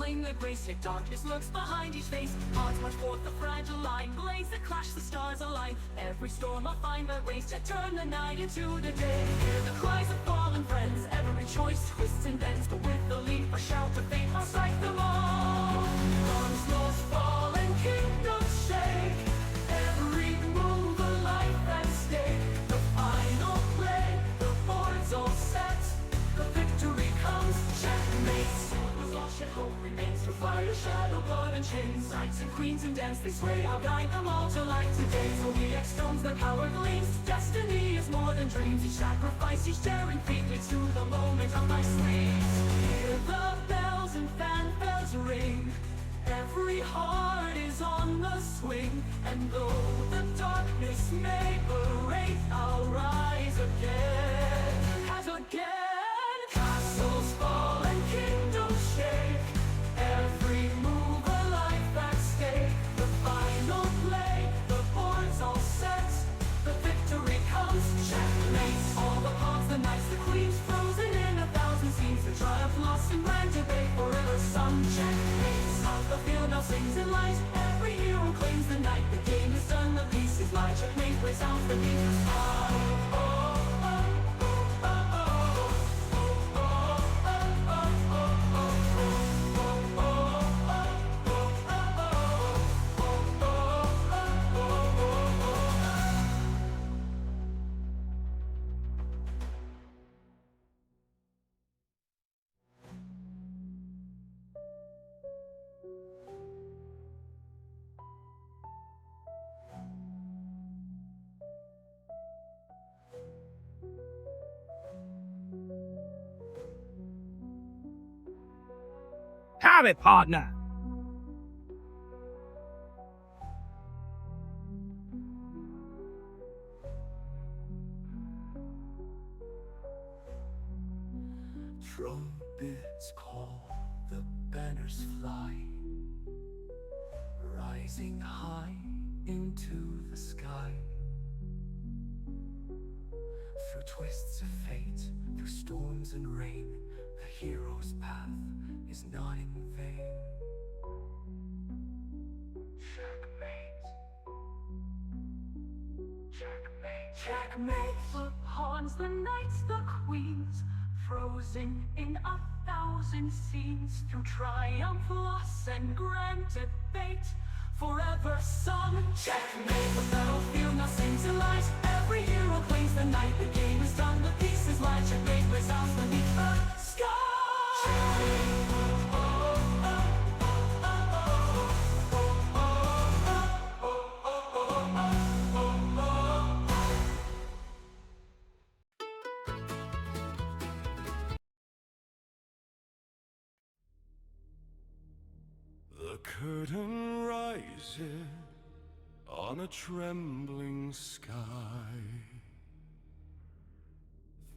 proclaim their grace, yet darkness lurks behind each face. Hearts march forth the fragile line, blades that clash, the stars align. Every storm I'll find my ways to turn the night into the day. Hear the cries of fallen friends, every choice twists and bends, but with the leap a shout of fate, I'll strike them all. Arms lost, fallen kingdoms shake, every move a life at stake. The final play, the board's all set, the victory comes, checkmate. Was lost yet hope remains, through fire, shadow, blood and chains. Knights and queens in dance, they sway, I'll guide them all to light today. So the X stones, the power gleams, destiny is more than dreams. Each sacrifice, each daring feat leads to the moment of my sleeves. Hear the bells and fanfares ring, every heart is on the swing. And though the darkness may parade, I'll rise again, as again. Castles fall and kingdoms shake, every move a life at stake. The final play, the board's all set, the victory comes, checkmate. All the pawns, the knights, the queens, frozen in 1,000 scenes. The triumph lost in grand debate, forever sung, checkmate. Out the field now sings in light, every hero claims the night. The game is done, the piece is light, checkmate resounds beneath the sky. Have it, partner! Trumpets call, the banners fly, rising high into the sky. Through twists of fate, through storms and rain, the hero's path is not in vain. Checkmate. Checkmate. Checkmate. The pawns, the knights, the queens, frozen in 1,000 scenes. Through triumph, loss, and grand debate, forever sung, checkmate. The battlefield now sings in light, every hero claims the night. The game is done, the piece is light, checkmate resounds beneath the sky. The curtain rises on a trembling sky.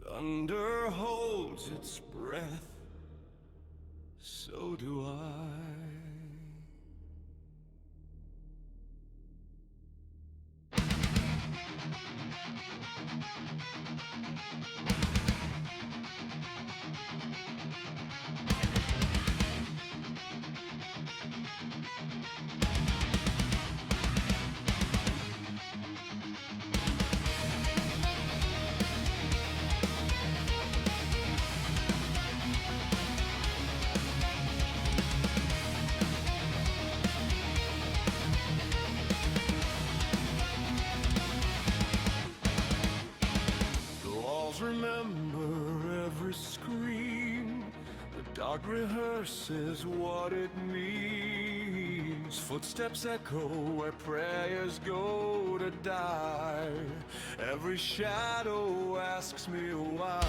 Thunder holds its breath, so do I. Remember every scream, the dark rehearses what it means. Footsteps echo where prayers go to die. Every shadow asks me why.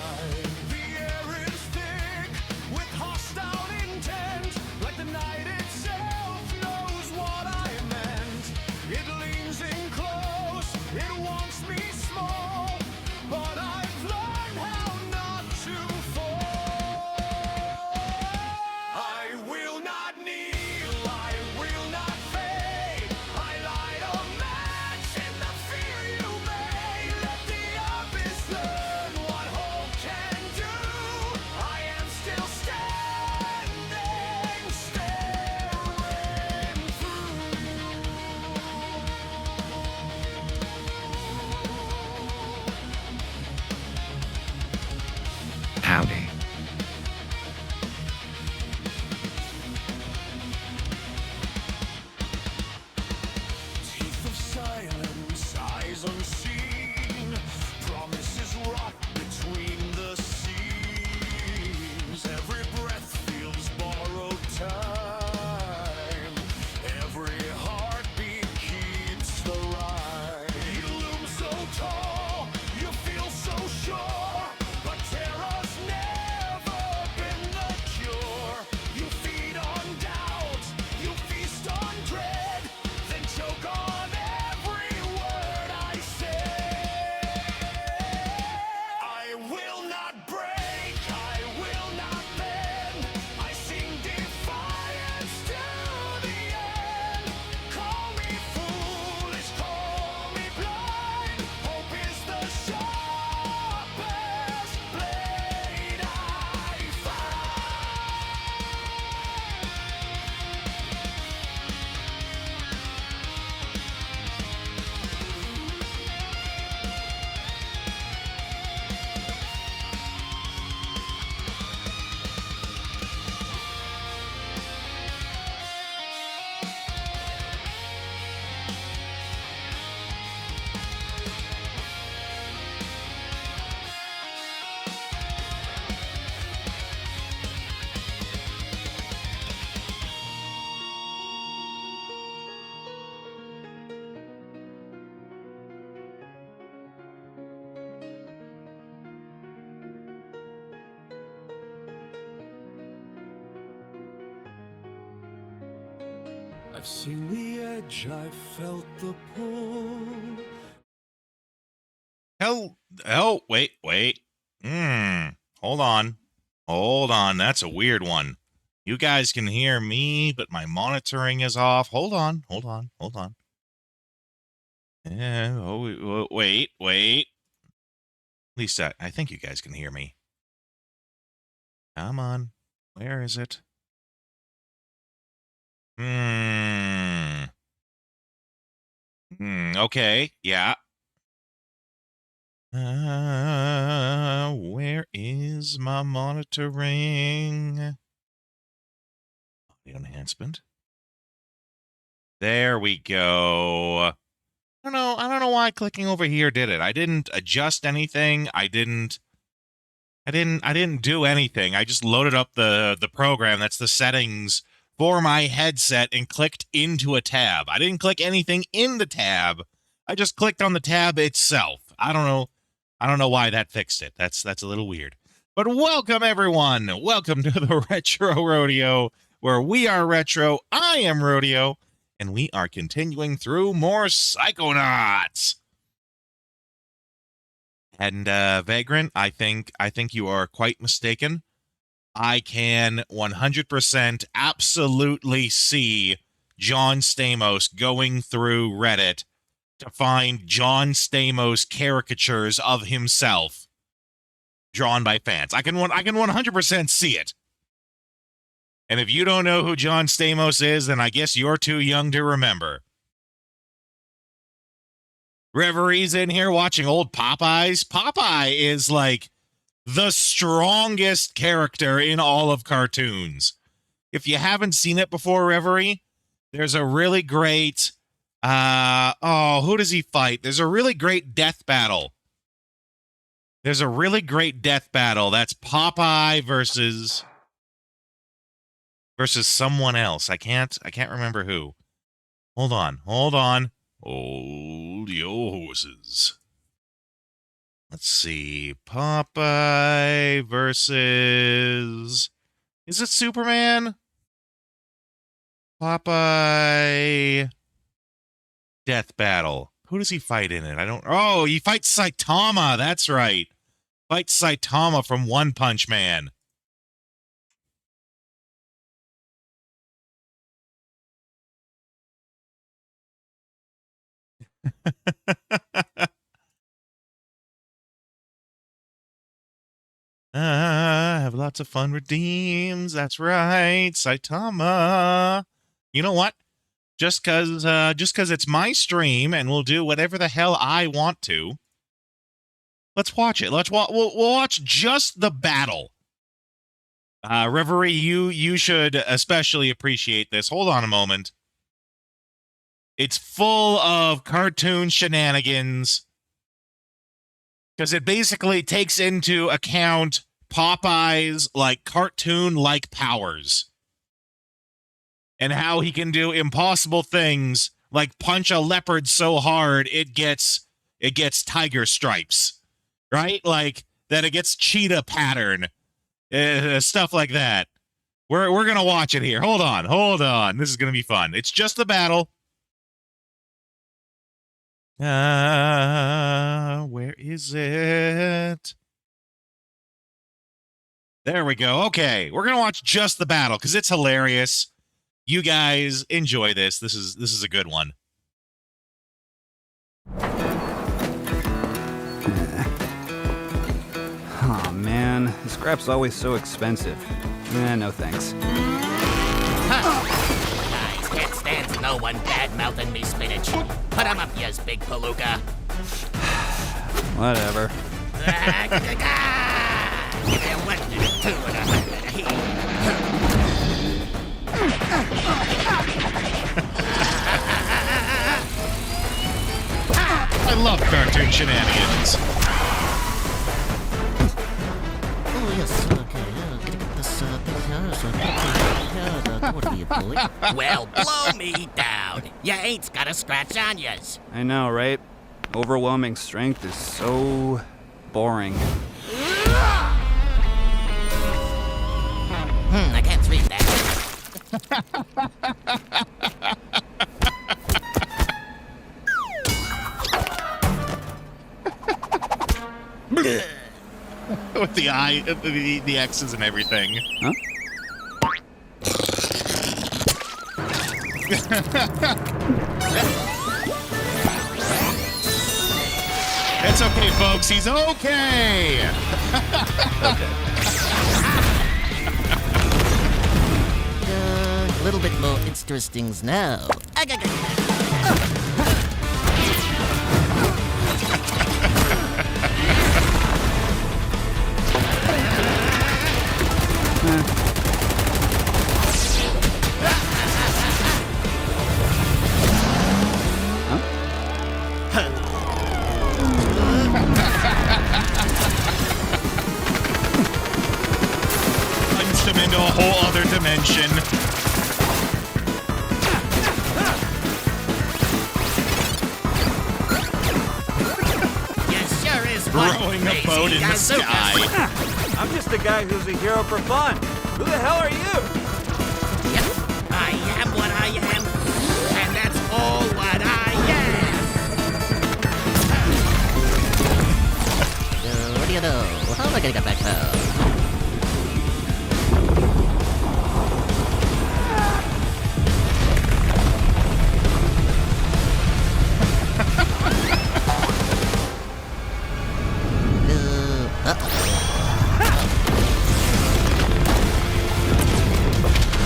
The air is thick with hostile intent, like the night itself knows what I meant. It leans in close, it wants me small, but I've learned how not to fall. I will not kneel, I will not fade. I light a match in the fear you made. Let the abyss learn what hope can do. I am still standing, Crossing the edge, I felt the pull. Oh, wait. Hold on. That's a weird one. You guys can hear me, but my monitoring is off. Hold on. Wait. At least I think you guys can hear me. Come on. Where is it? Okay. Yeah. Where is my monitoring? Audio enhancement. There we go. I don't know why clicking over here did it. I didn't adjust anything. I didn't do anything. I just loaded up the program. That's the settings for my headset and clicked into a tab. I didn't click anything in the tab. I just clicked on the tab itself. I don't know why that fixed it. That's a little weird. But welcome everyone. Welcome to the Retro Rodeo, where we are retro. I am Rodeo, and we are continuing through more Psychonauts. And Vagrant, I think you are quite mistaken. I can 100% absolutely see John Stamos going through Reddit to find John Stamos caricatures of himself drawn by fans. I can 100% see it. And if you don't know who John Stamos is, then I guess you're too young to remember. Reverie's in here watching old Popeyes. Popeye is like the strongest character in all of cartoons. If you haven't seen it before, Reverie, there's a really great who does he fight? There's a really great death battle. That's Popeye versus someone else. I can't remember who. Hold on. Hold your horses. Let's see. Popeye versus... Is it Superman? Popeye... Death battle. Who does he fight in it? Oh, he fights Saitama. That's right. Fights Saitama from One Punch Man. Have lots of fun redeems. That's right, Saitama. You know what? Just cause it's my stream and we'll do whatever the hell I want to. Let's watch it. We'll watch just the battle. Reverie, you should especially appreciate this. Hold on a moment. It's full of cartoon shenanigans. Because it basically takes into account Popeye's like cartoon-like powers. And how he can do impossible things like punch a leopard so hard it gets tiger stripes. Right? Like that it gets cheetah pattern. Stuff like that. We're going to watch it here. Hold on. This is going to be fun. It's just the battle. Where is it? There we go. Okay, we're gonna watch just the battle because it's hilarious. You guys enjoy this. This is a good one. Oh man, scrap's always so expensive. No thanks. Guys, can't stand no one bad-mouthing me spinach. Put 'em up, yes, big palooka. Whatever. Give me a 1, 2, and I love cartoon shenanigans. Oh, yes, okay. Get this well, blow me down. Ya ain't got a scratch on yas. I know, right? Overwhelming strength is so boring. I can't read that. With the X's and everything. Huh? It's okay, folks. He's okay. A little bit more interesting now. Punched him into a whole other dimension. You sure is one Throwing a crazy boat in the Yazookas. sky. I'm just a guy who's a hero for fun. Who the hell are you? Yep, I am what I am, and that's all what I am. What do you know? How am I gonna get back home?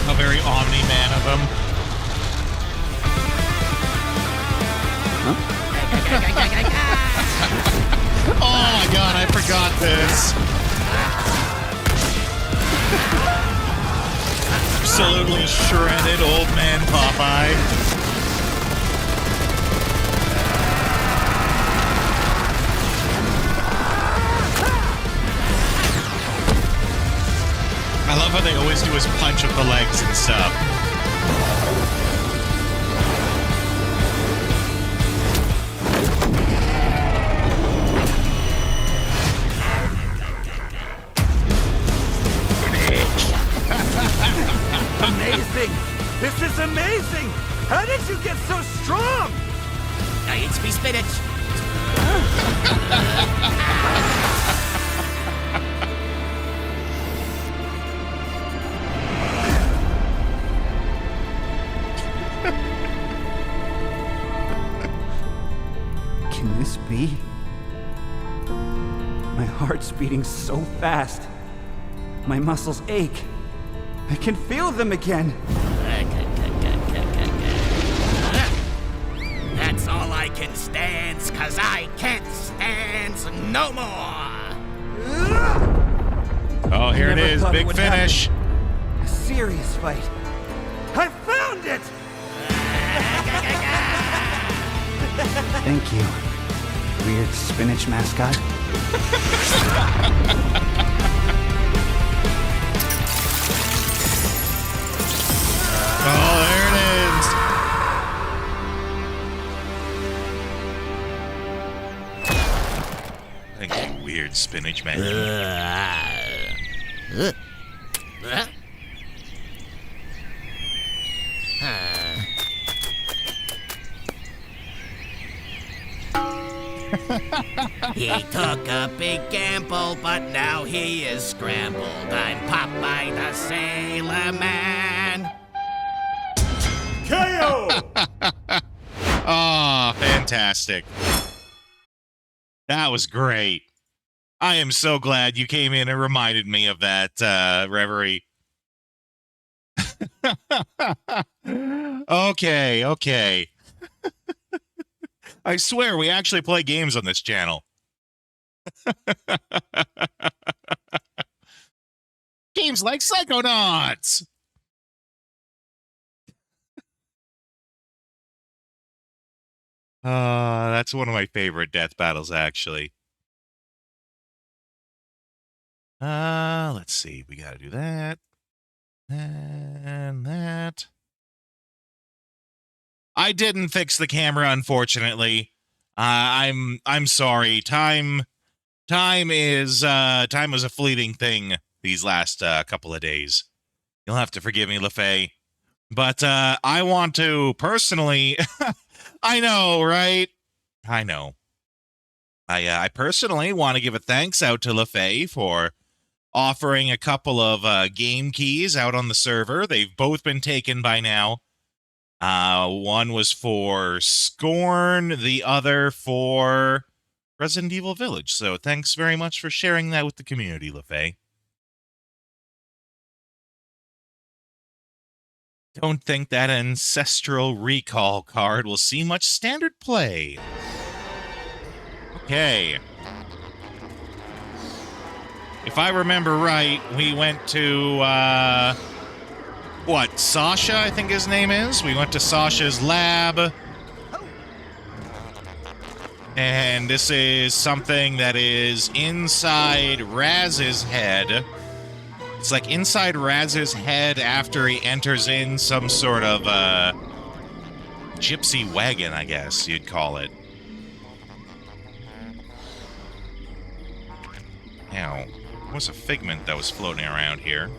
A very Omni-Man of him. Oh my god, I forgot this. Absolutely shredded old man Popeye. I love how they always do his punch with the legs and stuff. Amazing! This is amazing! How did you get so strong? I eat me spinach. Can this be? My heart's beating so fast. My muscles ache. I can feel them again. That's all I can stand, 'cause I can't stand no more. Oh, here it Never is. thought it Big would finish. A serious fight. I found it! Thank you, weird spinach mascot. Oh, there it is. Thank you, weird spinach man. He took a big gamble, but now he is scrambled. I'm Popeye the Sailor Man. KO! Oh, fantastic. That was great. I am so glad you came in and reminded me of that, Reverie. Okay. I swear we actually play games on this channel. Games like Psychonauts. That's one of my favorite death battles, actually. Let's see. We gotta do that. And that. I didn't fix the camera, unfortunately. I'm sorry. Time was a fleeting thing these last couple of days. You'll have to forgive me, LaFay. But I want to personally I know, right? I know. I personally want to give a thanks out to LaFay for offering a couple of game keys out on the server. They've both been taken by now. One was for Scorn, the other for Resident Evil Village. So thanks very much for sharing that with the community, LaFay. Don't think that Ancestral Recall card will see much standard play. Okay. If I remember right, we went to, what, Sasha, I think his name is? We went to Sasha's lab. And this is something that is inside Raz's head. It's like inside Raz's head after he enters in some sort of, gypsy wagon, I guess you'd call it. Now, there was a figment that was floating around here.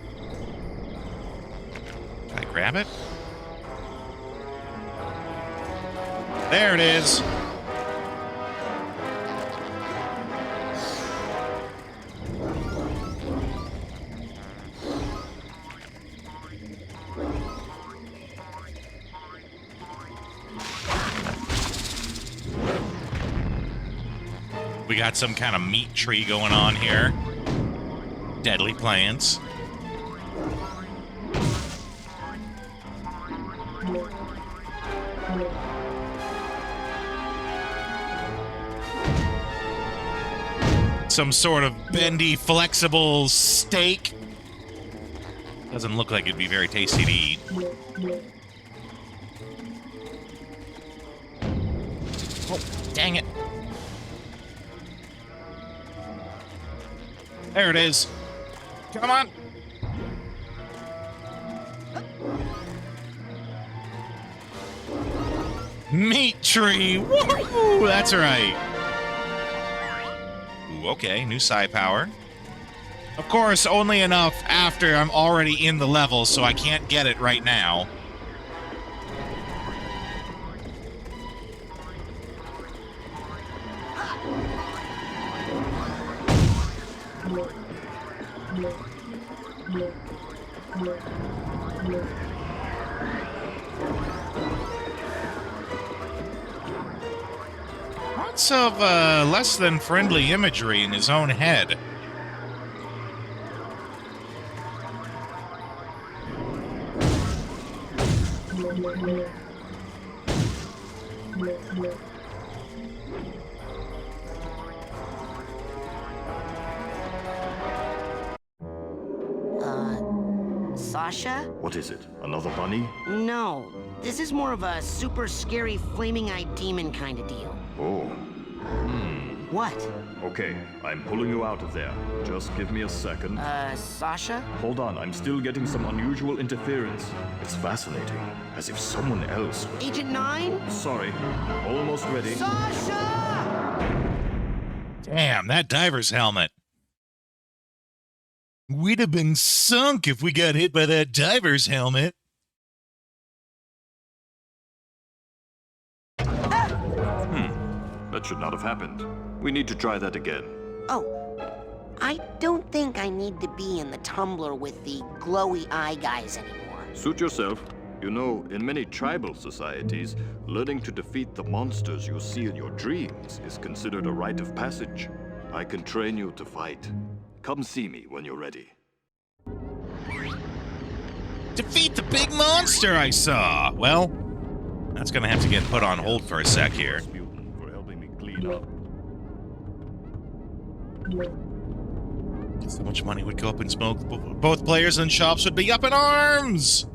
Can I grab it? There it is. We got some kind of meat tree going on here. Deadly plants. Some sort of bendy, flexible steak. Doesn't look like it'd be very tasty to eat. Oh, dang it. There it is. Come on. Meat tree. Woo! That's right. Ooh, okay, new psi power. Of course, only enough after I'm already in the level, so I can't get it right now. Lots of less than friendly imagery in his own head. Sasha? What is it? Another bunny? No, this is more of a super scary flaming-eyed demon kind of deal. Oh. What? Okay, I'm pulling you out of there. Just give me a second. Sasha? Hold on, I'm still getting some unusual interference. It's fascinating, as if someone else was... Agent 9? Sorry, almost ready. Sasha! Damn, that diver's helmet. We'd have been sunk if we got hit by that diver's helmet. That should not have happened. We need to try that again. Oh, I don't think I need to be in the tumbler with the glowy eye guys anymore. Suit yourself. You know, in many tribal societies, learning to defeat the monsters you see in your dreams is considered a rite of passage. I can train you to fight. Come see me when you're ready. Defeat the big monster I saw. Well, that's gonna have to get put on hold for a sec here. Rasputin, for helping me clean up. So much money would go up in smoke. Both players and shops would be up in arms.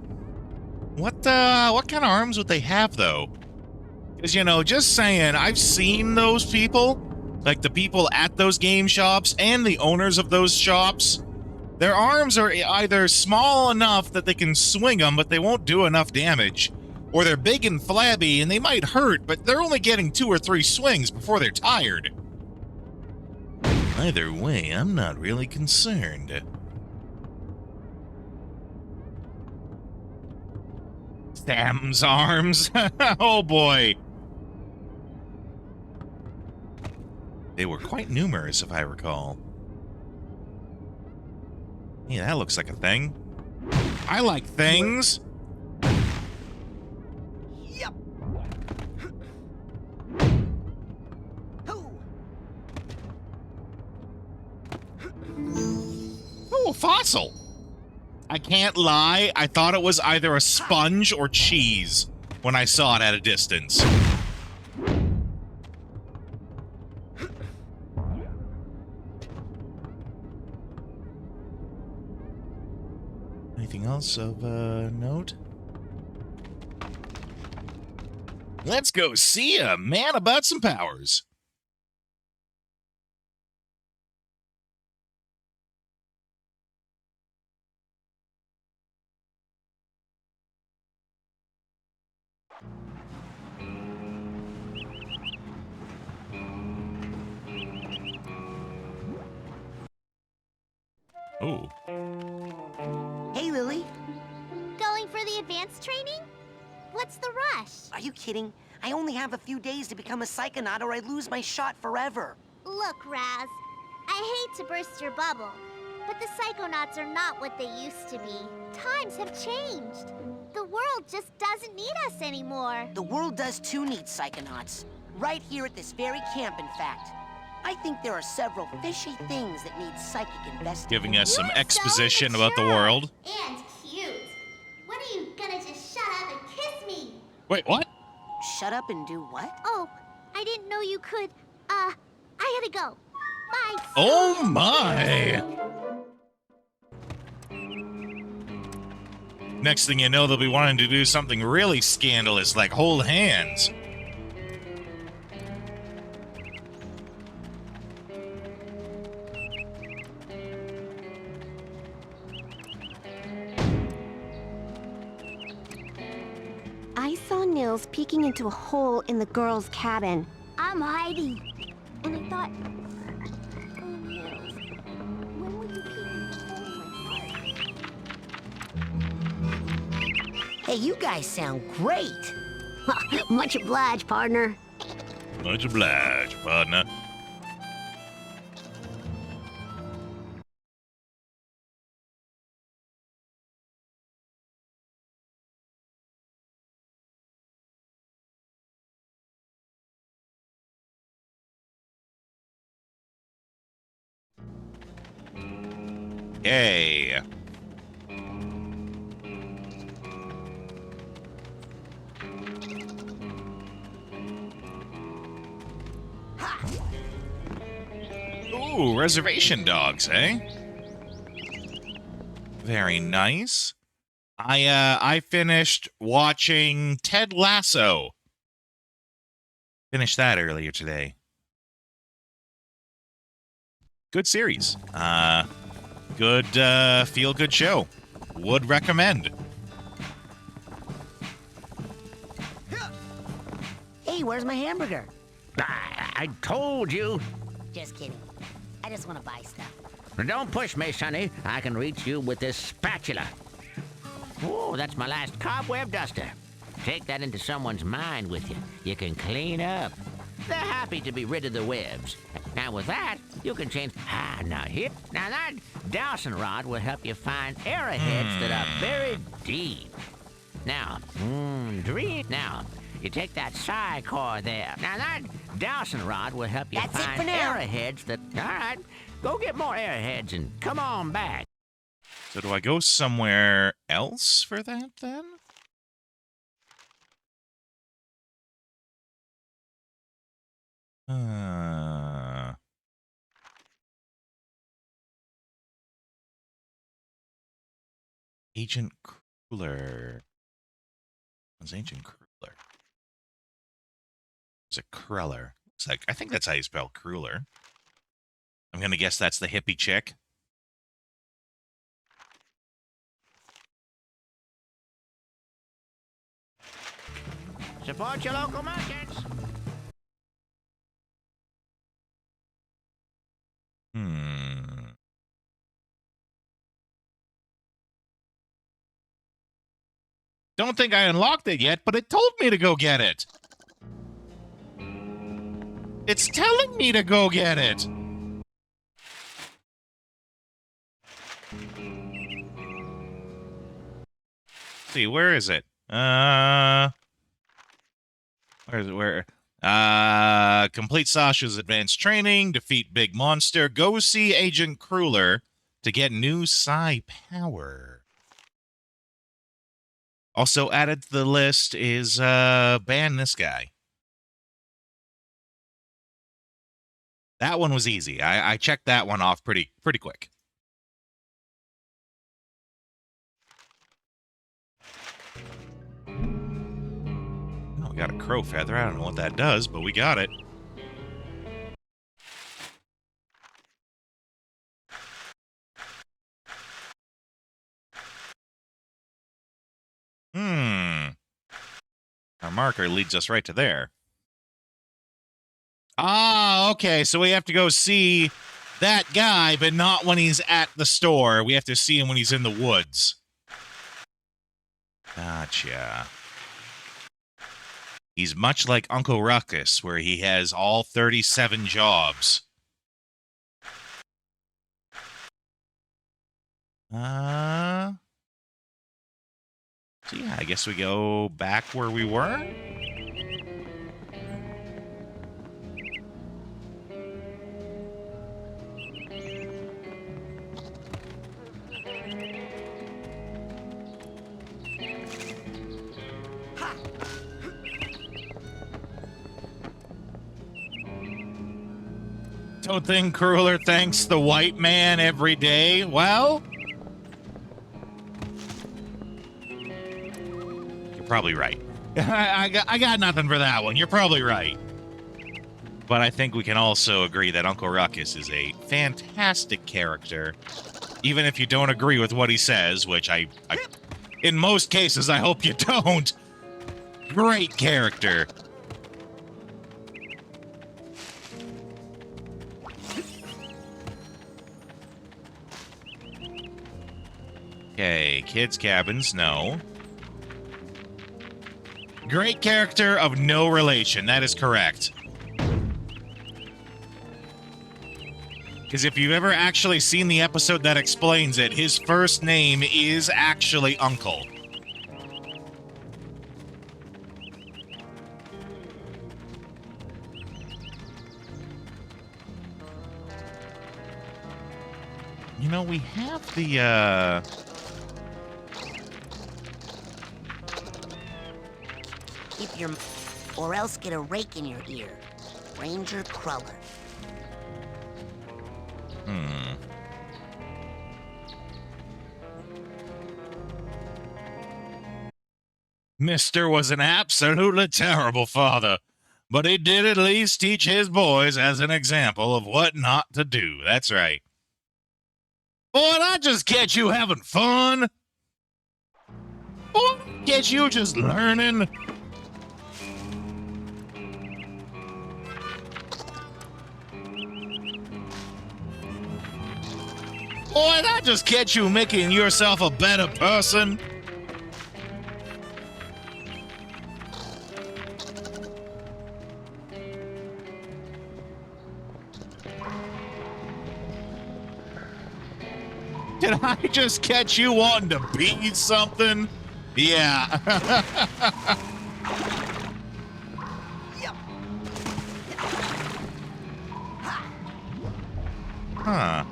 What kind of arms would they have, though? Because, you know, just saying, I've seen those people, like the people at those game shops and the owners of those shops. Their arms are either small enough that they can swing them, but they won't do enough damage, or they're big and flabby and they might hurt, but they're only getting 2 or 3 swings before they're tired. Either way, I'm not really concerned. Sam's arms. Oh boy. They were quite numerous, if I recall. Yeah, that looks like a thing. I like things. Yep. Oh, a fossil. I can't lie. I thought it was either a sponge or cheese when I saw it at a distance. Anything else of note? Let's go see a man about some powers. Oh. Hey, Lily. Going for the advanced training? What's the rush? Are you kidding? I only have a few days to become a Psychonaut or I lose my shot forever. Look, Raz, I hate to burst your bubble, but the Psychonauts are not what they used to be. Times have changed. The world just doesn't need us anymore. The world does too need Psychonauts. Right here at this very camp, in fact. I think there are several fishy things that need psychic investigation. Giving us some You're exposition so about the mature. world. And cute. When are you gonna just shut up and kiss me? Wait, what? Shut up and do what? Oh, I didn't know you could. I gotta go. Bye. Oh my! Next thing you know, they'll be wanting to do something really scandalous, like hold hands. I saw Nils peeking into a hole in the girls' cabin. I'm hiding. And I thought, oh, Nils, when will you peek into my heart? Hey, you guys sound great. Much obliged, partner. Much obliged, partner. Yay. Ooh, reservation dogs, eh? Very nice. I finished watching Ted Lasso. Finished that earlier today. Good series. Good feel-good show. Would recommend. Hey, where's my hamburger? I told you. Just kidding. I just want to buy stuff. Don't push me, Sonny. I can reach you with this spatula. Oh, that's my last cobweb duster. Take that into someone's mind with you. You can clean up. They're happy to be rid of the webs. Now with that, you can change... now here... Now that dowsing rod will help you find arrowheads that are buried deep. Now, Now, you take that psi core there. Now that dowsing rod will help you That's it find for now. arrowheads that... All right, go get more arrowheads and come on back. So do I go somewhere else for that, then? Agent Cruller. What's Agent Cruller? It's a Cruller. It's like, I think that's how you spell Cruller. I'm gonna guess that's the hippie chick. Support your local markets. Don't think I unlocked it yet, but it told me to go get it. It's telling me to go get it. See, where is it? Where is it? Where? Complete Sasha's advanced training, defeat Big Monster, go see Agent Kruller to get new Psi power. Also added to the list is ban this guy. That one was easy. I checked that one off pretty quick. Oh, we got a crow feather. I don't know what that does, but we got it. Our marker leads us right to there. Ah, okay. So we have to go see that guy, but not when he's at the store. We have to see him when he's in the woods. Gotcha. He's much like Uncle Ruckus, where he has all 37 jobs. So yeah, I guess we go back where we were. Don't think Kruller thanks the white man every day. Well, you're probably right. I got nothing for that one. You're probably right. But I think we can also agree that Uncle Ruckus is a fantastic character, even if you don't agree with what he says, which I in most cases, I hope you don't. Great character. Okay, kids' cabins, no. Great character of no relation, that is correct. Because if you've ever actually seen the episode that explains it, his first name is actually Uncle. You know, we have the, Keep your... or else get a rake in your ear. Ranger Kruller. Mister was an absolutely terrible father, but he did at least teach his boys as an example of what not to do. That's right. Boy, I just catch you having fun. Boy, catch you just learning. Boy, I just catch you making yourself a better person. Did I just catch you wanting to be something? Yeah. Huh.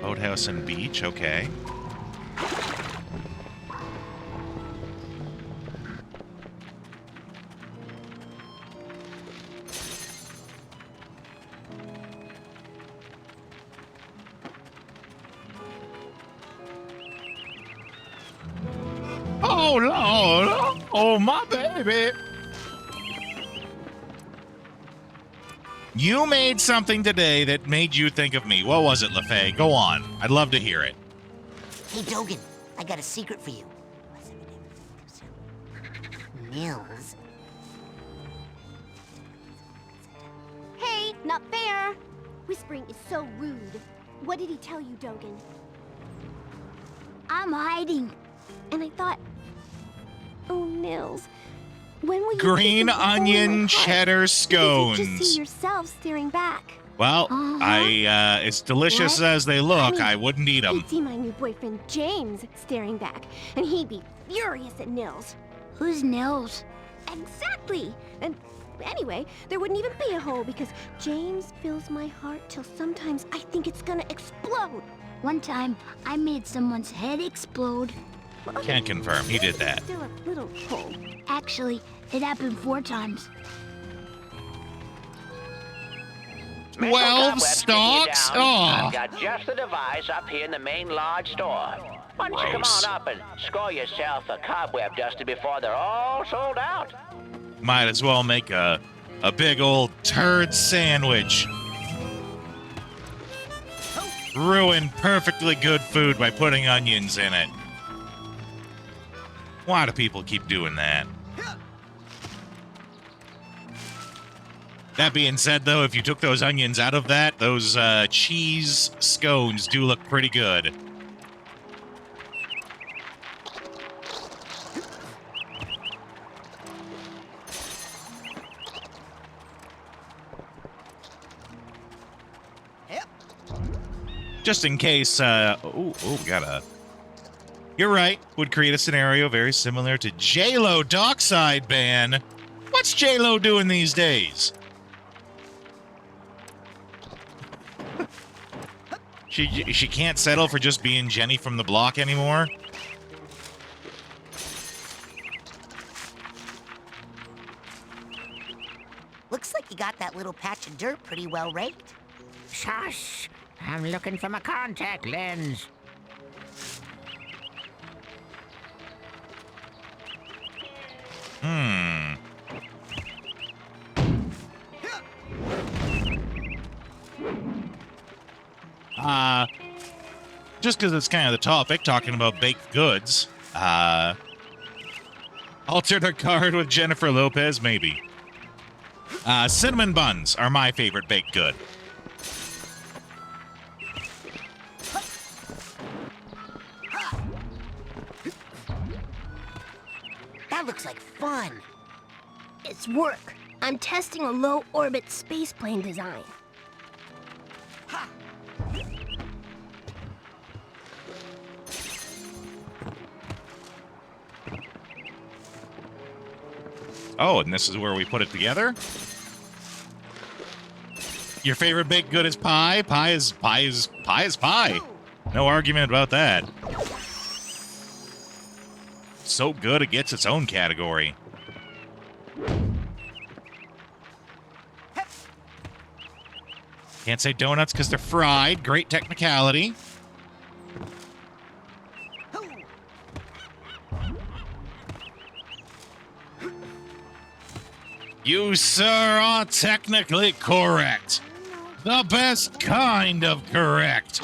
Boathouse and beach, okay. Oh, Lord. Oh, my baby. You made something today that made you think of me. What was it, LaFay? Go on. I'd love to hear it. Hey, Dogen, I got a secret for you. Mills. Hey, not fair! Whispering is so rude. What did he tell you, Dogen? I'm hiding. And I thought... Oh, Nils. When will you Green peek into the hole in my onion heart? cheddar Because you just see scones. yourself staring back. Well, Uh-huh. as delicious What? as they look, mean, I wouldn't eat them. I'd see my new boyfriend James staring back, and he'd be furious at Nils. Who's Nils? Exactly. And anyway, there wouldn't even be a hole because James fills my heart till sometimes I think it's gonna explode. One time, I made someone's head explode. Can't confirm. He did that. Still a little hole. Actually, it happened 4 times. 12 stalks? Oh, I've got just the device up here in the main lodge store. Why don't you come Gross. on up and score yourself a cobweb duster before they're all sold out? might as well make a big old turd sandwich. Ruin perfectly good food by putting onions in it. Why do people keep doing that? That being said, though, if you took those onions out of that, those cheese scones do look pretty good. Just in case, we got a... You're right, would create a scenario very similar to J-Lo Dockside ban. What's J-Lo doing these days? She can't settle for just being Jenny from the block anymore? Looks like you got that little patch of dirt pretty well raked. Shush! I'm looking for my contact lens. Just because it's kind of the topic, talking about baked goods, altered a card with Jennifer Lopez, maybe. Cinnamon buns are my favorite baked good. That looks like fun. It's work. I'm testing a low-orbit spaceplane design. Oh, and this is where we put it together? Your favorite baked good is pie? Pie is pie. No argument about that. So good it gets its own category. Can't say donuts because they're fried. Great technicality. You, sir, are technically correct. The best kind of correct.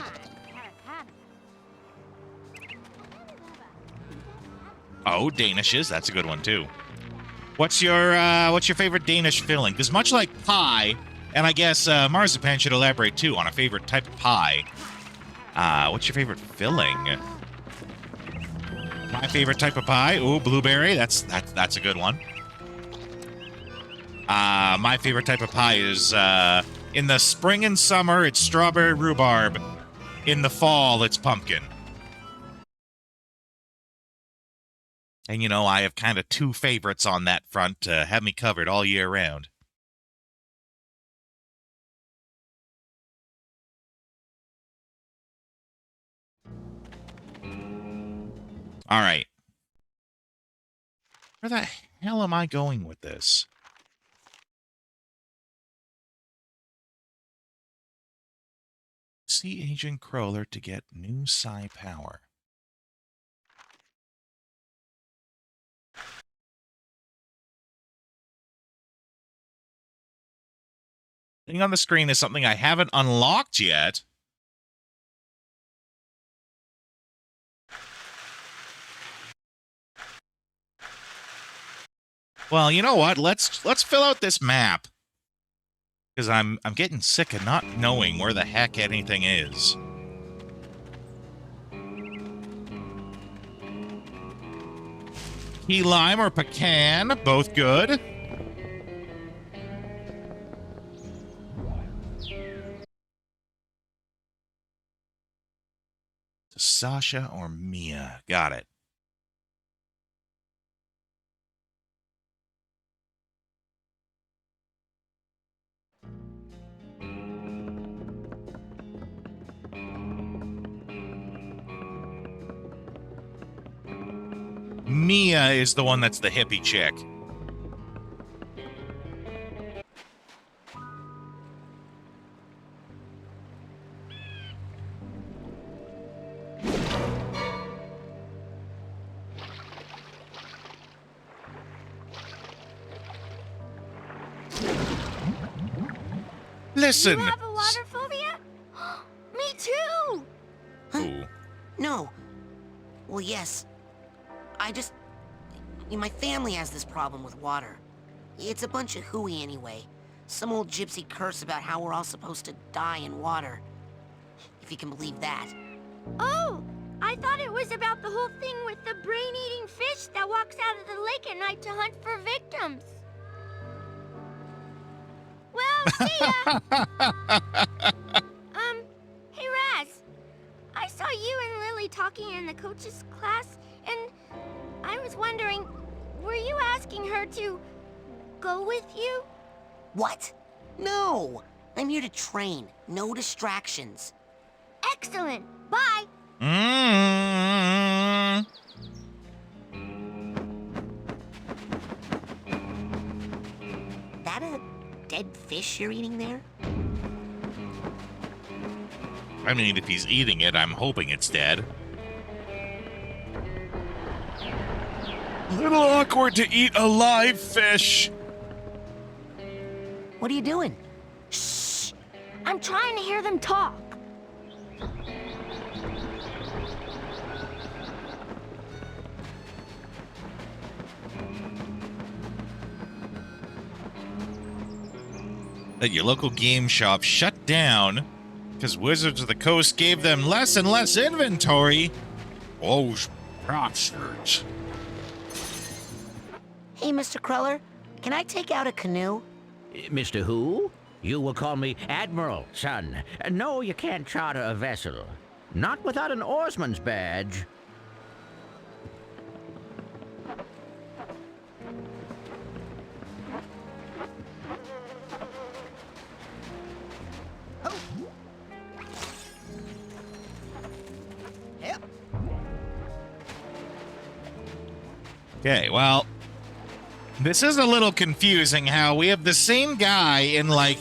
Oh, Danishes. That's a good one, too. What's your favorite Danish filling? Because much like pie, and I guess marzipan should elaborate, too, on a favorite type of pie. What's your favorite filling? My favorite type of pie? Ooh, blueberry. That's a good one. My favorite type of pie is, in the spring and summer, it's strawberry rhubarb. In the fall, it's pumpkin. And, you know, I have kind of two favorites on that front to have me covered all year round. All right. Where the hell am I going with this? See Agent Crowler to get new psi power. Thing on the screen is something I haven't unlocked yet. Well, you know what? Let's fill out this map. Because I'm getting sick of not knowing where the heck anything is. Key lime or pecan, both good. Sasha or Mia, got it. Mia is the one that's the hippie chick. Listen. You have a water phobia? Me too! Ooh. No. Well, yes. My family has this problem with water. It's a bunch of hooey anyway. Some old gypsy curse about how we're all supposed to die in water. If you can believe that. Oh! I thought it was about the whole thing with the brain-eating fish that walks out of the lake at night to hunt for victims. Well, see ya! Hey Raz. I saw you and Lily talking in the coach's class, and I was wondering, were you asking her to go with you? What? No! I'm here to train. No distractions. Excellent. Bye. Mm. That a dead fish you're eating there? I mean, if he's eating it, I'm hoping it's dead. A little awkward to eat a live fish. What are you doing? Shh. I'm trying to hear them talk. That your local game shop shut down because Wizards of the Coast gave them less and less inventory. Those bastards. Hey, Mr. Cruller, can I take out a canoe? Mr. Who? You will call me Admiral, son. No, you can't charter a vessel. Not without an oarsman's badge. Okay, well, this is a little confusing how we have the same guy in like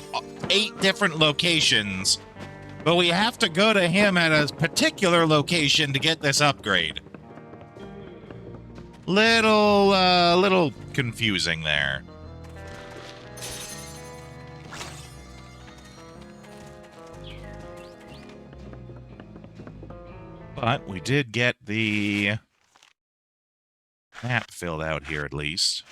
8 different locations, but we have to go to him at a particular location to get this upgrade. Little confusing there. But we did get the map filled out here at least.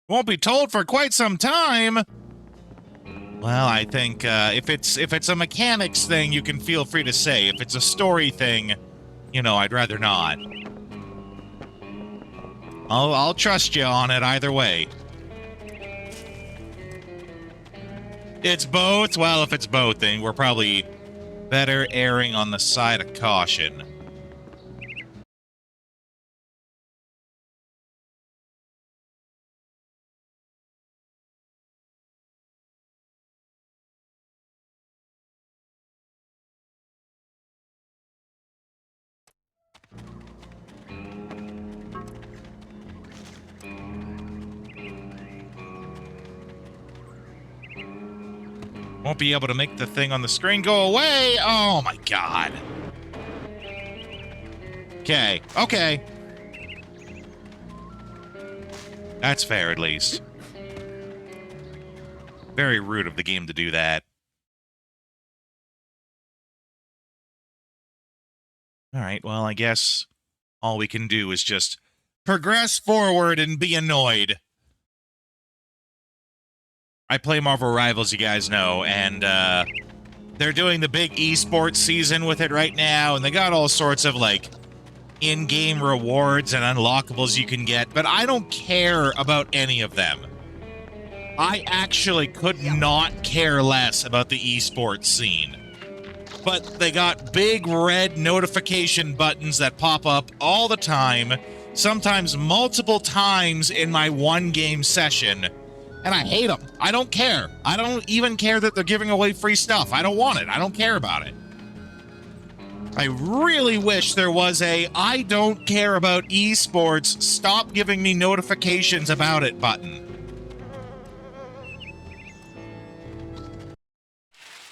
Won't be told for quite some time. Well, I think if it's a mechanics thing, you can feel free to say. If it's a story thing, you know, I'd rather not. I'll trust you on it either way. It's both? Well, if it's both, then we're probably better erring on the side of caution. Won't be able to make the thing on the screen go away. Oh my god. Okay, okay. That's fair, at least. Very rude of the game to do that. Alright, well, I guess all we can do is just progress forward and be annoyed. I play Marvel Rivals, you guys know, and they're doing the big esports season with it right now, and they got all sorts of, like, in-game rewards and unlockables you can get, but I don't care about any of them. I actually could not care less about the esports scene. But they got big red notification buttons that pop up all the time, sometimes multiple times in my one-game session, and I hate them. I don't care. I don't even care that they're giving away free stuff. I don't want it. I don't care about it. I really wish there was a I don't care about esports, stop giving me notifications about it button.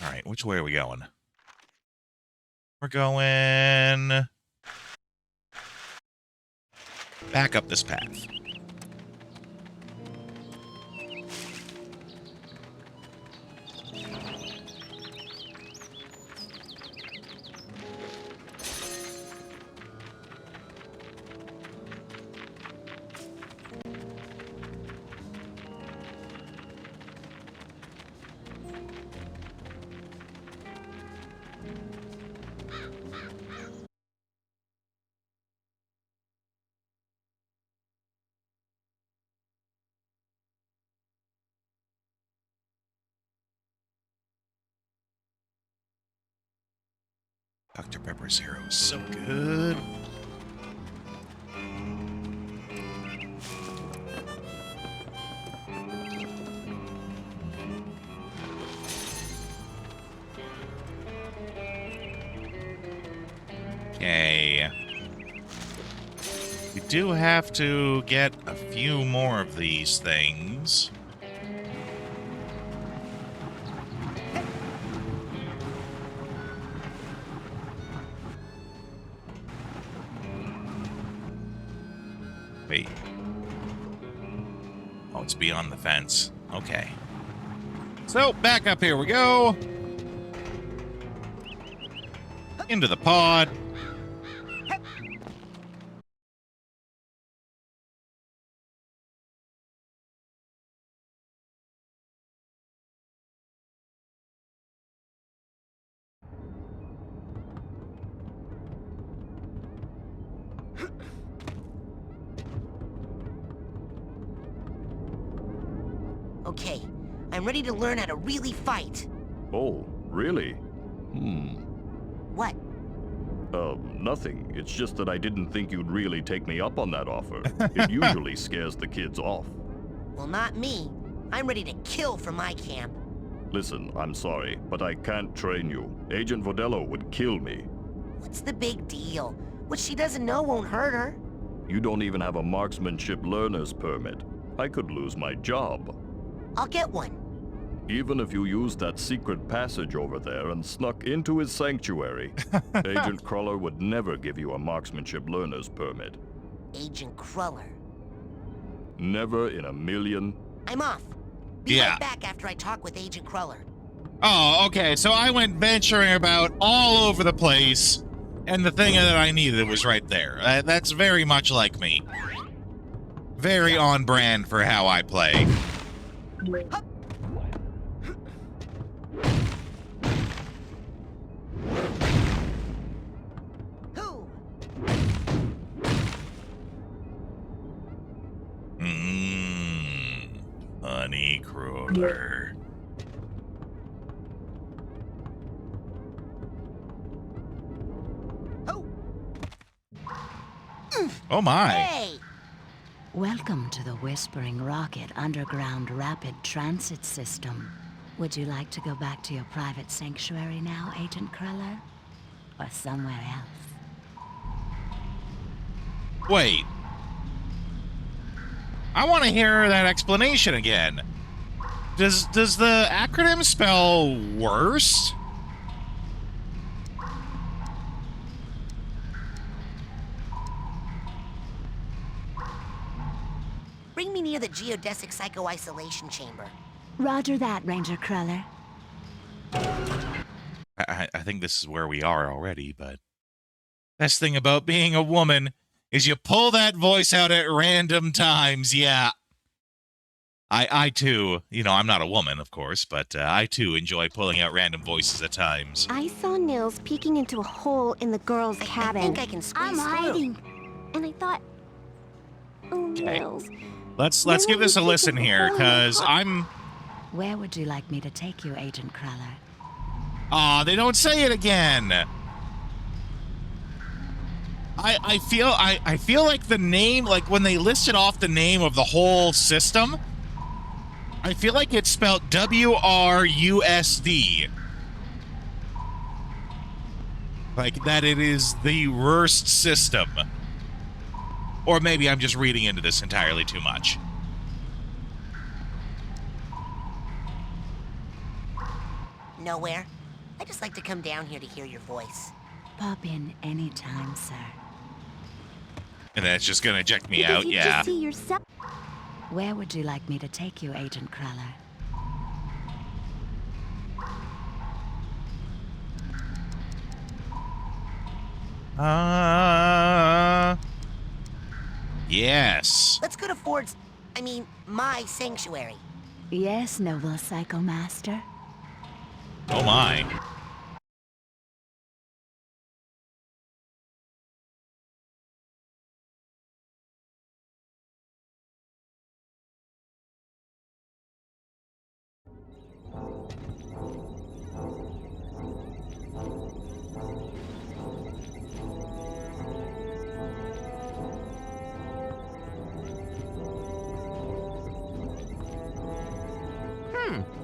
All right, which way are we going? We're going back up this path. Dr. Pepper Zero is so good. Okay. We do have to get a few more of these things. Wait. Oh, it's beyond the fence. Okay. So, back up here we go. Into the pod. Okay, I'm ready to learn how to really fight. Oh, really? What? Nothing. It's just that I didn't think you'd really take me up on that offer. It usually scares the kids off. Well, not me. I'm ready to kill for my camp. Listen, I'm sorry, but I can't train you. Agent Vodello would kill me. What's the big deal? What she doesn't know won't hurt her. You don't even have a marksmanship learner's permit. I could lose my job. I'll get one. Even if you used that secret passage over there and snuck into his sanctuary, Agent Cruller would never give you a marksmanship learner's permit. Agent Cruller. Never in a million. I'm off. Be Yeah. right back after I talk with Agent Cruller. Oh, okay. So I went venturing about all over the place, and the thing that I needed was right there. That's very much like me. Very on brand for how I play. Hup. Who? Honey cruller. Who? Oh my. Hey! Welcome to the Whispering Rocket Underground Rapid Transit System. Would you like to go back to your private sanctuary now, Agent Cruller? Or somewhere else? Wait. I want to hear that explanation again. Does the acronym spell worse? Bring me near the geodesic psycho-isolation chamber. Roger that, Ranger Cruller. I think this is where we are already, but best thing about being a woman is you pull that voice out at random times. Yeah. I too, I'm not a woman, of course, but I too enjoy pulling out random voices at times. I saw Nils peeking into a hole in the girls' cabin. I think I can squeeze I'm through. hiding. And I thought, oh, Nils. Let's give this a listen here, because I'm... Where would you like me to take you, Agent Cruller? Aw, they don't say it again. I feel like the name, like when they listed off the name of the whole system, I feel like it's spelled WRUSD. Like that it is the worst system. Or maybe I'm just reading into this entirely too much. Nowhere. I just like to come down here to hear your voice. Pop in anytime, sir. And then it's just gonna eject me Because out, you yeah. just see yourself. Where would you like me to take you, Agent Cruller? Yes. Let's go to my sanctuary. Yes, noble Psycho Master. Oh my.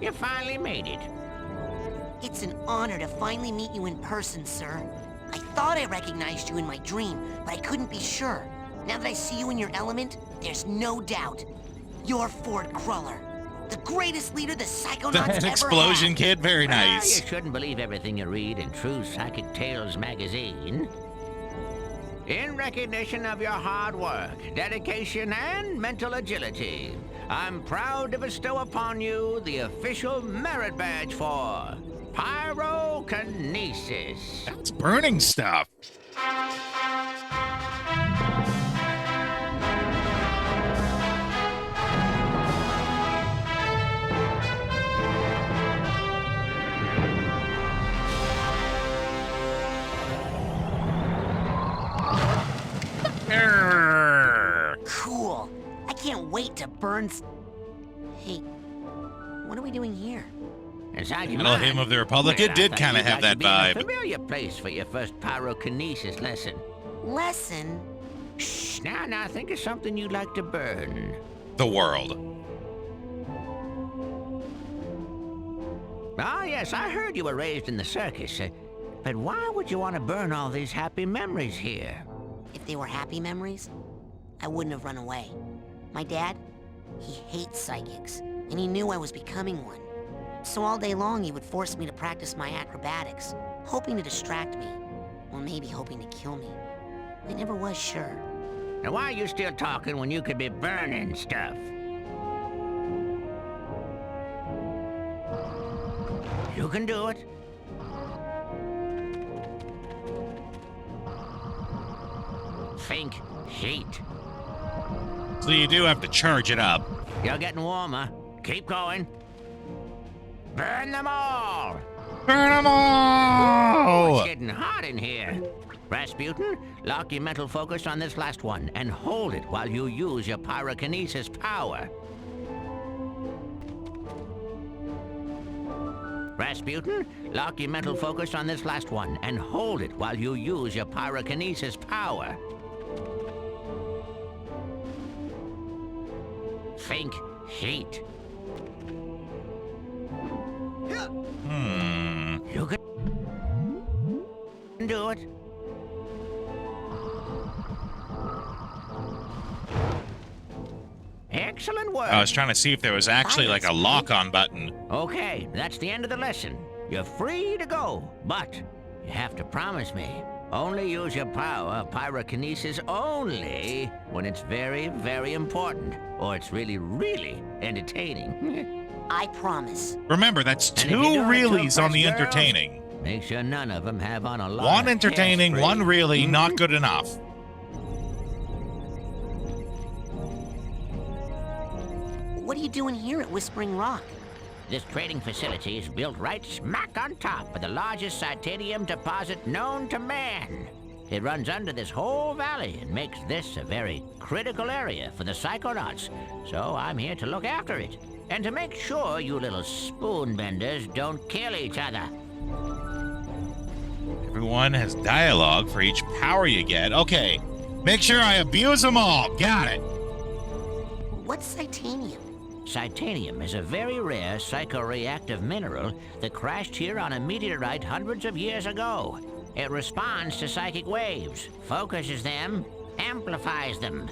You finally made it. It's an honor to finally meet you in person, sir. I thought I recognized you in my dream, but I couldn't be sure. Now that I see you in your element, there's no doubt. You're Ford Cruller, the greatest leader the Psychonauts That ever explosion had. kid, very Well, nice. you shouldn't believe everything you read in True Psychic Tales magazine. In recognition of your hard work, dedication, and mental agility, I'm proud to bestow upon you the official merit badge for pyrokinesis. That's burning stuff. Cool. I can't wait to burn Hey, what are we doing here? Inside your Battle mind. Hymn of the Republic, Well, it I did thought kind of you have guys that would be in a vibe. familiar place for your first pyrokinesis lesson. Lesson? Shh, now think of something you'd like to burn. The world. Ah, yes, I heard you were raised in the circus. But why would you want to burn all these happy memories here? If they were happy memories, I wouldn't have run away. My dad, he hates psychics, and he knew I was becoming one. So all day long, he would force me to practice my acrobatics, hoping to distract me, or maybe hoping to kill me. I never was sure. Now, why are you still talking when you could be burning stuff? You can do it. Think heat. So you do have to charge it up. You're getting warmer. Keep going. Burn them all! Burn them Oh, all! it's getting hot in here. Rasputin, lock your mental focus on this last one and hold it while you use your pyrokinesis power. Rasputin, lock your mental focus on this last one and hold it while you use your pyrokinesis power. Think heat. You can do it. Excellent work. I was trying to see if there was actually like a lock-on button. Okay, that's the end of the lesson. You're free to go, but you have to promise me. Only use your power, pyrokinesis, only when it's very, very important, or it's really, really entertaining. I promise. Remember, that's And if you two do it to a reallys on the fresh girl, entertaining. Make sure none of them have on a lot One of entertaining, hairspray. one really not good enough. What are you doing here at Whispering Rock? This trading facility is built right smack on top of the largest Psychnautium deposit known to man. It runs under this whole valley and makes this a very critical area for the Psychonauts. So I'm here to look after it. And to make sure you little spoon benders don't kill each other. Everyone has dialogue for each power you get. Okay, make sure I abuse them all. Got it. What's Psychnautium? Psychnautium is a very rare psychoreactive mineral that crashed here on a meteorite hundreds of years ago. It responds to psychic waves, focuses them, amplifies them.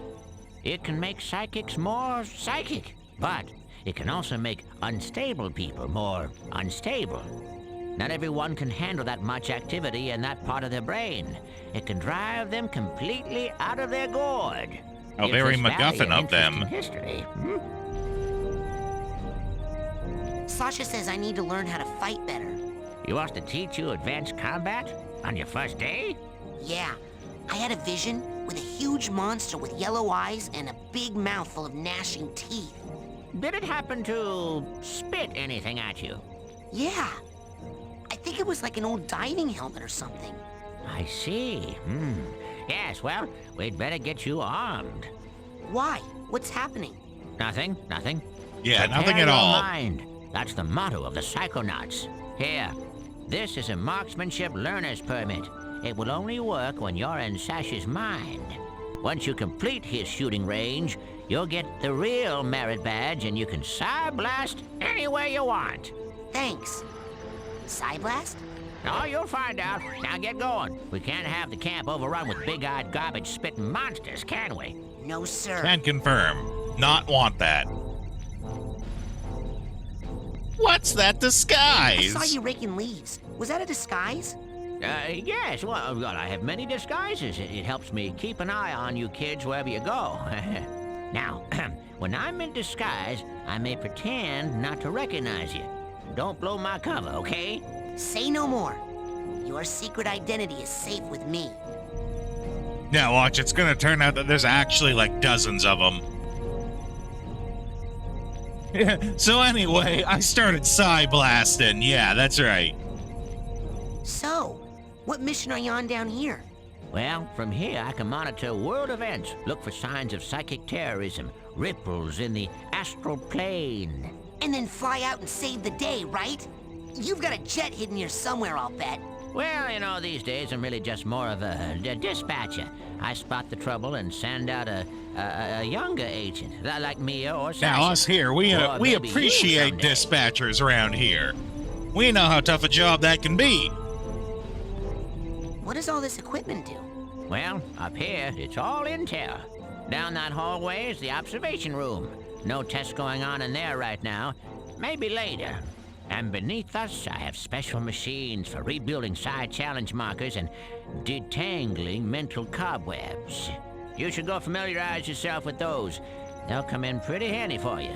It can make psychics more psychic, but it can also make unstable people more unstable. Not everyone can handle that much activity in that part of their brain. It can drive them completely out of their gourd. How very MacGuffin of them. History. Sasha says I need to learn how to fight better. You want to teach you advanced combat on your first day? Yeah, I had a vision with a huge monster with yellow eyes and a big mouth full of gnashing teeth. Did it happen to spit anything at you? Yeah. I think it was like an old diving helmet or something. I see. Yes, well, we'd better get you armed. Why? What's happening? Nothing. Yeah, Prepare nothing at your all. Mind. That's the motto of the Psychonauts. Here, this is a marksmanship learner's permit. It will only work when you're in Sash's mind. Once you complete his shooting range, you'll get the real merit badge and you can Psy-blast anywhere you want. Thanks. Psy-blast? Oh, you'll find out. Now get going. We can't have the camp overrun with big-eyed garbage-spitting monsters, can we? No, sir. Can confirm. Not want that. What's that I disguise? saw you raking leaves. Was that a disguise? Yes, well, I have many disguises. It helps me keep an eye on you kids wherever you go. Now, when I'm in disguise, I may pretend not to recognize you. Don't blow my cover, okay? Say no more. Your secret identity is safe with me. Now watch, it's gonna turn out that there's actually like dozens of them. So anyway, I started Psy-blasting. Yeah, that's right. So, what mission are you on down here? Well, from here I can monitor world events, look for signs of psychic terrorism, ripples in the astral plane. And then fly out and save the day, right? You've got a jet hidden here somewhere, I'll bet. Well, you know, these days I'm really just more of a dispatcher. I spot the trouble and send out a younger agent, like me or Sasha. Now us here, we Or maybe you appreciate someday. dispatchers around here. We know how tough a job that can be. What does all this equipment do? Well, up here, it's all intel. Down that hallway is the observation room. No tests going on in there right now. Maybe later. And beneath us, I have special machines for rebuilding side challenge markers and detangling mental cobwebs. You should go familiarize yourself with those. They'll come in pretty handy for you.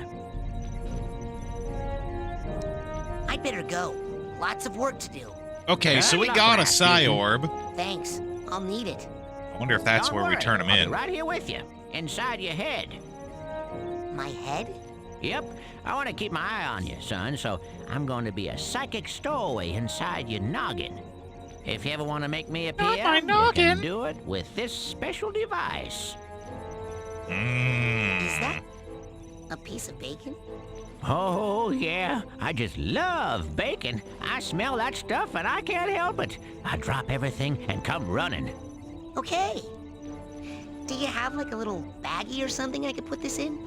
I'd better go. Lots of work to do. Okay, so we Good got a luck, Psy-orb. Thanks. I'll need it. I wonder if that's Don't where we worry, turn them I'll be in. right here with you, inside your head. My head? Yep, I want to keep my eye on you, son, so I'm going to be a psychic stowaway inside your noggin. If you ever want to make me appear, my you noggin. can do it with this special device. Is that a piece of bacon? Oh, yeah, I just love bacon. I smell that stuff and I can't help it. I drop everything and come running. Okay. Do you have like a little baggie or something I could put this in?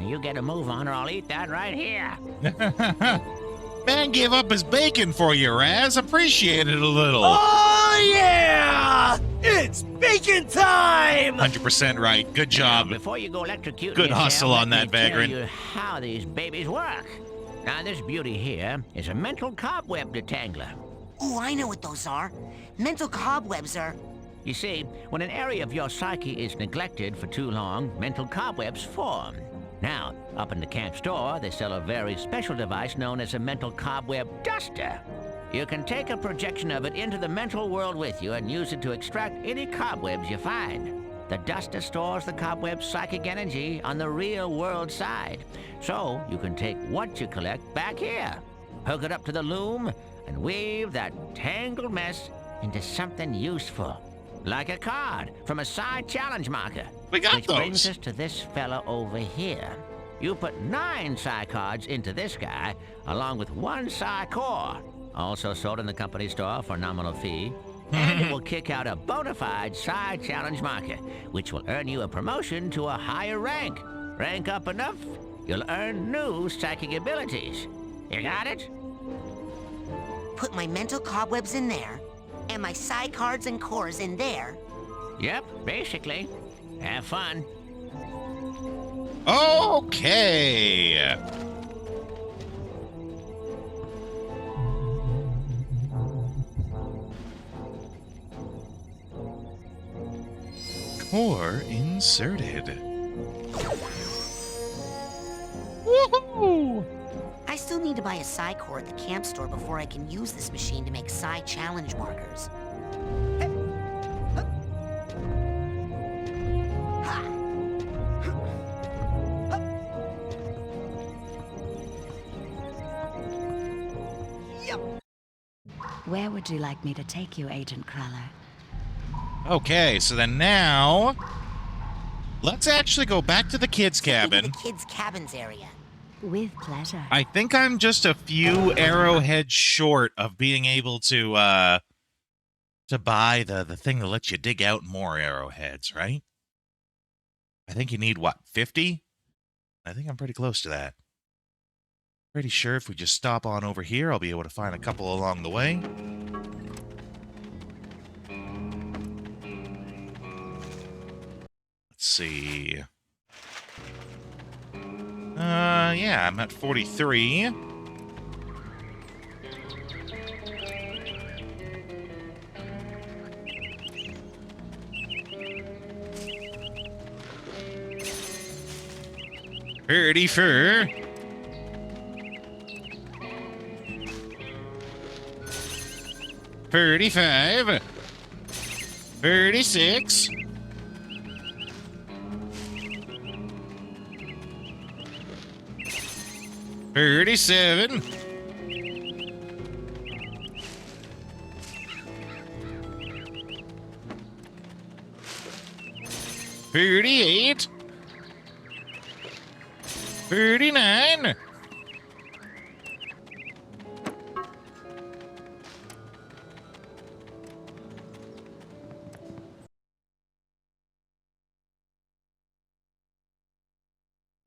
You get a move on or I'll eat that right here. Man gave up his bacon for you, Raz. Appreciate it a little. Oh yeah! It's bacon time! 100% right. Good job. Before you go electrocute Good yourself, hustle on let that, me tell Vagrant. you how these babies work. Now, this beauty here is a mental cobweb detangler. Ooh, I know what those are. Mental cobwebs are... You see, when an area of your psyche is neglected for too long, mental cobwebs form. Now, up in the camp store, they sell a very special device known as a mental cobweb duster. You can take a projection of it into the mental world with you and use it to extract any cobwebs you find. the duster stores the cobweb's psychic energy on the real world side. So you can take what you collect back here, hook it up to the loom, and weave that tangled mess into something useful. Like a card from a side challenge marker. We got Which those. brings us to this fella over here. You put 9 Psy cards into this guy, along with 1 Psy core. Also sold in the company store for a nominal fee. And it will kick out a bona fide Psy challenge marker, which will earn you a promotion to a higher rank. Rank up enough, you'll earn new psychic abilities. You got it? Put my mental cobwebs in there, and my psi cards and cores in there. Yep, basically. Have fun. Okay. Core inserted. Woohoo! I still need to buy a psi core at the camp store before I can use this machine to make psi challenge markers. Where would you like me to take you, Agent Cruller? Okay, so then now, let's actually go back to the kids' cabin. The kids' cabins area. With pleasure. I think I'm just a few arrowheads short of being able to buy the thing that lets you dig out more arrowheads, right? I think you need, what, 50? I think I'm pretty close to that. Pretty sure if we just stop on over here, I'll be able to find a couple along the way. Let's see. Yeah, I'm at 43. Pretty fur. 35. 36. 37. 38. 39.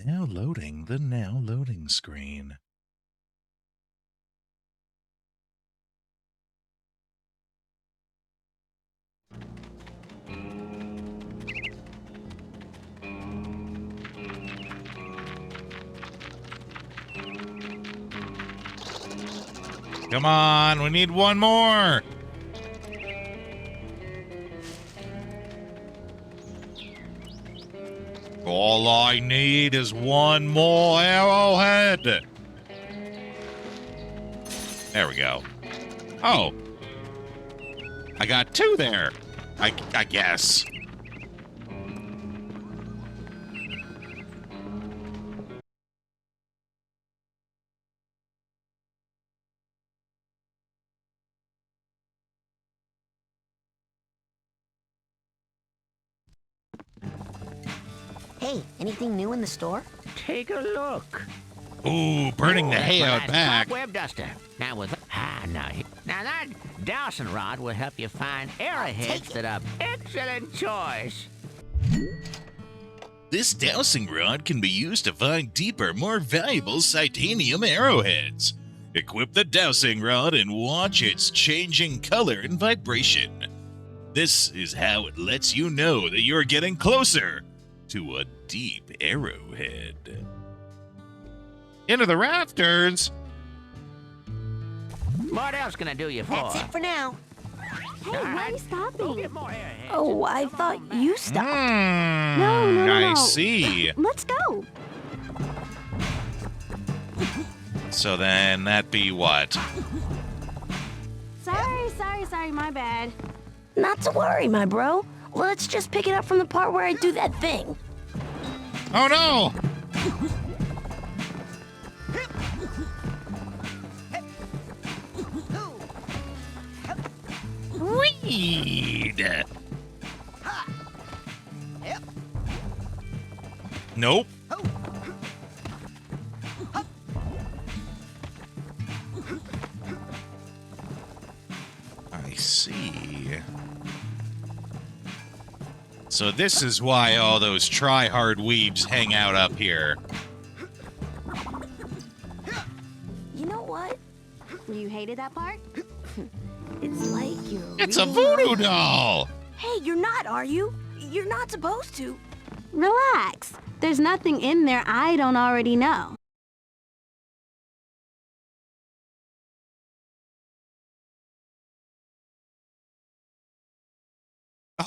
Now loading the now loading screen. Come on, we need one more. All I need is one more arrowhead. There we go. Oh. I got 2 there. I guess. Hey, anything new in the store? Take a look. Ooh, burning the hay out Nice back. cobweb duster. Now with now that dowsing rod will help you find arrowheads that are excellent choice. This dowsing rod can be used to find deeper, more valuable titanium arrowheads. Equip the dowsing rod and watch its changing color and vibration. This is how it lets you know that you're getting closer to a deep arrowhead. Into the rafters! What else can I do you for? That's it for now. Hey, why are you stopping? Get more arrowheads. Oh, I thought you stopped. No, I no. see. Let's go. So then that'd be what? Sorry, my bad. Not to worry, my bro. Let's just pick it up from the part where I do that thing. Oh no! Weed! Nope. I see. So this is why all those try-hard weebs hang out up here. You know what? You hated that part? It's like you're It's a reading voodoo my- doll! Hey, you're not, are you? You're not supposed to. Relax. There's nothing in there I don't already know.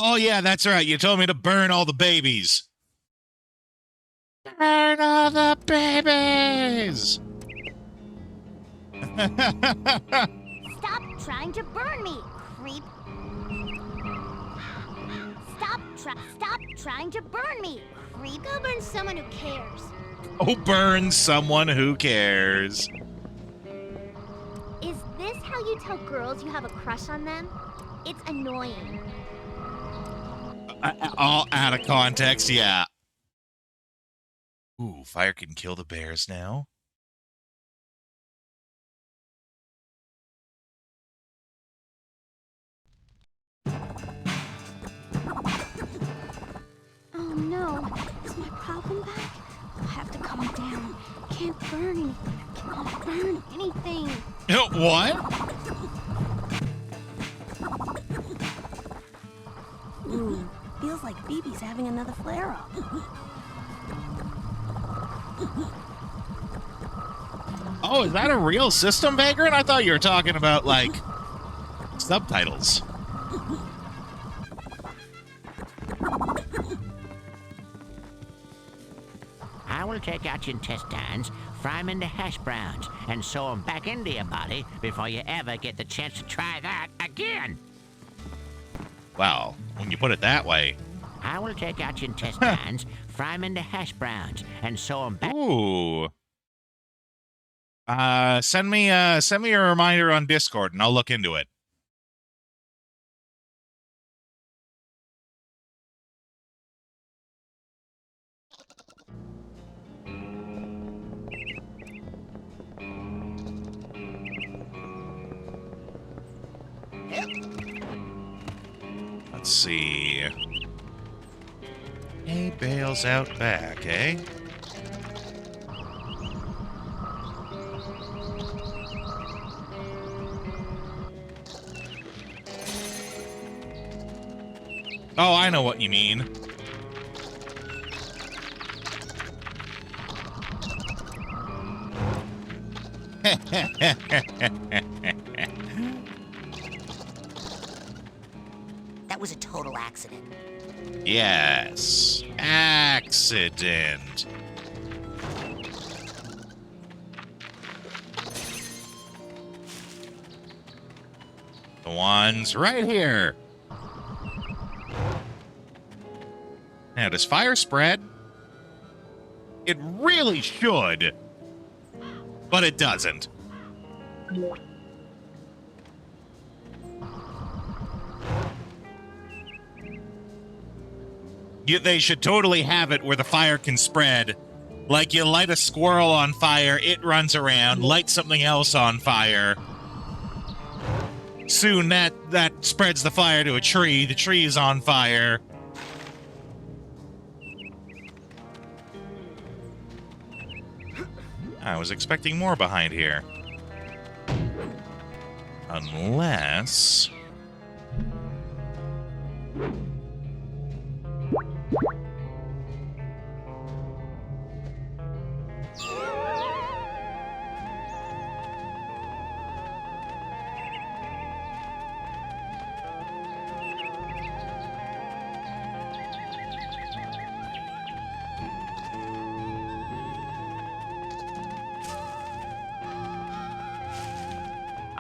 Oh yeah, that's right. You told me to burn all the babies. Burn all the babies! Stop trying to burn me, creep. Stop trying to burn me, creep. Go burn someone who cares. Oh, burn someone who cares. Is this how you tell girls you have a crush on them? It's annoying. All out of context, yeah. Ooh, fire can kill the bears now. Oh no, is my problem back? I'll have to calm down. Can't burn anything. Can't burn anything. What? Ooh, feels like BB's having another flare-up. Oh, is that a real system, Vagrant? I thought you were talking about, like, subtitles. I will take out your intestines, fry them into hash browns, and sew them back into your body before you ever get the chance to try that again. Wow, when you put it that way. I will take out your intestines, fry them into hash browns, and sew them back. Ooh. Send me a reminder on Discord, and I'll look into it. Let's see. Hay bales out back, eh? Oh, I know what you mean. That was a total accident. Yes. Accident. The one's right here. Now, does fire spread? It really should. But it doesn't. They should totally have it where the fire can spread. Like, you light a squirrel on fire, it runs around, light something else on fire. Soon that spreads the fire to a tree, the tree is on fire. I was expecting more behind here. Unless...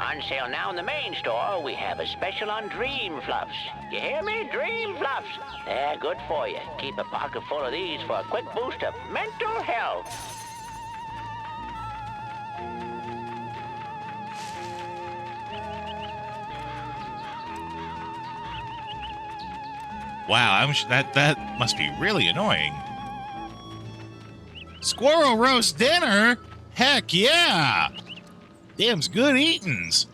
On sale now in the main store, we have a special on Dream Fluffs. You hear me? Dream Fluffs. They're good for you. Keep a pocket full of these for a quick boost of mental health. Wow, that must be really annoying. Squirrel roast dinner? Heck yeah! Damn's good eatins'.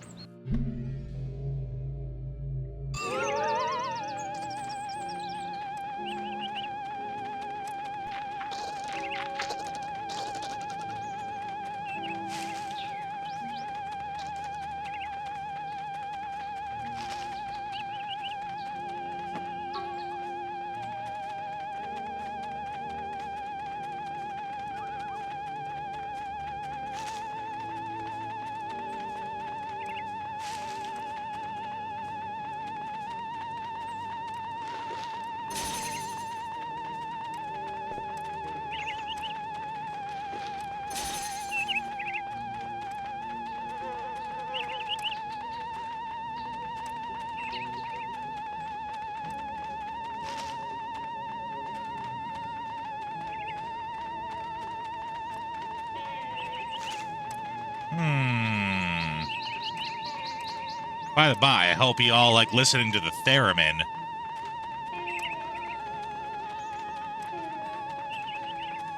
By the by, I hope you all like listening to the theremin.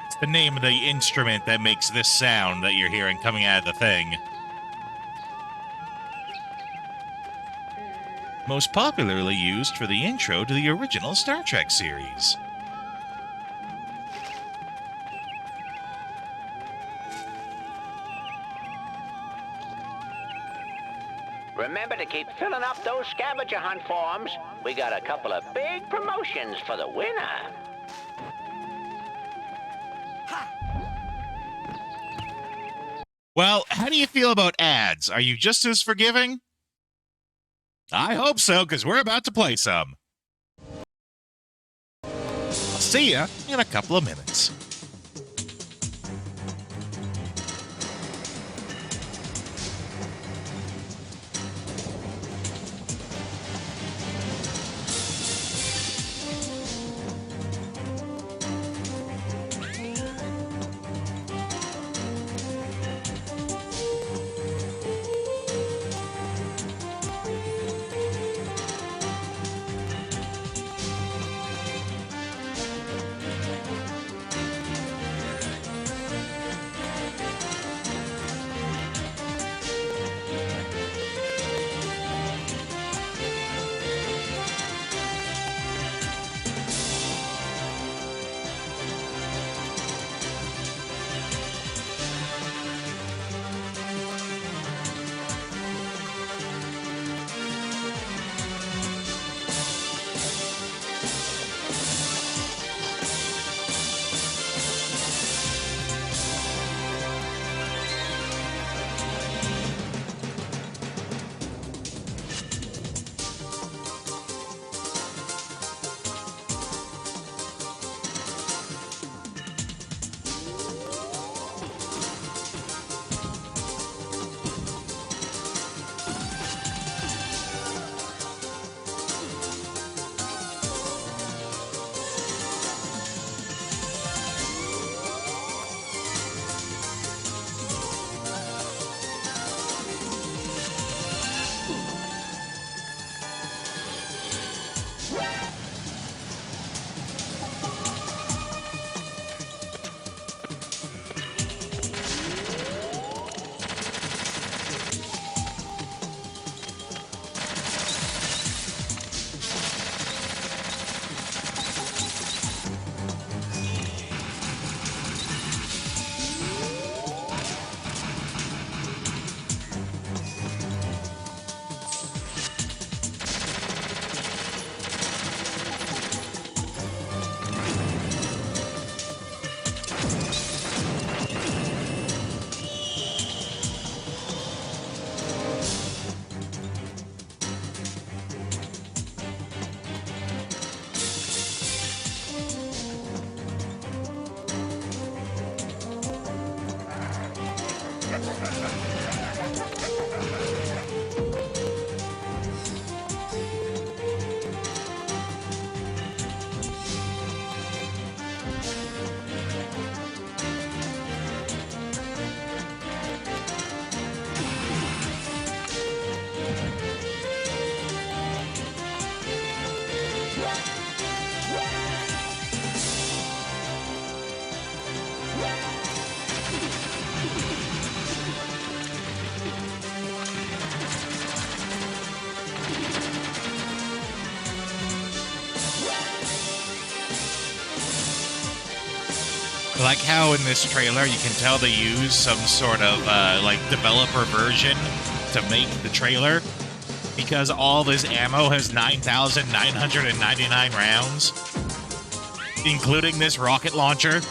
It's the name of the instrument that makes this sound that you're hearing coming out of the thing. Most popularly used for the intro to the original Star Trek series. Remember to keep filling up those scavenger hunt forms. We got a couple of big promotions for the winner. Well, how do you feel about ads? Are you just as forgiving? I hope so, because we're about to play some. I'll see ya in a couple of minutes. Like how in this trailer you can tell they use some sort of like developer version to make the trailer because all this ammo has 9,999 rounds, including this rocket launcher.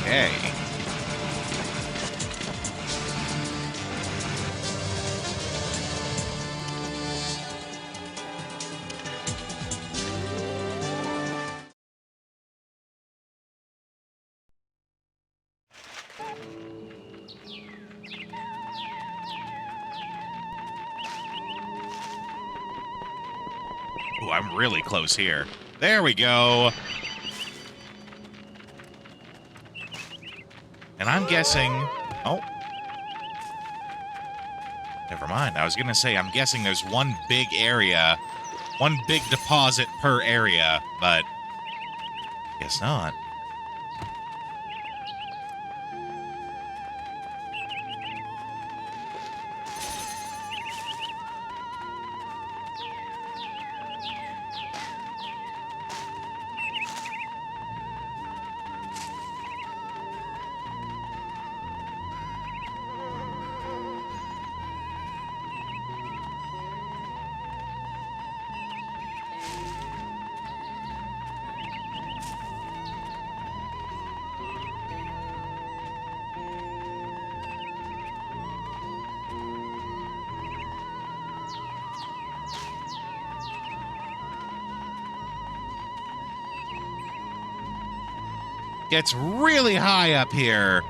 Okay. Oh, I'm really close here. There we go. And I'm guessing... Oh. Never mind. I was going to say, I'm guessing there's one big area, one big deposit per area, but guess not. Gets really high up here.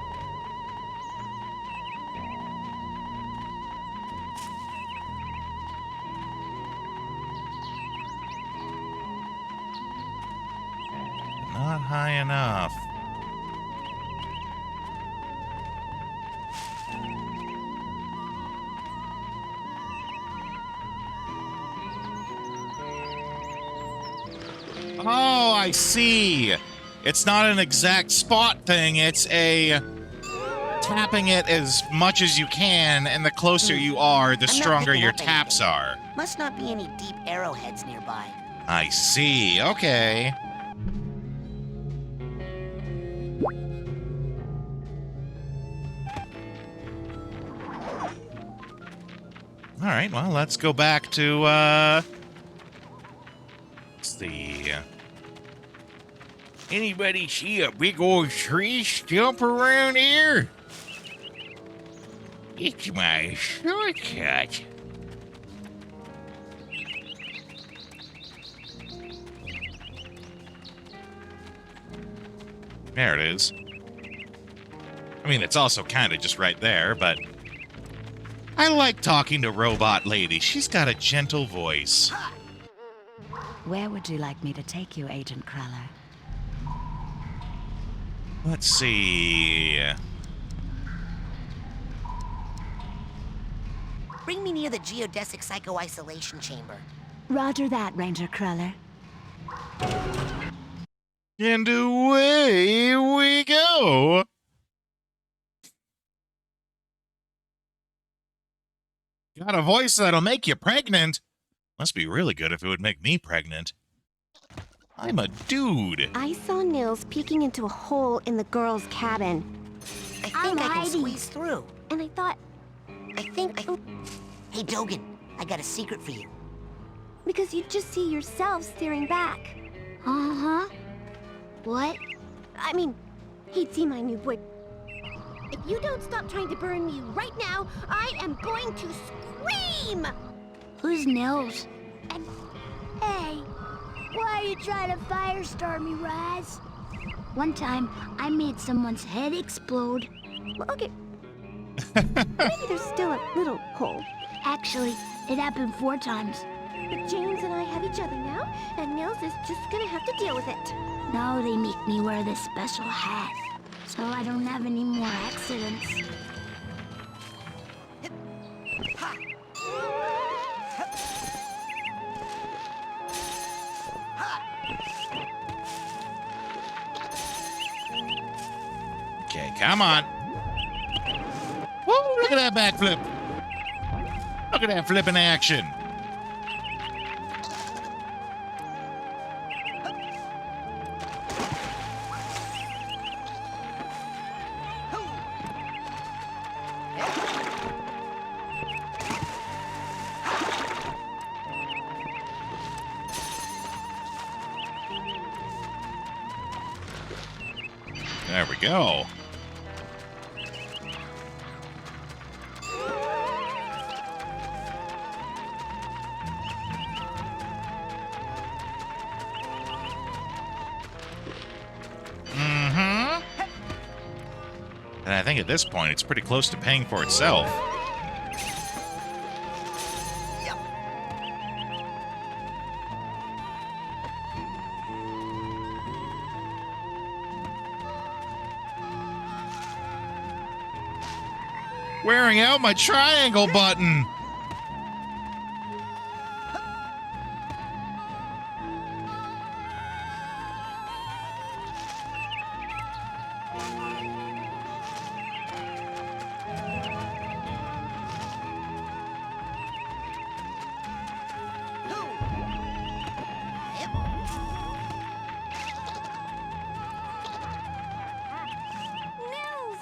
Not high enough. Oh, I see. It's not an exact spot thing, it's a tapping it as much as you can, and the closer you are, the stronger your taps are. Must not be any deep arrowheads nearby. I see, okay. Alright, well, let's go back to, let's see. Anybody see a big old tree stump around here? It's my shortcut. There it is. I mean, it's also kind of just right there, but I like talking to Robot Lady. She's got a gentle voice. Where would you like me to take you, Agent Cruller? Let's see. Bring me near the geodesic psycho-isolation chamber. Roger that, Ranger Cruller. And away we go. Got a voice that'll make you pregnant. Must be really good if it would make me pregnant. I'm a dude. I saw Nils peeking into a hole in the girls' cabin. I think I can squeeze through. And I thought... Hey, Dogen, I got a secret for you. Because you'd just see yourself staring back. Uh-huh. What? I mean, he'd see my new boy. If you don't stop trying to burn me right now, I am going to scream! Who's Nils? And, hey, why are you trying to firestorm me, Raz? One time, I made someone's head explode. Well, okay. Maybe there's still a little hole. Actually, it happened 4 times. But James and I have each other now, and Nils is just gonna have to deal with it. Now they make me wear this special hat, so I don't have any more accidents. Okay, come on. Woo, look at that backflip. Look at that flipping action. There we go. And I think at this point, it's pretty close to paying for itself. Wearing out my triangle button. Nils!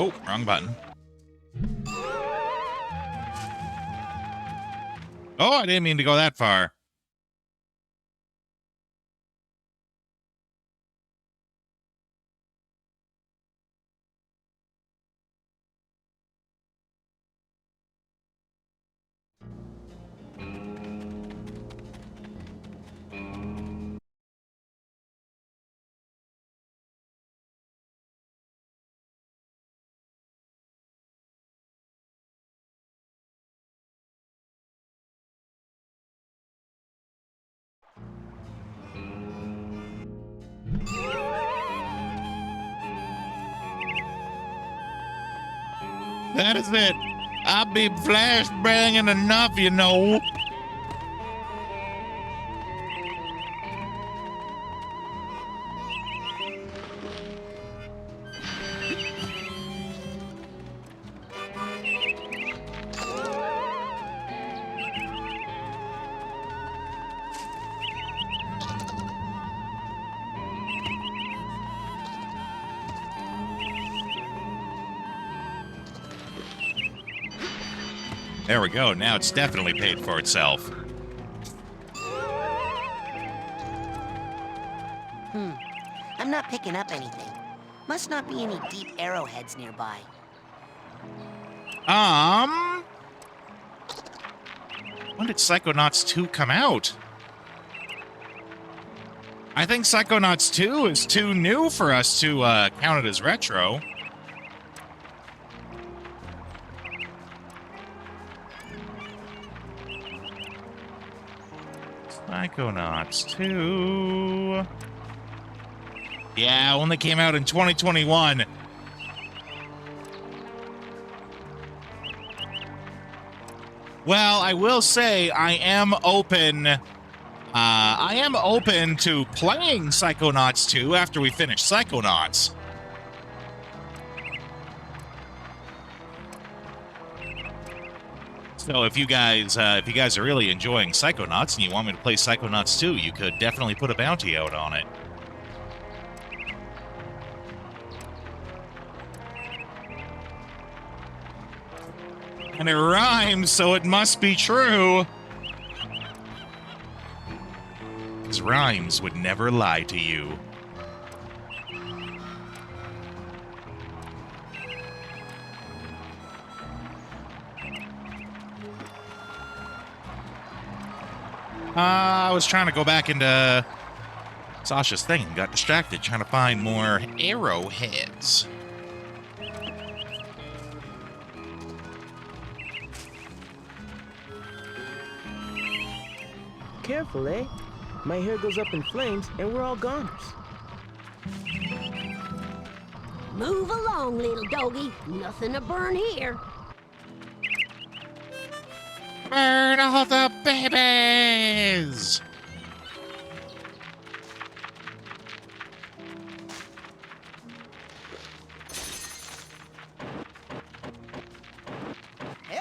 Oh, wrong button. Oh, I didn't mean to go that far. That is it. I be flashbanging enough, you know. There we go. Now it's definitely paid for itself. I'm not picking up anything. Must not be any deep arrowheads nearby. When did Psychonauts 2 come out? I think Psychonauts 2 is too new for us to count it as retro. Psychonauts 2. Yeah, only came out in 2021. Well, I will say I am open to playing Psychonauts 2 after we finish Psychonauts. So if you guys are really enjoying Psychonauts and you want me to play Psychonauts 2, you could definitely put a bounty out on it. And it rhymes, so it must be true. Because rhymes would never lie to you. I was trying to go back into Sasha's thing and got distracted trying to find more arrowheads. Careful, eh? My hair goes up in flames and we're all goners. Move along, little doggy. Nothing to burn here. Burn all the babies!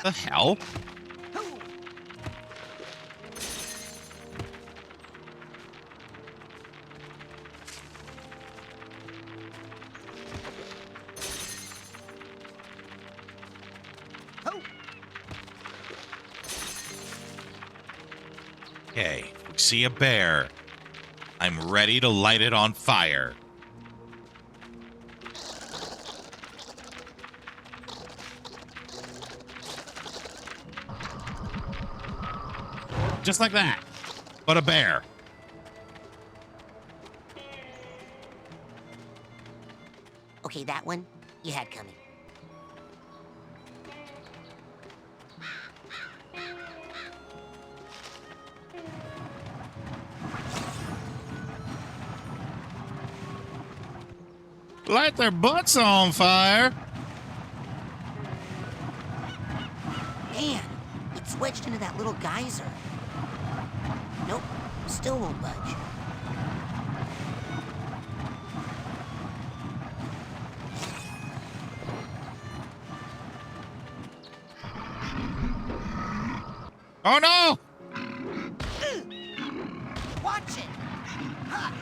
The hell? Okay, we see a bear. I'm ready to light it on fire. Just like that, but a bear. Okay, that one you had coming. Light their butts on fire. Man, it's wedged into that little geyser. Nope, still won't budge. Oh no! Watch it! Ha!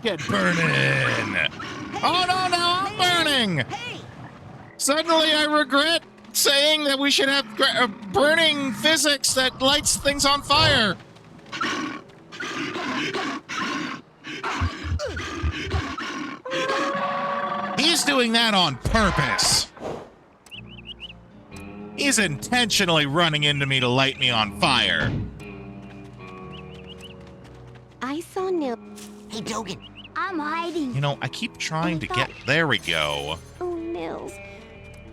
Get burning! Oh no, now I'm burning! Hey! Suddenly I regret saying that we should have burning physics that lights things on fire. He's doing that on purpose. He's intentionally running into me to light me on fire. I saw Nil. Hey, Dogen. I'm hiding. You know, I keep trying to get... There we go. Oh, Nils.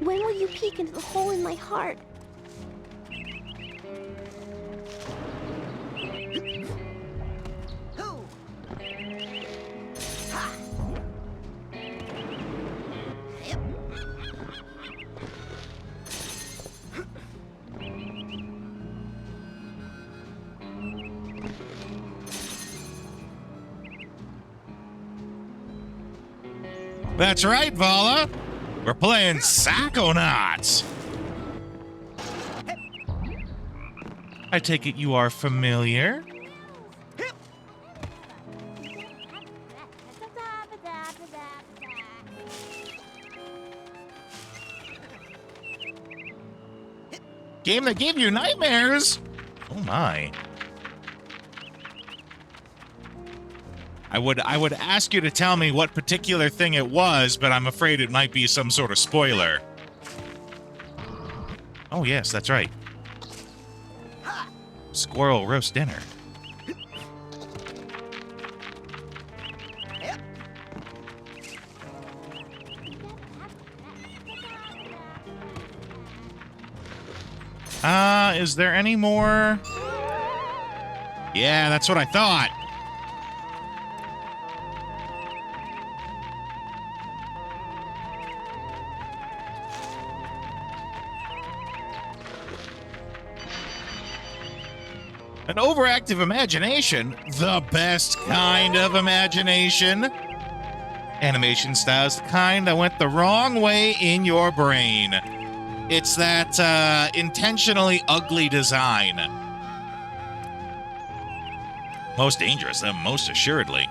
When will you peek into the hole in my heart? That's right, Vala. We're playing Psychonauts. I take it you are familiar. Game that gave you nightmares. Oh my. I would ask you to tell me what particular thing it was, but I'm afraid it might be some sort of spoiler. Oh yes, that's right. Squirrel roast dinner. Is there any more? Yeah, that's what I thought. An overactive imagination, the best kind of imagination. Animation style's the kind that went the wrong way in your brain. It's that intentionally ugly design. Most dangerous, most assuredly.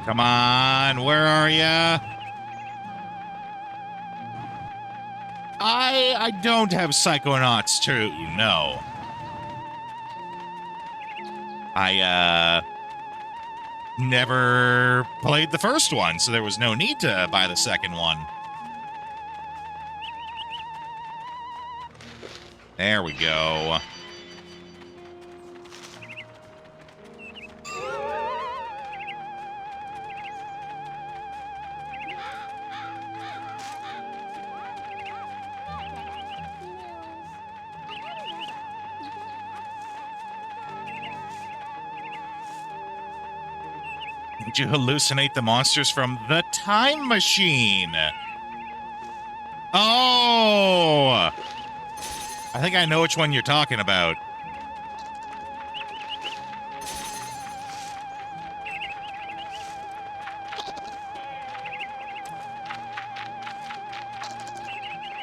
Come on, where are ya? I don't have Psychonauts 2, no. I never played the first one, so there was no need to buy the second one. There we go. Did you hallucinate the monsters from the time machine? Oh! I think I know which one you're talking about.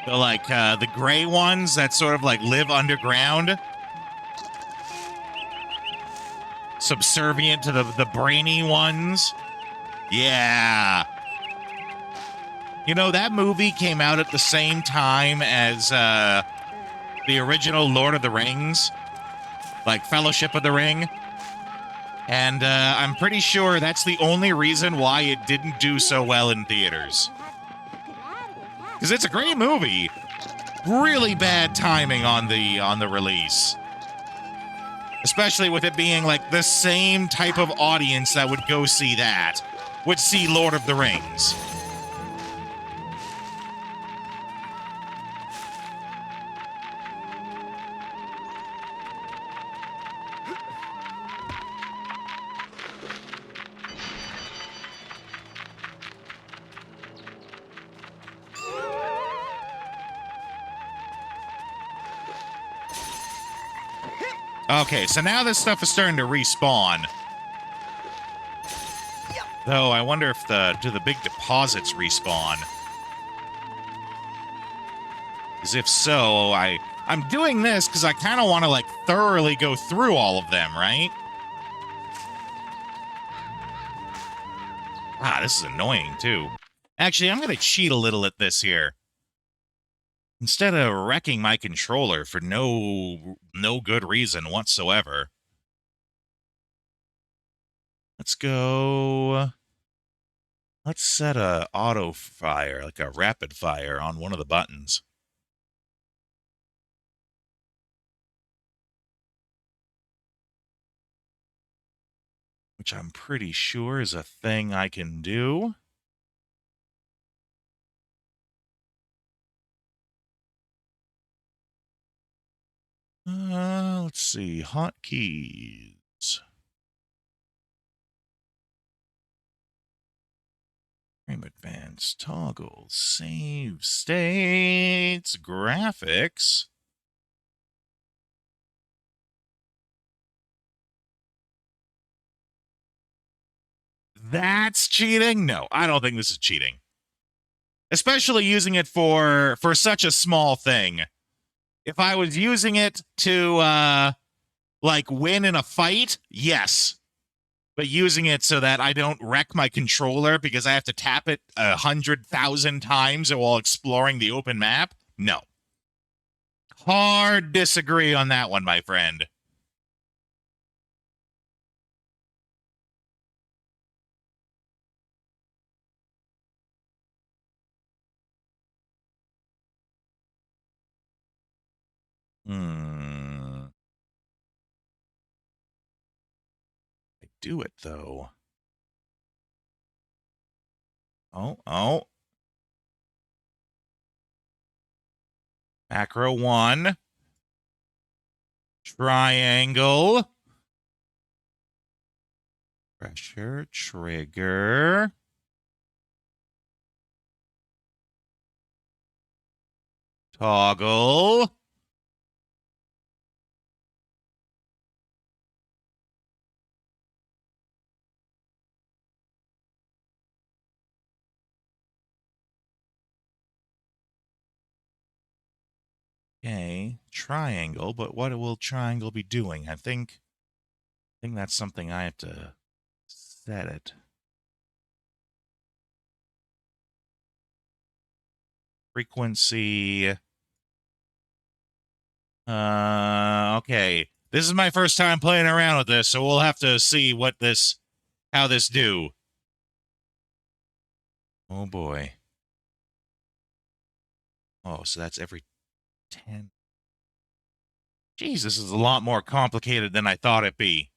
The gray ones that sort of like live underground. Subservient to the brainy ones. Yeah. You know, that movie came out at the same time as the original Lord of the Rings, like Fellowship of the Ring. And I'm pretty sure that's the only reason why it didn't do so well in theaters. Because it's a great movie. Really bad timing on the release. Especially with it being like the same type of audience that would go see that, would see Lord of the Rings. Okay, so now this stuff is starting to respawn. Though, I wonder if do the big deposits respawn? Because if so, I'm doing this because I kind of want to, like, thoroughly go through all of them, right? Ah, this is annoying, too. Actually, I'm going to cheat a little at this here. Instead of wrecking my controller for no good reason whatsoever. Let's go. Let's set a auto fire, like a rapid fire, on one of the buttons. Which I'm pretty sure is a thing I can do. Let's see, hotkeys. Frame advance, toggle, save states, graphics. That's cheating? No, I don't think this is cheating. Especially using it for such a small thing. If I was using it to, like, win in a fight, yes. But using it so that I don't wreck my controller because I have to tap it 100,000 times while exploring the open map, no. Hard disagree on that one, my friend. I do it, though. Oh. Macro 1. Triangle. Pressure, trigger. Toggle. Okay, triangle, but what will triangle be doing? I think that's something I have to set it. Frequency. Okay. This is my first time playing around with this, so we'll have to see how this do. Oh boy. Oh, so that's every 10. Jeez, this is a lot more complicated than I thought it'd be.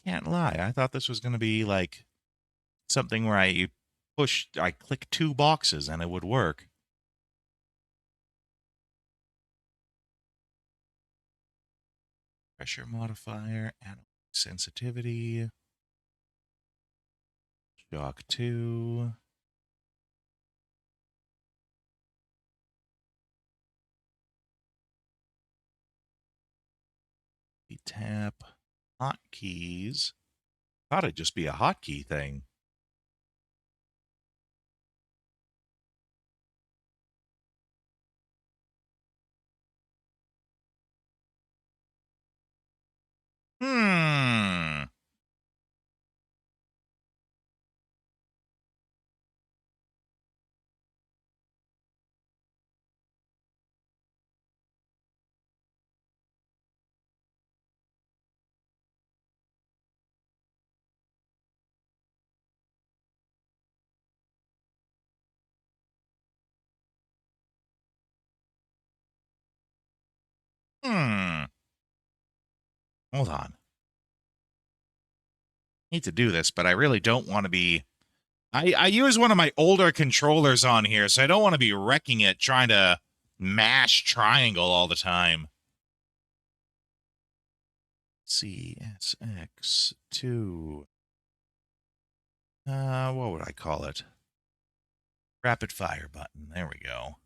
Can't lie. I thought this was going to be like something where I click 2 boxes and it would work. Pressure modifier, animal sensitivity, shock 2. Tap, hotkeys. Thought it'd just be a hotkey thing. Hmm. Hold on. Need to do this, but I really don't want to be... I use one of my older controllers on here, so I don't want to be wrecking it trying to mash triangle all the time. CSX2. What would I call it? Rapid fire button. There we go.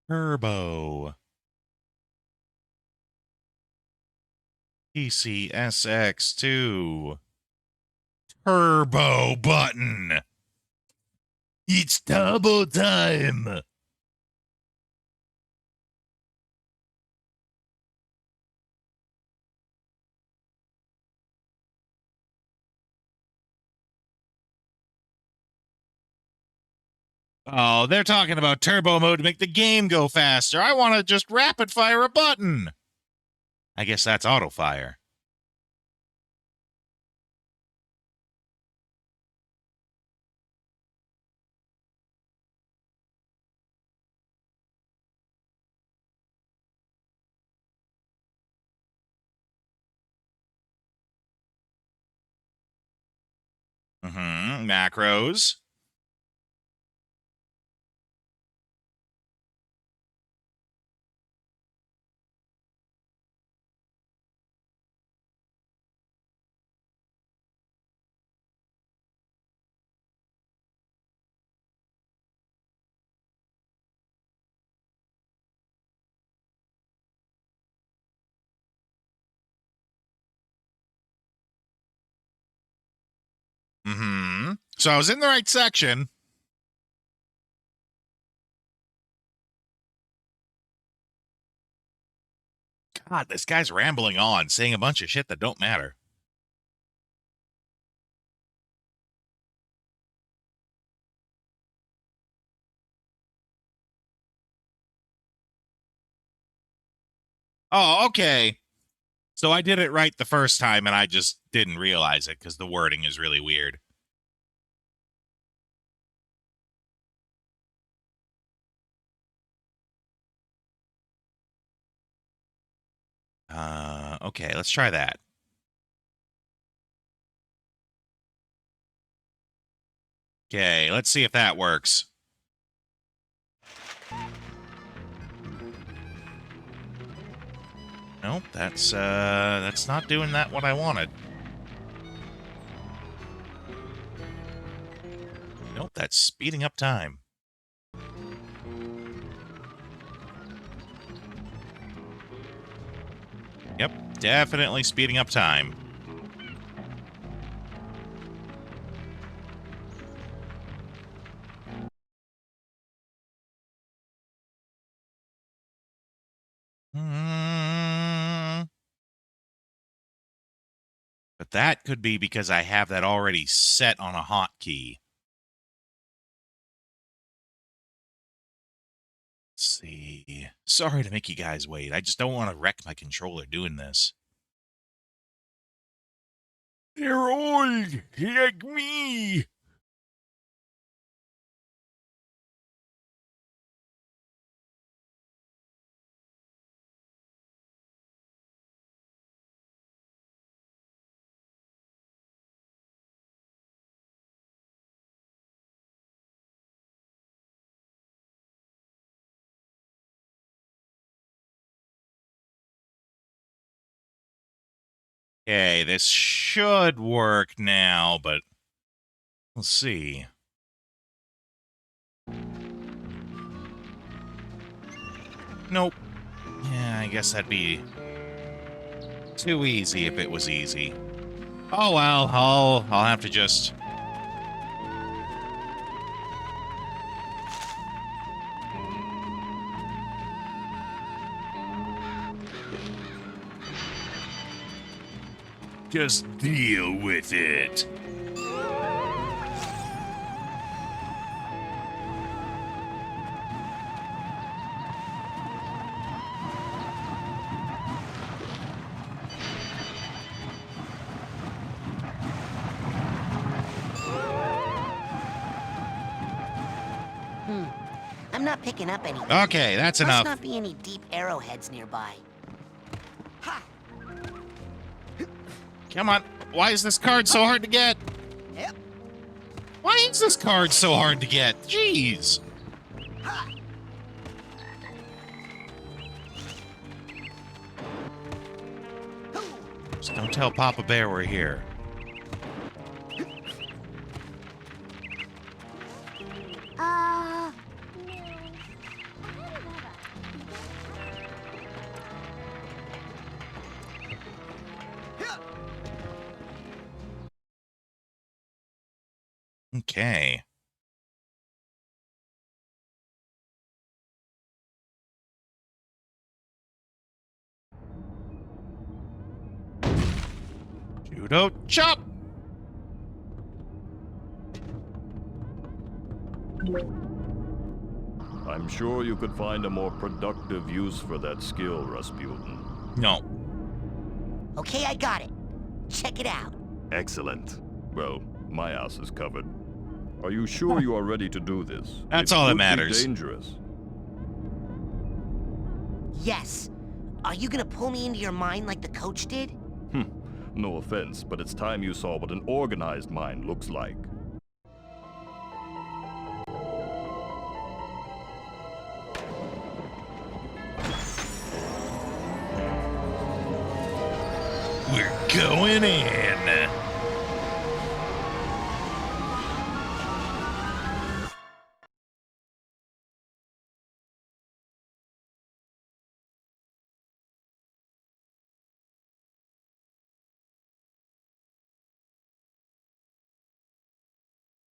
Turbo. PCSX2. Turbo button. It's turbo time. Oh, they're talking about turbo mode to make the game go faster. I want to just rapid fire a button. I guess that's auto fire. Macros. So I was in the right section. God, this guy's rambling on, saying a bunch of shit that don't matter. Oh, okay. So I did it right the first time, and I just didn't realize it because the wording is really weird. Okay, let's try that. Okay, let's see if that works. Nope, that's not doing that what I wanted. Nope, that's speeding up time. Yep, definitely speeding up time. But that could be because I have that already set on a hotkey. Let's see. Sorry to make you guys wait. I just don't want to wreck my controller doing this. They're old, like me. Okay, this should work now, but we'll see. Nope. Yeah, I guess that'd be too easy if it was easy. Oh well, I'll have to just... just deal with it. I'm not picking up anything. Okay, that's enough. Must not be any deep arrowheads nearby. Come on. Why is this card so hard to get? Yep. Why is this card so hard to get? Jeez. Just don't tell Papa Bear we're here. Okay. Judo chop! I'm sure you could find a more productive use for that skill, Rasputin. No. Okay, I got it. Check it out. Excellent. Well, my ass is covered. Are you sure you are ready to do this? That's It all that could be matters. Dangerous. Yes. Are you gonna pull me into your mind like the coach did? No offense, but it's time you saw what an organized mind looks like. We're going in.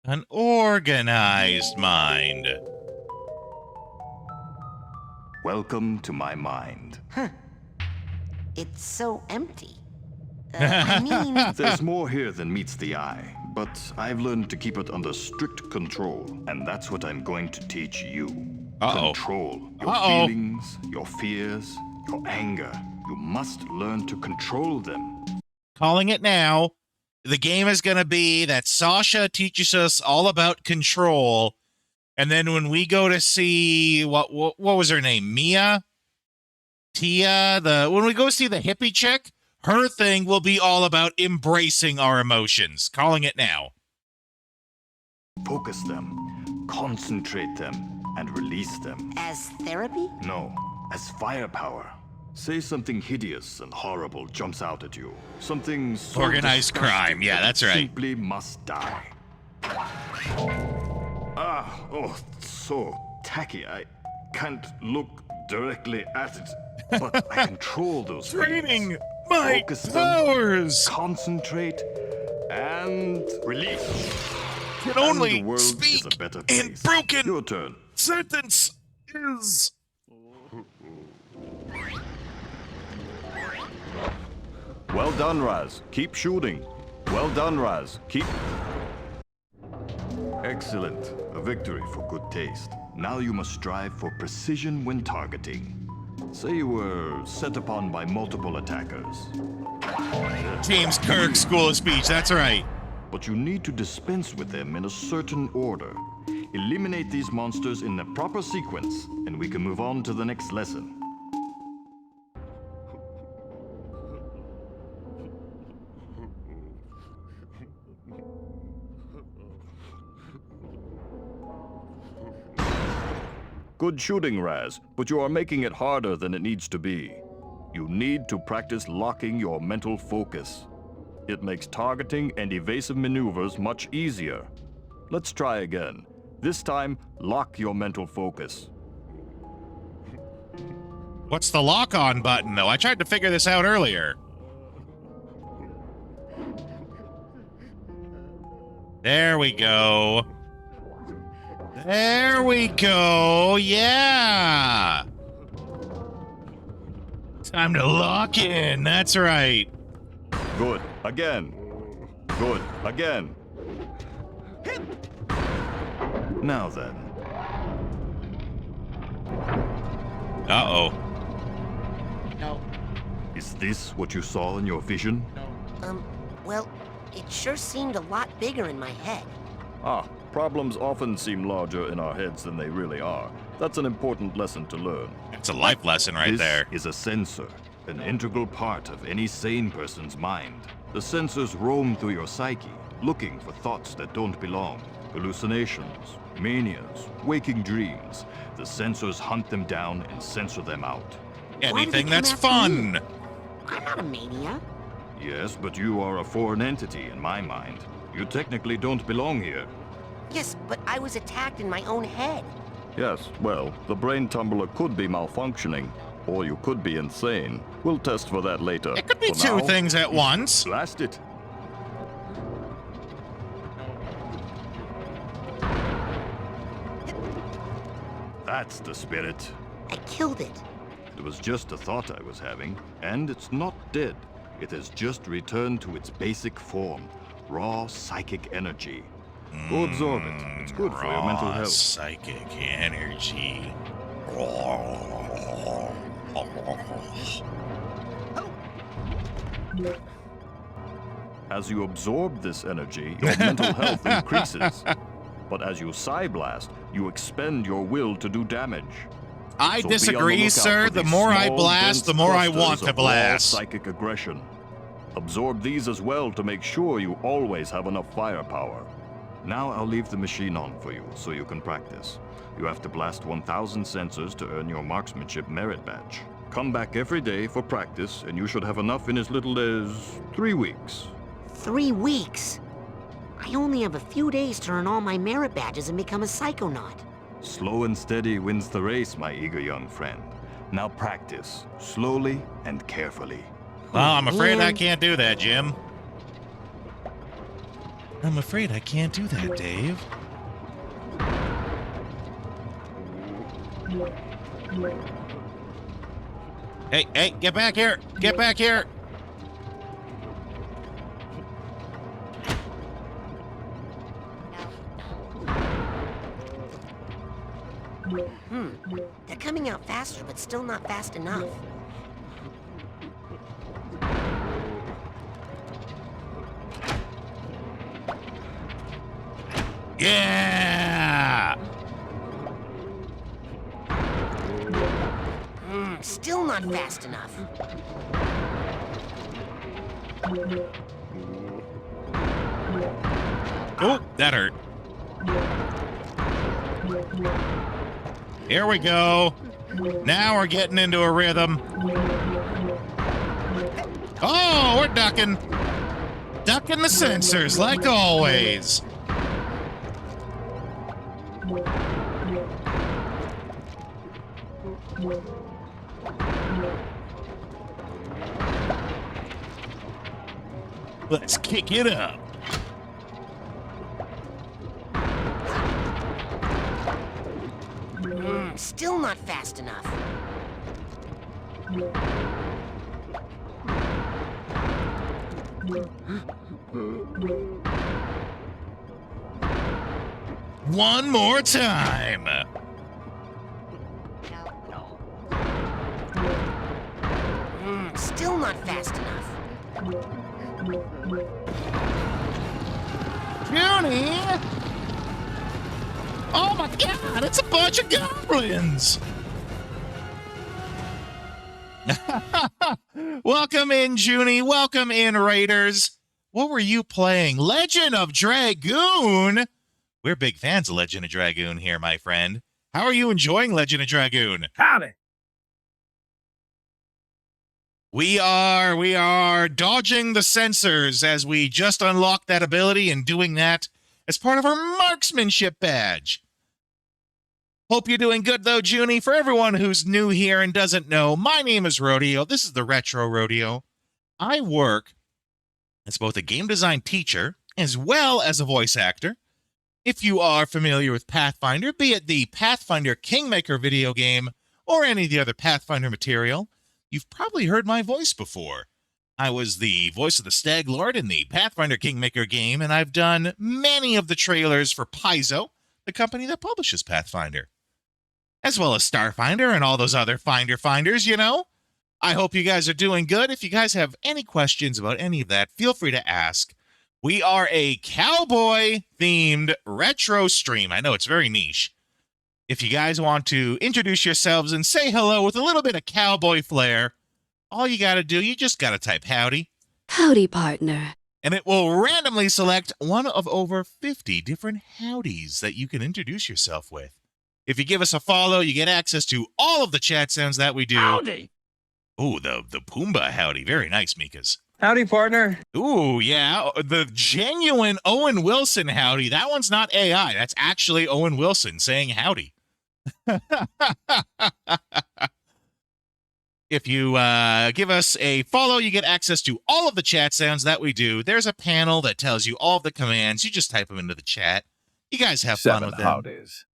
An organized mind. Welcome to my mind. It's so empty. I mean... There's more here than meets the eye, but I've learned to keep it under strict control, and that's what I'm going to teach you. Control your feelings, your fears, your anger. You must learn to control them. Calling it now. The game is going to be that Sasha teaches us all about control, and then when we go to see what was her name, Mia, Tia, when we go see the hippie chick, her thing will be all about embracing our emotions. Calling it now. Focus them, concentrate them, and release them. As therapy? No, as firepower. Say something hideous and horrible jumps out at you. Something so organized crime. Yeah, that's right. Simply must die. So tacky. I can't look directly at it, but I control those Training feelings. my Focus powers. them, concentrate, and release. Can only the world speak is a better in place. broken Your turn. sentence is... Well done, Raz. Keep shooting. Well done, Raz. Keep... Excellent. A victory for good taste. Now you must strive for precision when targeting. Say you were set upon by multiple attackers. James Kirk School of Speech, that's right. But you need to dispense with them in a certain order. Eliminate these monsters in the proper sequence, and we can move on to the next lesson. Good shooting, Raz, but you are making it harder than it needs to be. You need to practice locking your mental focus. It makes targeting and evasive maneuvers much easier. Let's try again. This time, lock your mental focus. What's the lock-on button, though? I tried to figure this out earlier. There we go. There we go. Yeah. Time to lock in. That's right. Good. Again. Good. Again. Now then. Uh-oh. No. Is this what you saw in your vision? Well, it sure seemed a lot bigger in my head. Ah, problems often seem larger in our heads than they really are. That's an important lesson to learn. It's a life lesson right there. This is a sensor, an integral part of any sane person's mind. The sensors roam through your psyche, looking for thoughts that don't belong. Hallucinations, manias, waking dreams. The sensors hunt them down and censor them out. Anything that's fun. I'm not a mania. Yes, but you are a foreign entity in my mind. You technically don't belong here. Yes, but I was attacked in my own head. Yes, well, the brain tumbler could be malfunctioning, or you could be insane. We'll test for that later. It could be two things at once. Blast it. That's the spirit. I killed it. It was just a thought I was having, and it's not dead. It has just returned to its basic form, raw psychic energy. Go absorb it. It's good for your mental health. Psychic energy. As you absorb this energy, your mental health increases. But as you psi blast, you expend your will to do damage. I So be on the disagree, lookout sir. for The these more I small, blast, the dense more I clusters want to of raw blast. Psychic aggression. Absorb these as well to make sure you always have enough firepower. Now I'll leave the machine on for you so you can practice. You have to blast 1,000 sensors to earn your marksmanship merit badge. Come back every day for practice, and you should have enough in as little as 3 weeks. 3 weeks? I only have a few days to earn all my merit badges and become a Psychonaut. Slow and steady wins the race, my eager young friend. Now practice, slowly and carefully. Well, I'm afraid I can't do that, Jim. I'm afraid I can't do that, Dave. Hey, get back here! Get back here! They're coming out faster, but still not fast enough. Yeah! Still not fast enough. Oh, that hurt. Here we go. Now we're getting into a rhythm. Oh, we're ducking. Ducking the sensors, like always. Let's kick it up. Still not fast enough. One more time. Still not fast enough. Junie! Oh my god, it's a bunch of goblins! Welcome in, Junie. Welcome in, Raiders. What were you playing? Legend of Dragoon? We're big fans of Legend of Dragoon here, my friend. How are you enjoying Legend of Dragoon? Howdy. We are dodging the sensors as we just unlocked that ability and doing that as part of our marksmanship badge. Hope you're doing good, though, Junie. For everyone who's new here and doesn't know, my name is Rodeo. This is the Retro Rodeo. I work as both a game design teacher as well as a voice actor. If you are familiar with Pathfinder, be it the Pathfinder Kingmaker video game or any of the other Pathfinder material, you've probably heard my voice before. I was the voice of the Stag Lord in the Pathfinder Kingmaker game, and I've done many of the trailers for Paizo, the company that publishes Pathfinder, as well as Starfinder and all those other finders, you know? I hope you guys are doing good. If you guys have any questions about any of that, feel free to ask. We are a cowboy-themed retro stream. I know it's very niche. If you guys want to introduce yourselves and say hello with a little bit of cowboy flair, all you gotta do, you just gotta type howdy. Howdy, partner. And it will randomly select one of over 50 different howdies that you can introduce yourself with. If you give us a follow, you get access to all of the chat sounds that we do. Howdy. Ooh, the Pumbaa howdy. Very nice, Mikas. Howdy, partner. Ooh, yeah. The genuine Owen Wilson howdy. That one's not AI. That's actually Owen Wilson saying howdy. If you give us a follow, you get access to all of the chat sounds that we do. There's a panel that tells you all of the commands. You just type them into the chat. You guys have fun with them.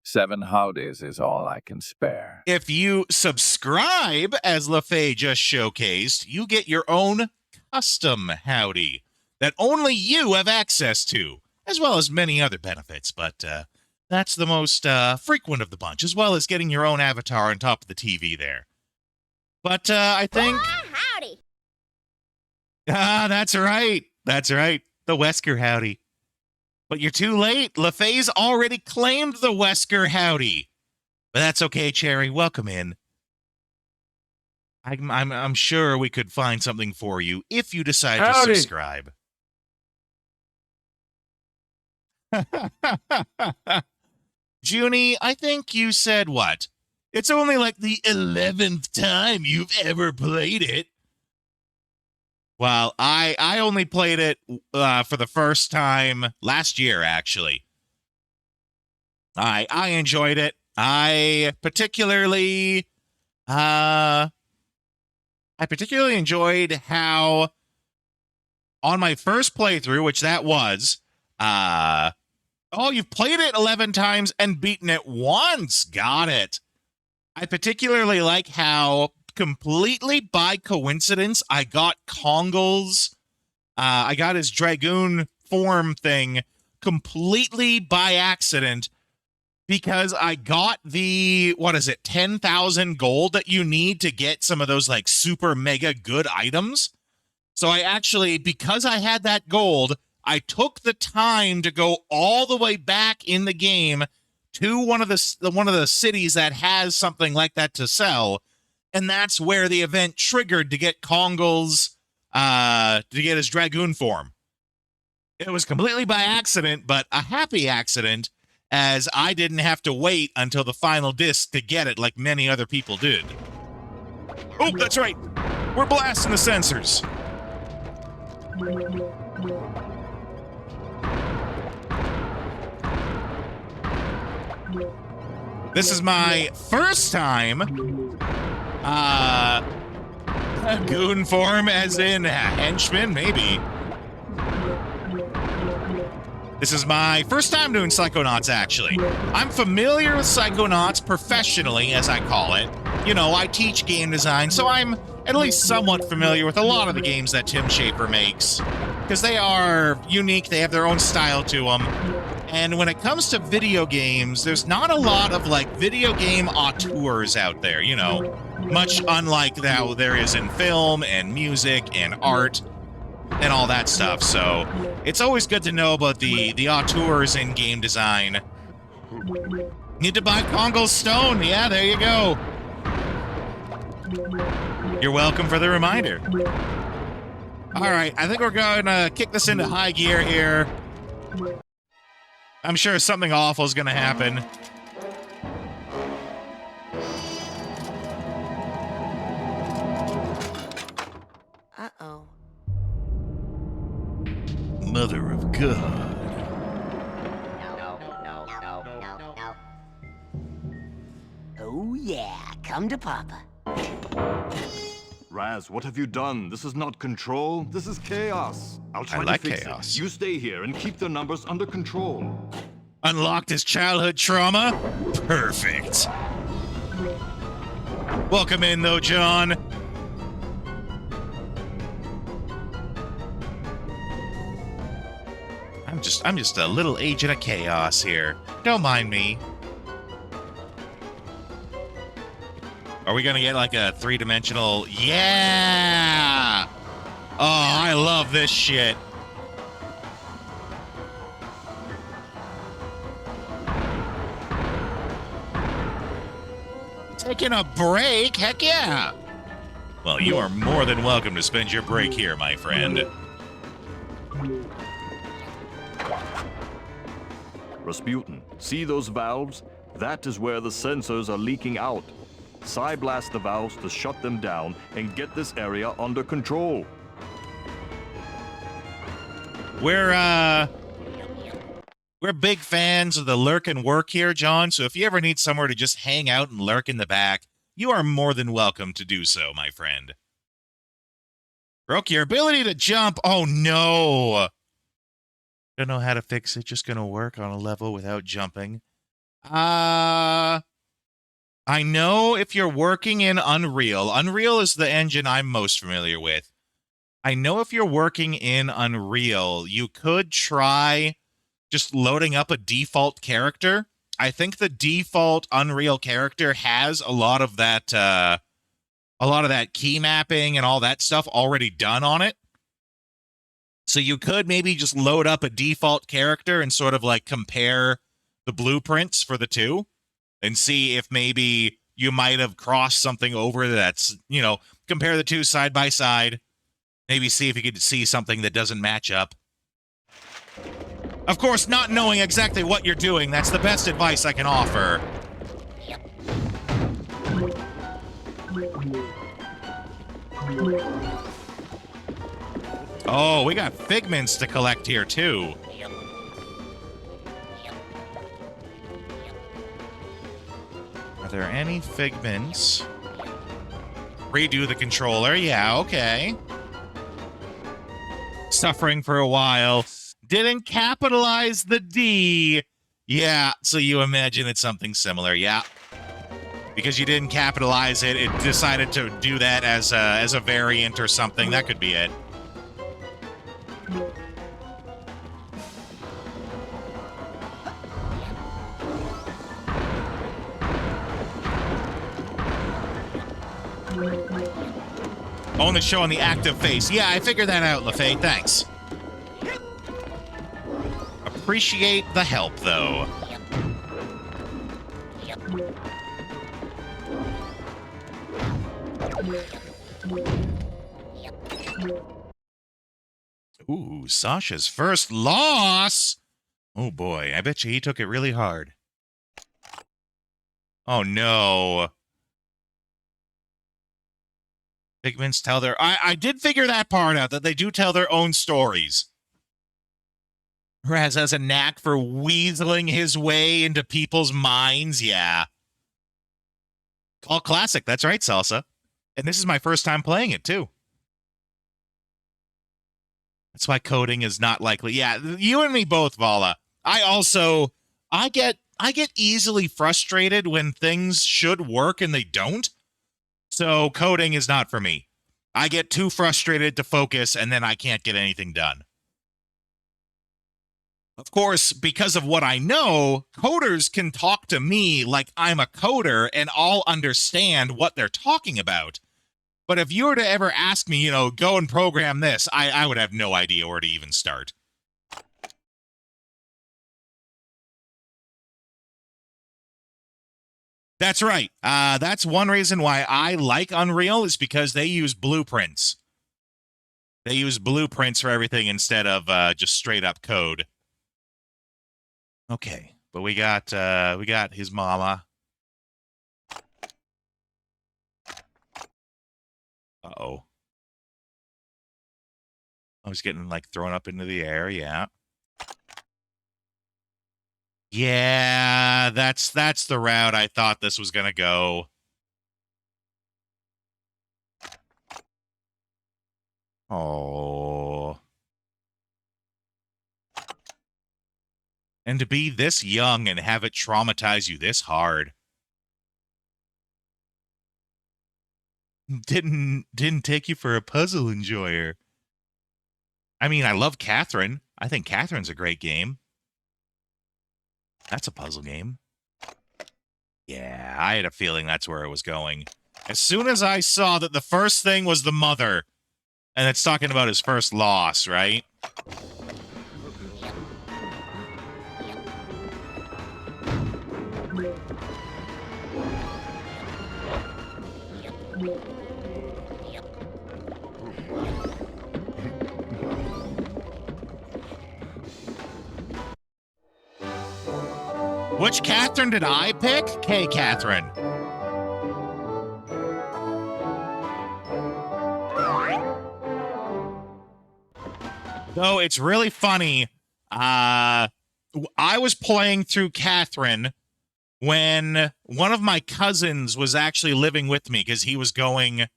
7 howdies is all I can spare. If you subscribe, as LaFay just showcased, you get your own custom howdy that only you have access to, as well as many other benefits. But that's the most frequent of the bunch, as well as getting your own avatar on top of the TV there. But I think... howdy. That's right. That's right. The Wesker howdy. But you're too late. LaFay's already claimed the Wesker howdy. But that's okay, Cherry. Welcome in. I'm sure we could find something for you if you decide to subscribe. Junie, I think you said what? It's only like the 11th time you've ever played it. Well, I only played it for the first time last year, actually. I enjoyed it. I particularly enjoyed how on my first playthrough, which that was, you've played it 11 times and beaten it once. Got it. I particularly like how completely by coincidence I got Kongal's, I got his Dragoon form thing completely by accident because I got the, 10,000 gold that you need to get some of those like super mega good items. So I actually, because I had that gold, I took the time to go all the way back in the game to one of the cities that has something like that to sell, and that's where the event triggered to get Kongal's, to get his Dragoon form. It was completely by accident, but a happy accident, as I didn't have to wait until the final disc to get it like many other people did. Oh, that's right. We're blasting the sensors. This is my first time goon form, as in henchman, maybe. This is my first time doing Psychonauts, actually. I'm familiar with Psychonauts professionally, as I call it. You know, I teach game design, so I'm at least somewhat familiar with a lot of the games that Tim Schafer makes. because they are unique. They have their own style to them. And when it comes to video games, there's not a lot of, like, video game auteurs out there, you know, much unlike how there is in film and music and art and all that stuff. So it's always good to know about the auteurs in game design. Need to buy Congo Stone. Yeah, there you go. You're welcome for the reminder. All right, I think we're going to kick this into high gear here. I'm sure something awful is going to happen. Uh-oh. Mother of God. Oh, yeah. Come to Papa. Raz, what have you done? This is not control. This is chaos. I'll try like to fix chaos. it. You stay here and keep the numbers under control. Unlocked his childhood trauma? Perfect. Welcome in, though, John. I'm just a little agent of chaos here. Don't mind me. Are we gonna get like a three-dimensional? Yeah! Oh, I love this shit. Taking a break? Heck yeah! Well, you are more than welcome to spend your break here, my friend. Rasputin, see those valves? That is where the sensors are leaking out. Psy-blast the valves to shut them down and get this area under control. We're big fans of the lurk and work here, John, so if you ever need somewhere to just hang out and lurk in the back, you are more than welcome to do so, my friend. Broke your ability to jump. Oh, no. Don't know how to fix it. Just gonna work on a level without jumping. I know if you're working in Unreal. Unreal is the engine I'm most familiar with. I know if you're working in Unreal, you could try just loading up a default character. I think the default Unreal character has a lot of that key mapping and all that stuff already done on it. So you could maybe just load up a default character and sort of like compare the blueprints for the two and see if maybe you might have crossed something over that's, you know, compare the two side by side. Maybe see if you could see something that doesn't match up. Of course, not knowing exactly what you're doing, that's the best advice I can offer. Oh, we got figments to collect here, too. Are there any figments? Redo the controller. Yeah, okay. Suffering for a while. Didn't capitalize the D. Yeah, so you imagine it's something similar. Yeah. Because you didn't capitalize it, it decided to do that as a variant or something. That could be it. Only showing the active face. Yeah, I figured that out, LaFay. Thanks. Appreciate the help, though. Ooh, Sasha's first loss! Oh boy, I bet you he took it really hard. Oh no. Pigments tell their... I did figure that part out, that they do tell their own stories. Raz has a knack for weaseling his way into people's minds, yeah. All classic, that's right, Salsa. And this is my first time playing it, too. That's why coding is not likely. Yeah, you and me both, Vala. I get easily frustrated when things should work and they don't. So coding is not for me. I get too frustrated to focus and then I can't get anything done. Of course, because of what I know, coders can talk to me like I'm a coder and I'll understand what they're talking about. But if you were to ever ask me, go and program this, I would have no idea where to even start. That's right. That's one reason why I like Unreal is because they use blueprints. They use blueprints for everything instead of just straight up code. Okay, but we got his mama. Uh-oh. I was getting like thrown up into the air, yeah. Yeah, that's the route I thought this was gonna go. Oh. And to be this young and have it traumatize you this hard. Didn't take you for a puzzle enjoyer. I mean, I love Catherine. I think Catherine's a great game. That's a puzzle game. Yeah, I had a feeling that's where it was going. As soon as I saw that the first thing was the mother, and it's talking about his first loss, right? Which Catherine did I pick? K. Catherine. Though it's really funny. I was playing through Catherine when one of my cousins was actually living with me because he was going.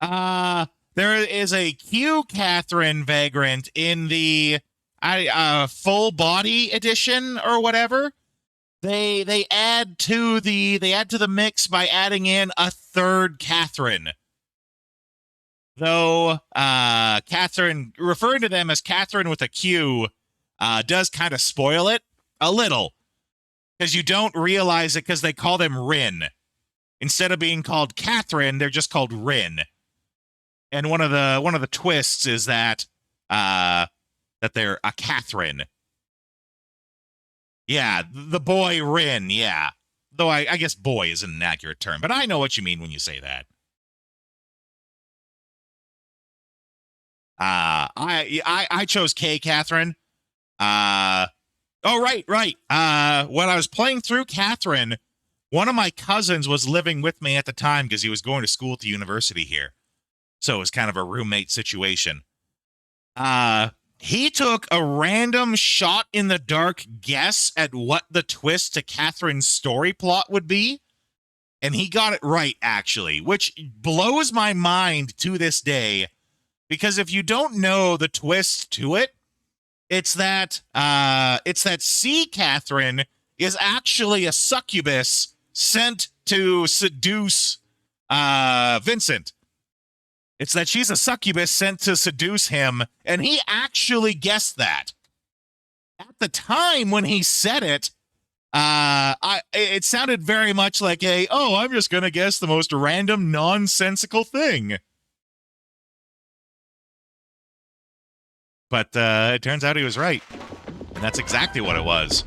There is a Q Catherine Vagrant in the full body edition or whatever. They add to the mix by adding in a third Catherine. Though Catherine, referring to them as Catherine with a Q, does kind of spoil it a little. Because you don't realize it because they call them Rin. Instead of being called Catherine, they're just called Rin. And one of the twists is that they're a Catherine. Yeah, the boy Rin, yeah. Though I guess boy isn't an accurate term, but I know what you mean when you say that. I chose K Catherine. Oh, right. When I was playing through Catherine, one of my cousins was living with me at the time because he was going to school at the university here. So it was kind of a roommate situation. He took a random shot in the dark guess at what the twist to Catherine's story plot would be. And he got it right, actually, which blows my mind to this day. Because if you don't know the twist to it, it's that C. Catherine is actually a succubus sent to seduce Vincent. It's that she's a succubus sent to seduce him, and he actually guessed that. At the time when he said it, it sounded very much like I'm just going to guess the most random, nonsensical thing. But it turns out he was right. And that's exactly what it was.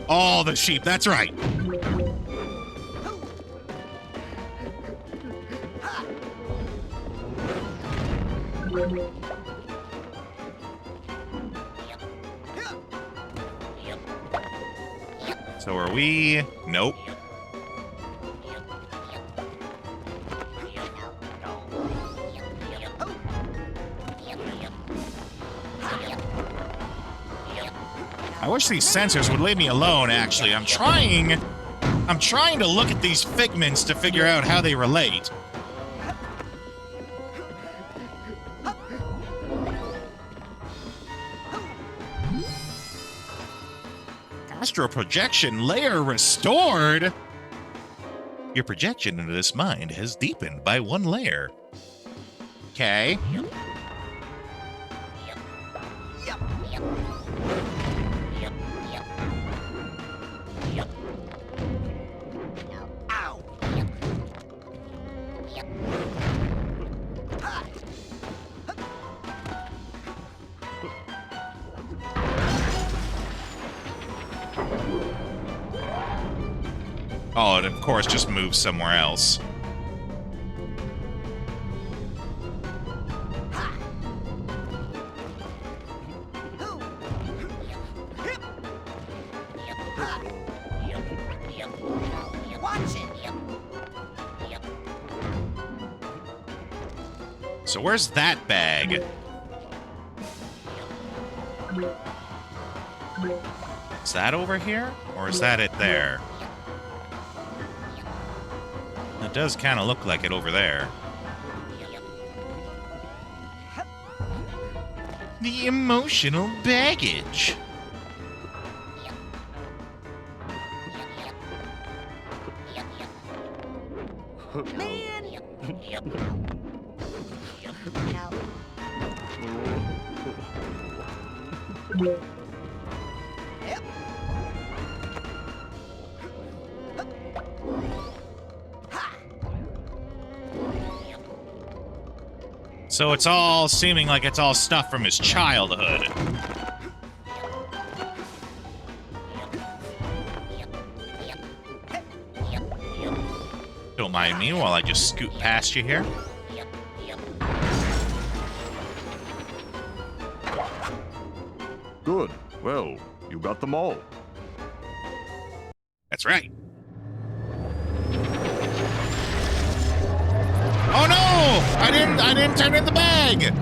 Oh, the sheep. That's right. So are we? Nope. I wish these sensors would leave me alone, actually. I'm trying to look at these figments to figure out how they relate. Astral projection layer restored. Your projection into this mind has deepened by one layer. Okay. Oh, it of course just moves somewhere else. So where's that bag? Is that over here? Or is that it there? It does kind of look like it over there. The emotional baggage. So it's all seeming like it's all stuff from his childhood. Don't mind me while I just scoot past you here. Good. Well, you got them all. That's right. Oh no! I didn't turn in the bag!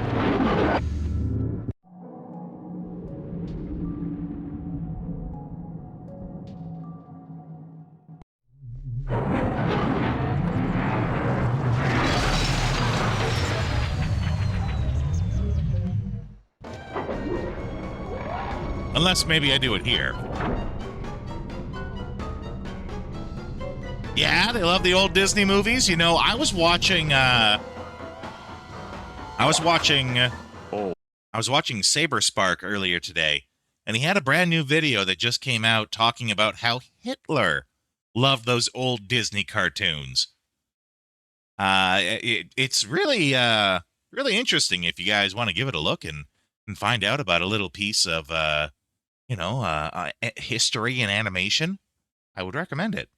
Unless maybe I do it here. Yeah, they love the old Disney movies. You know, I was watching Saber Spark earlier today, and he had a brand new video that just came out talking about how Hitler loved those old Disney cartoons. It's really really interesting if you guys want to give it a look and find out about a little piece of history and animation. I would recommend it.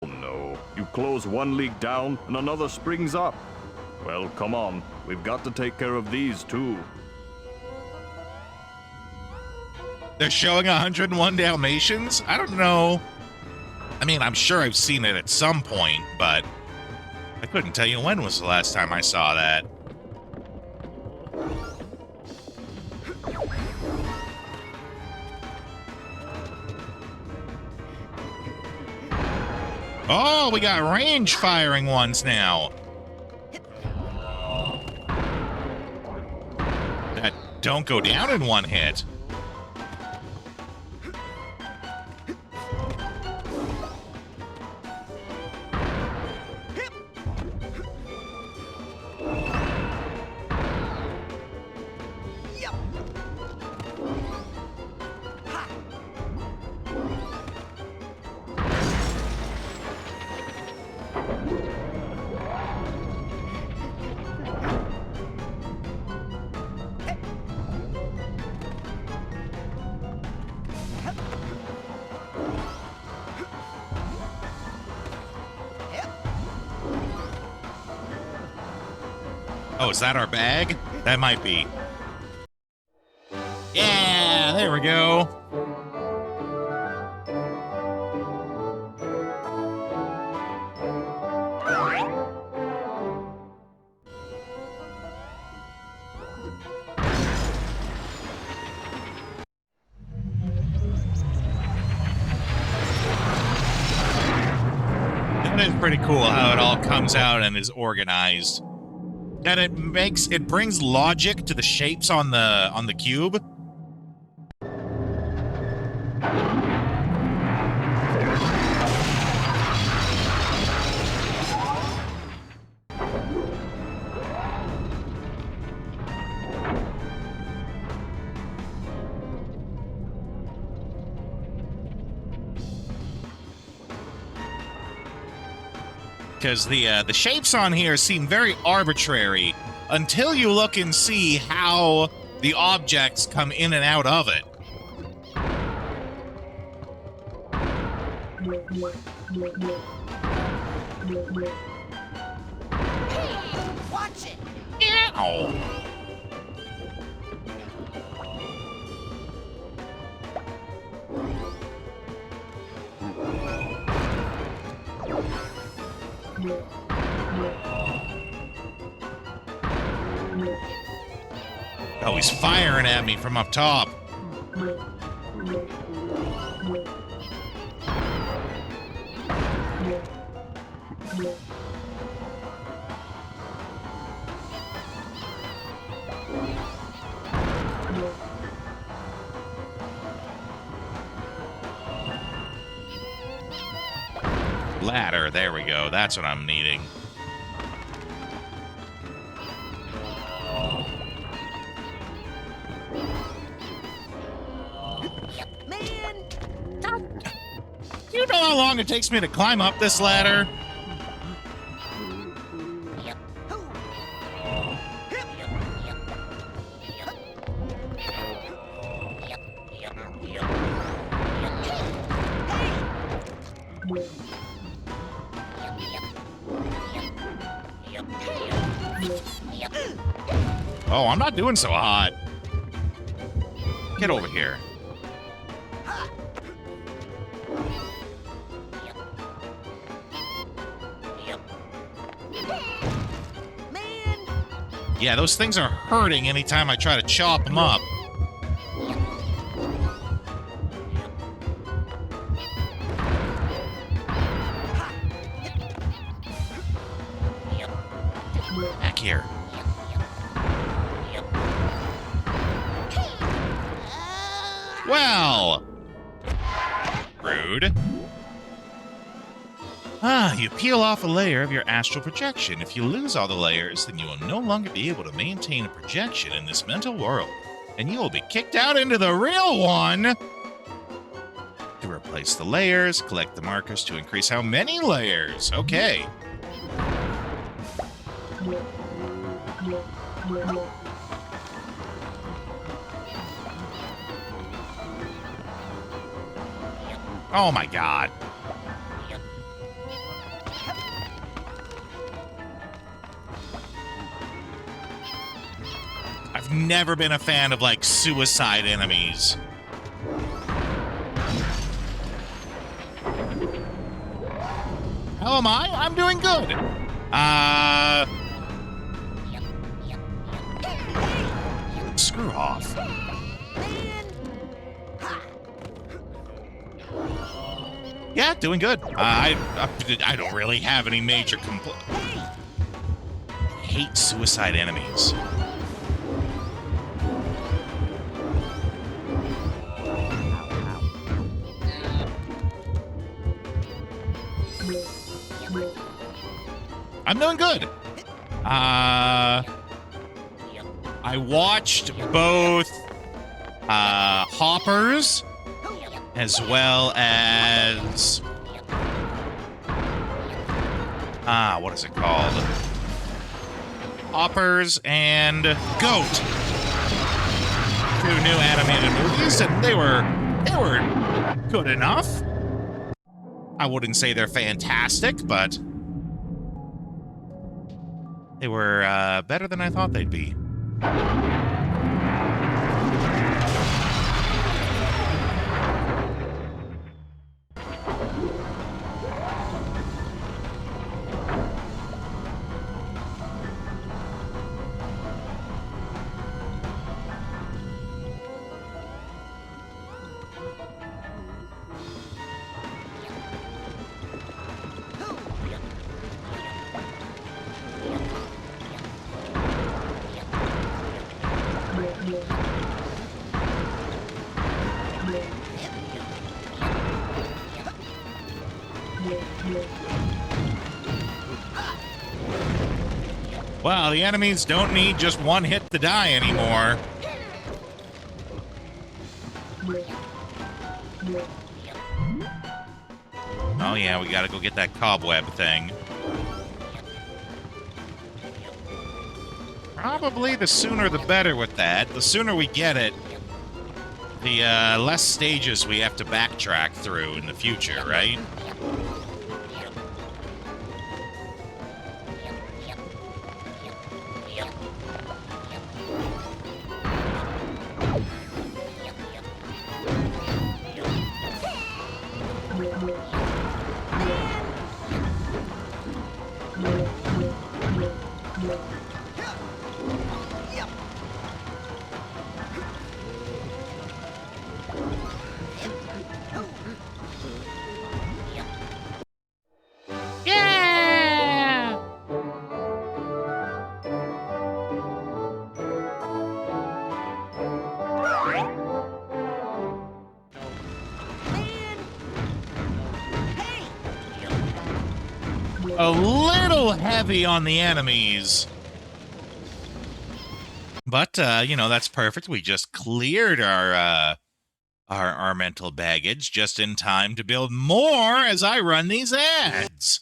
Oh no, you close one leak down and another springs up. Well, come on, we've got to take care of these too. They're showing 101 Dalmatians? I don't know. I mean, I'm sure I've seen it at some point, but I couldn't tell you when was the last time I saw that. Oh, we got range firing ones now. That don't go down in one hit. Oh, is that our bag? That might be. Yeah, there we go. That is pretty cool how it all comes out and is organized. And it brings logic to the shapes on the cube. because the shapes on here seem very arbitrary until you look and see how the objects come in and out of it. Watch it! Ow. Oh, he's firing at me from up top. Ladder, there we go. That's what I'm needing. Man! You know how long it takes me to climb up this ladder? Oh, I'm not doing so hot. Get over here. Yeah, those things are hurting anytime I try to chop them up. Back here. Well, rude. You peel off a layer of your astral projection. If you lose all the layers, then you will no longer be able to maintain a projection in this mental world, and you will be kicked out into the real one. To replace the layers, collect the markers to increase how many layers. Okay. Oh my god. I've never been a fan of, like, suicide enemies. How am I? I'm doing good. Screw off. Yeah, doing good. I don't really have any major complaints. Hate suicide enemies. I'm doing good. I watched both Hoppers as well as what is it called? Hoppers and Goat. 2 new animated movies, and they were good enough. I wouldn't say they're fantastic, but they were better than I thought they'd be. Well, the enemies don't need just one hit to die anymore. Oh yeah, we gotta go get that cobweb thing. Probably the sooner the better with that. The sooner we get it, the less stages we have to backtrack through in the future, right? Yeah! A little heavy on the enemies. But, you know, that's perfect. We just cleared our mental baggage just in time to build more as I run these ads.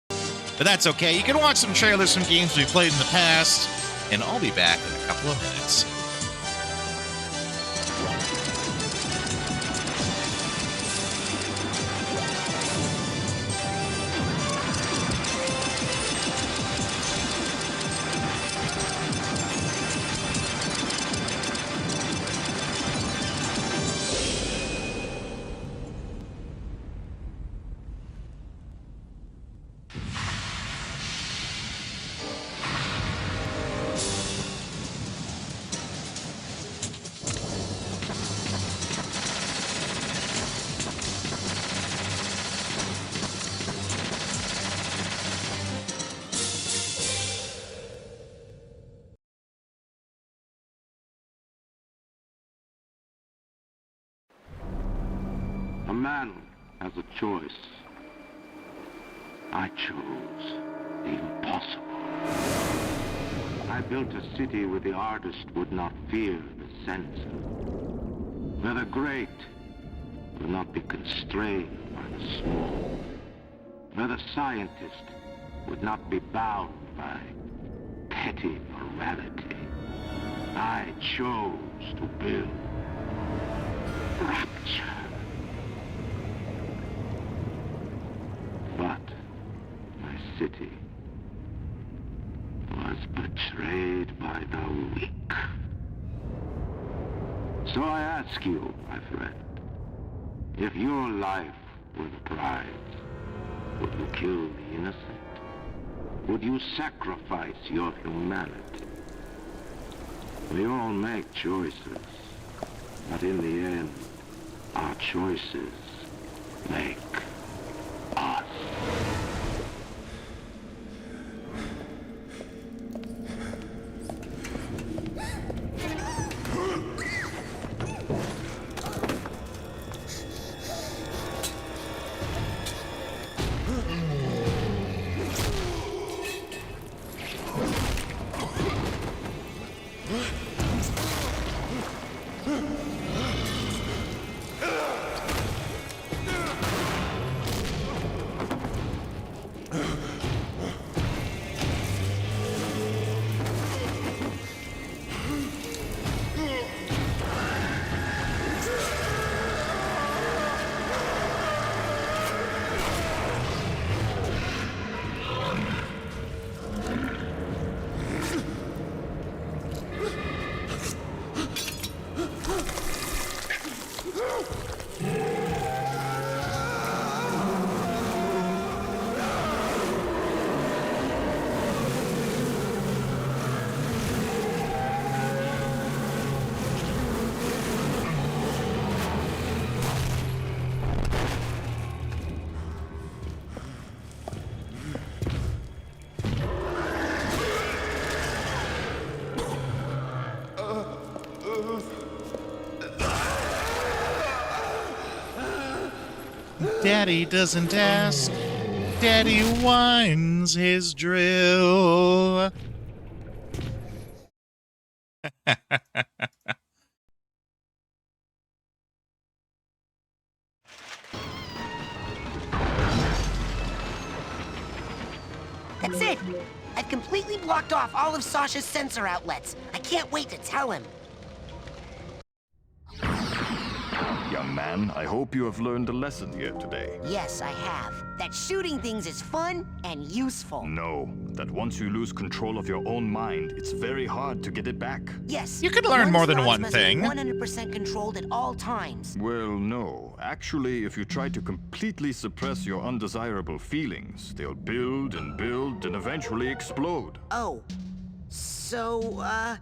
But that's okay. You can watch some trailers from games we played in the past, and I'll be back in a couple of minutes. A man has a choice. I chose the impossible. I built a city where the artist would not fear the censor, where the great would not be constrained by the small, where the scientist would not be bound by petty morality. I chose to build rapture. But my city was betrayed by the weak. So I ask you, my friend, if your life were the prize, would you kill the innocent? Would you sacrifice your humanity? We all make choices, but in the end, our choices make us. Daddy doesn't ask. Daddy winds his drill. That's it! I've completely blocked off all of Sasha's sensor outlets. I can't wait to tell him. Young man, I hope you have learned a lesson here today. Yes, I have. That shooting things is fun and useful. No, that once you lose control of your own mind, it's very hard to get it back. Yes. You could learn more than one's one must be thing. 100% controlled at all times. Well, no. Actually, if you try to completely suppress your undesirable feelings, they'll build and eventually explode. Oh. So,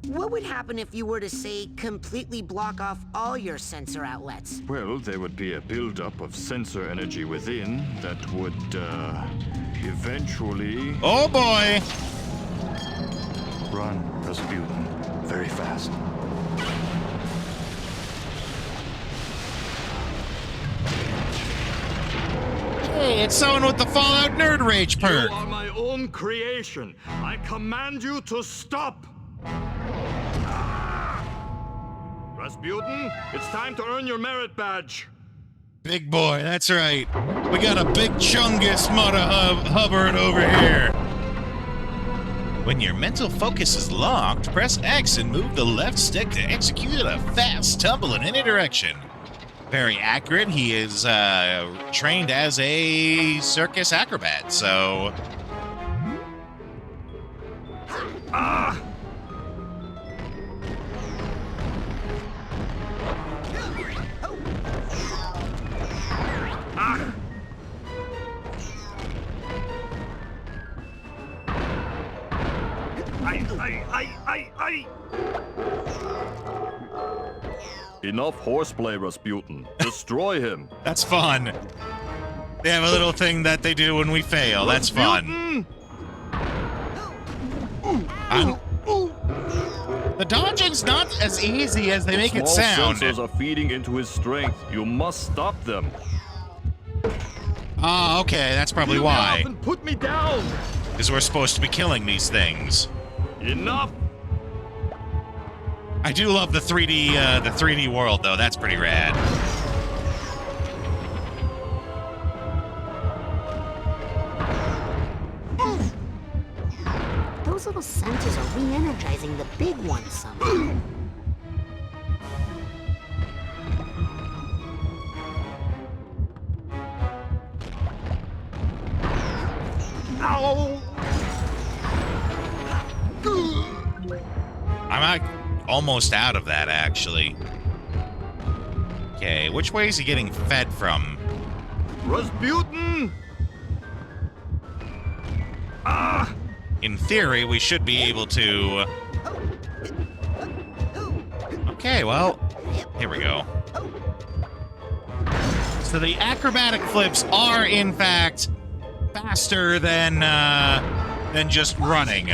what would happen if you were to, say, completely block off all your sensor outlets? Well, there would be a buildup of sensor energy within that would, eventually... Oh boy! Run, Rasputin. Very fast. Hey, it's someone with the Fallout Nerd Rage perk. You are my own creation. I command you to stop! Rasputin, it's time to earn your merit badge. Big boy, that's right. We got a big chungus Mudda Hubbard over here. When your mental focus is locked, press X and move the left stick to execute a fast tumble in any direction. Very accurate. He is trained as a circus acrobat, so... Ah! Enough horseplay, Rasputin. Destroy him. That's fun. They have a little thing that they do when we fail. That's fun. The dodging's not as easy as they make it sound. Small sensors are feeding into his strength. You must stop them. Ah, okay, that's probably why. Get off and put me down. Because we're supposed to be killing these things. Enough. I do love the 3D world though. That's pretty rad. Those little sensors are re-energizing the big ones somehow. Ow! I'm almost out of that, actually. Okay, which way is he getting fed from? Rasputin! Ah! In theory, we should be able to... Okay, well, here we go. So the acrobatic flips are, in fact, faster than just running.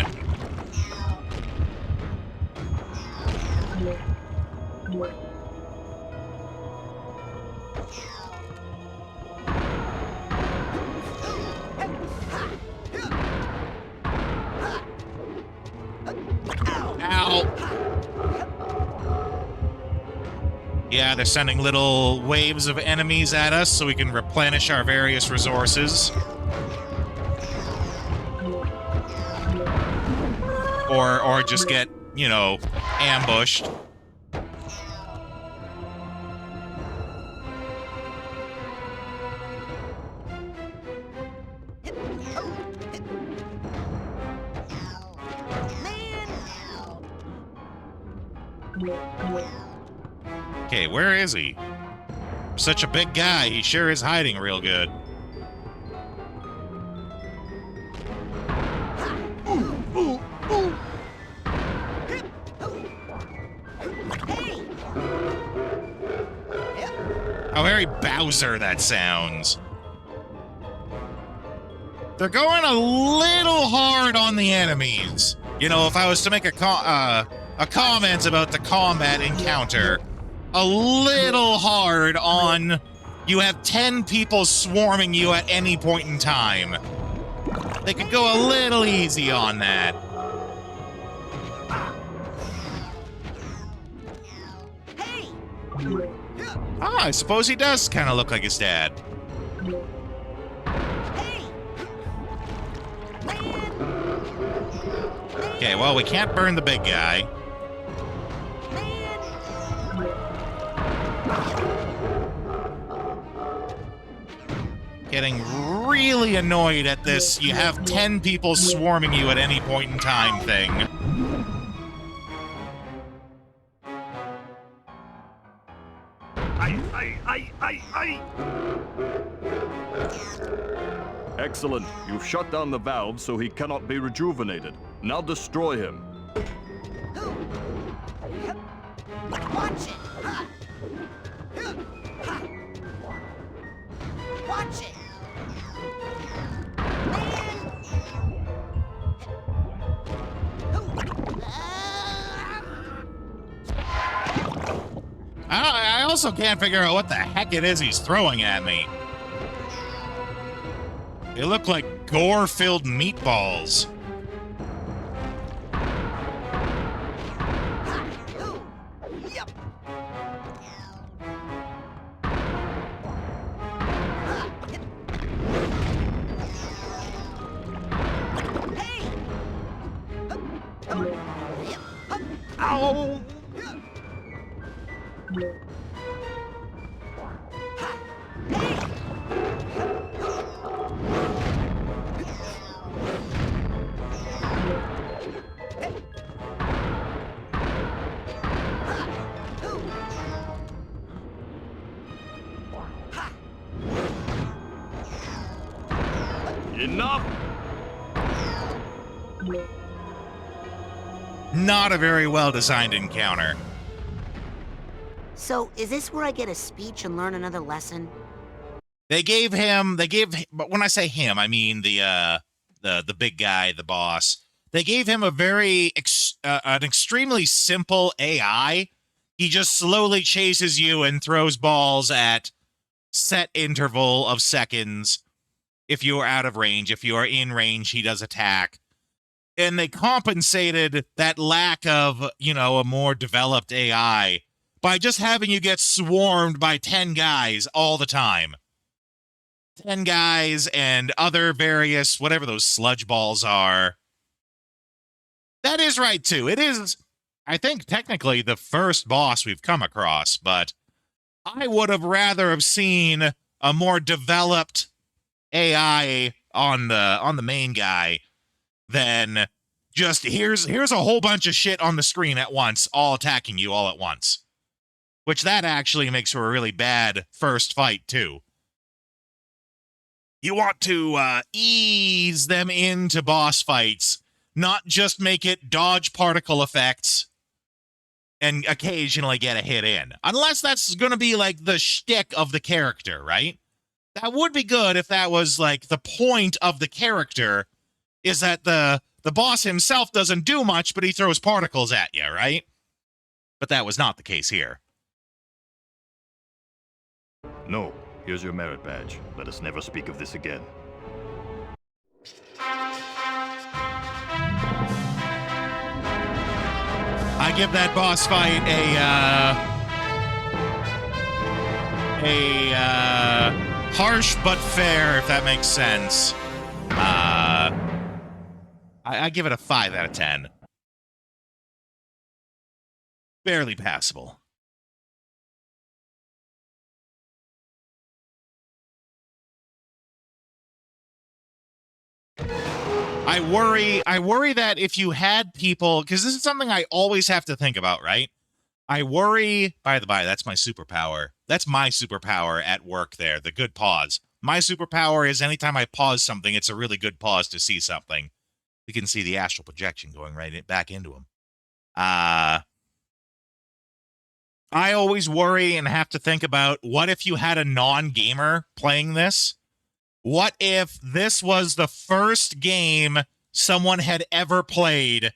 Yeah, they're sending little waves of enemies at us so we can replenish our various resources. Or just get, you know, ambushed. Okay, where is he? Such a big guy, he sure is hiding real good. How very Bowser that sounds. They're going a little hard on the enemies. You know, if I was to make a comment about the combat encounter, a little hard on you have 10 people swarming you at any point in time. They could go a little easy on that. Ah, I suppose he does kind of look like his dad. Okay, well, we can't burn the big guy. Getting really annoyed at this, you have 10 people swarming you at any point in time thing. Excellent. You've shut down the valve so he cannot be rejuvenated. Now destroy him. Watch it! Watch it! I also can't figure out what the heck it is he's throwing at me. They look like gore-filled meatballs. Ow! Enough! Not a very well-designed encounter. So, is this where I get a speech and learn another lesson? But when I say him, I mean the big guy, the boss. They gave him a an extremely simple AI. He just slowly chases you and throws balls at set interval of seconds. If you are out of range, if you are in range, he does attack. And they compensated that lack of, a more developed AI by just having you get swarmed by 10 guys all the time. 10 guys and other various, whatever those sludge balls are. That is right, too. It is, I think, technically the first boss we've come across, but I would have rather have seen a more developed AI on the main guy than just here's a whole bunch of shit on the screen at once, all attacking you all at once. Which that actually makes for a really bad first fight, too. You want to ease them into boss fights, not just make it dodge particle effects and occasionally get a hit in. Unless that's going to be like the shtick of the character, right? That would be good if that was like the point of the character, is that the boss himself doesn't do much, but he throws particles at you, right? But that was not the case here. No, here's your merit badge. Let us never speak of this again. I give that boss fight a harsh but fair, if that makes sense. I give it a 5 out of 10. Barely passable. I worry that if you had people, because this is something I always have to think about, right? I worry, by the by, that's my superpower. That's my superpower at work there, the good pause. My superpower is anytime I pause something, it's a really good pause to see something. You can see the astral projection going right back into him. I always worry and have to think about, what if you had a non-gamer playing this? What if this was the first game someone had ever played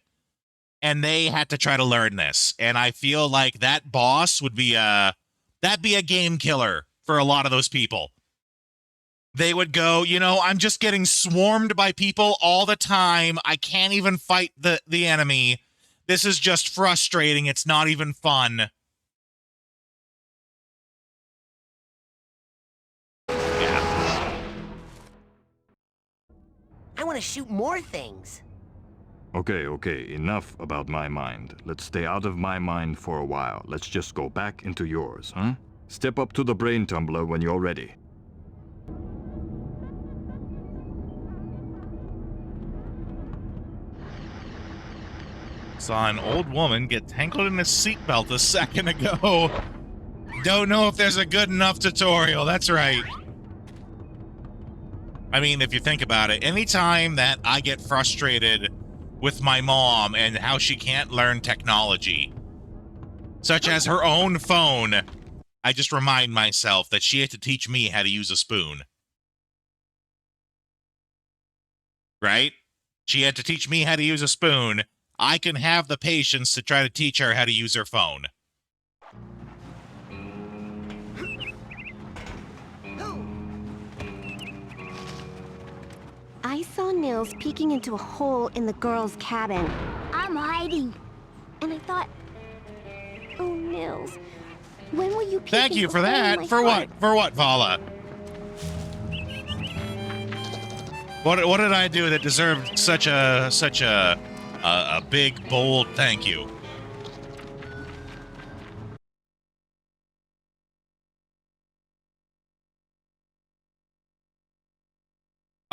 and they had to try to learn this? And I feel like that boss would be that'd be a game killer for a lot of those people. They would go, I'm just getting swarmed by people all the time. I can't even fight the enemy. This is just frustrating. It's not even fun. I want to shoot more things. Okay, enough about my mind. Let's stay out of my mind for a while. Let's just go back into yours, huh? Step up to the brain tumbler when you're ready. Saw an old woman get tangled in a seatbelt a second ago. Don't know if there's a good enough tutorial. That's right. I mean, if you think about it, anytime that I get frustrated with my mom and how she can't learn technology, such as her own phone, I just remind myself that she had to teach me how to use a spoon. Right? She had to teach me how to use a spoon. I can have the patience to try to teach her how to use her phone. I saw Nils peeking into a hole in the girls' cabin. I'm hiding. And I thought, oh, Nils, when will you peek Thank you into for a hole in that. my For heart? what? For what, Vala? What did I do that deserved such a big, bold thank you?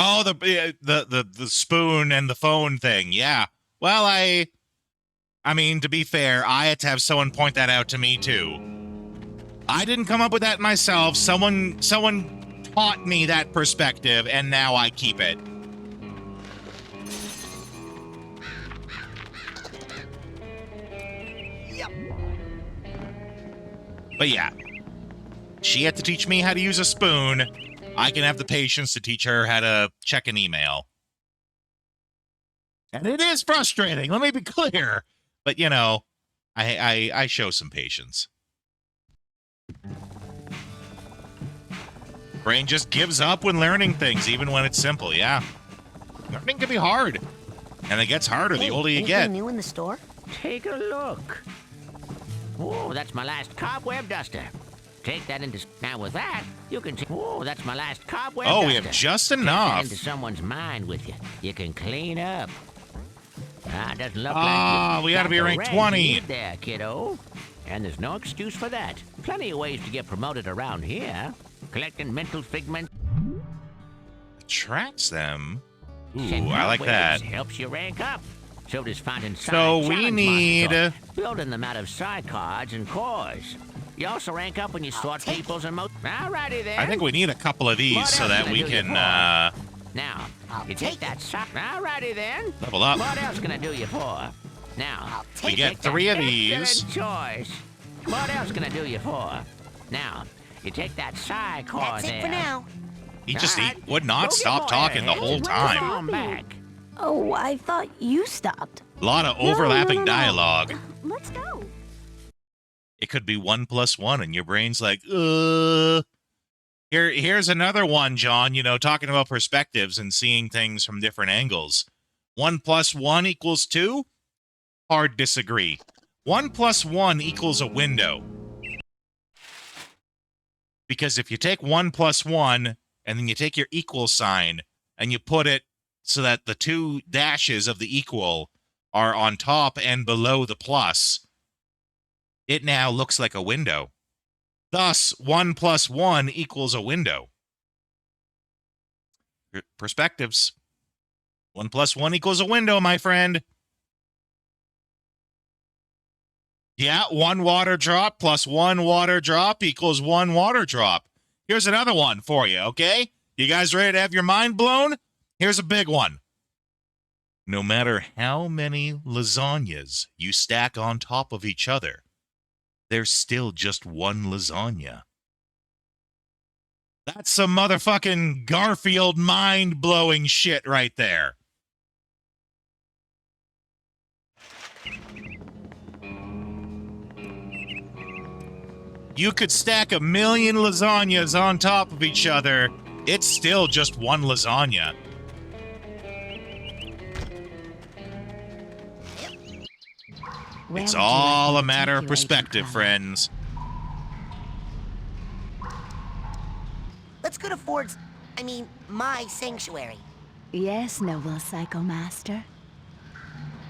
Oh, the spoon and the phone thing. Yeah. Well, I mean, to be fair, I had to have someone point that out to me too. I didn't come up with that myself. Someone taught me that perspective, and now I keep it. But yeah, she had to teach me how to use a spoon. I can have the patience to teach her how to check an email. And it is frustrating, let me be clear. But, you know, I show some patience. Brain just gives up when learning things, even when it's simple, yeah. Learning can be hard. And it gets harder the older you get. Anything new in the store? Take a look. Oh, that's my last cobweb duster. Take that into... Now with that, you can... Oh, that's my last cobweb duster. Oh, we have just Take enough. that into someone's mind with you. You can clean up. It doesn't look like we gotta be ranked 20. There, kiddo. And there's no excuse for that. Plenty of ways to get promoted around here. Collecting mental figments. Attracts them. Ooh, I like that. Helps you rank up. So does finding So we need... building them out of side cards and cores. You also rank up when you sort people's and Alrighty then. I think we need a couple of these so that we can, Now, you take that side. Alrighty then. Level up. What else can I do you for? Now, we get 3 of these. Choice. What else can I do you for? Now, you take that side core That's there. it for now. He would not stop talking the whole time. Back. Oh, I thought you stopped. A lot of overlapping No. dialogue. Let's go. It could be 1 + 1, and your brain's like, Here's another one, John, you know, talking about perspectives and seeing things from different angles. 1 + 1 = 2? Hard disagree. 1 + 1 = a window. Because if you take 1 + 1, and then you take your equal sign, and you put it so that the 2 dashes of the equal are on top and below the plus, it now looks like a window. Thus, 1 + 1 = a window. Perspectives. 1 + 1 = a window, my friend. Yeah, 1 water drop plus 1 water drop = 1 water drop. Here's another one for you, okay? You guys ready to have your mind blown? Here's a big one. No matter how many lasagnas you stack on top of each other, there's still just one lasagna. That's some motherfucking Garfield mind-blowing shit right there. You could stack 1,000,000 lasagnas on top of each other. It's still just one lasagna. It's all a matter of perspective, friends. Let's go to Ford's... my sanctuary. Yes, noble Psycho Master.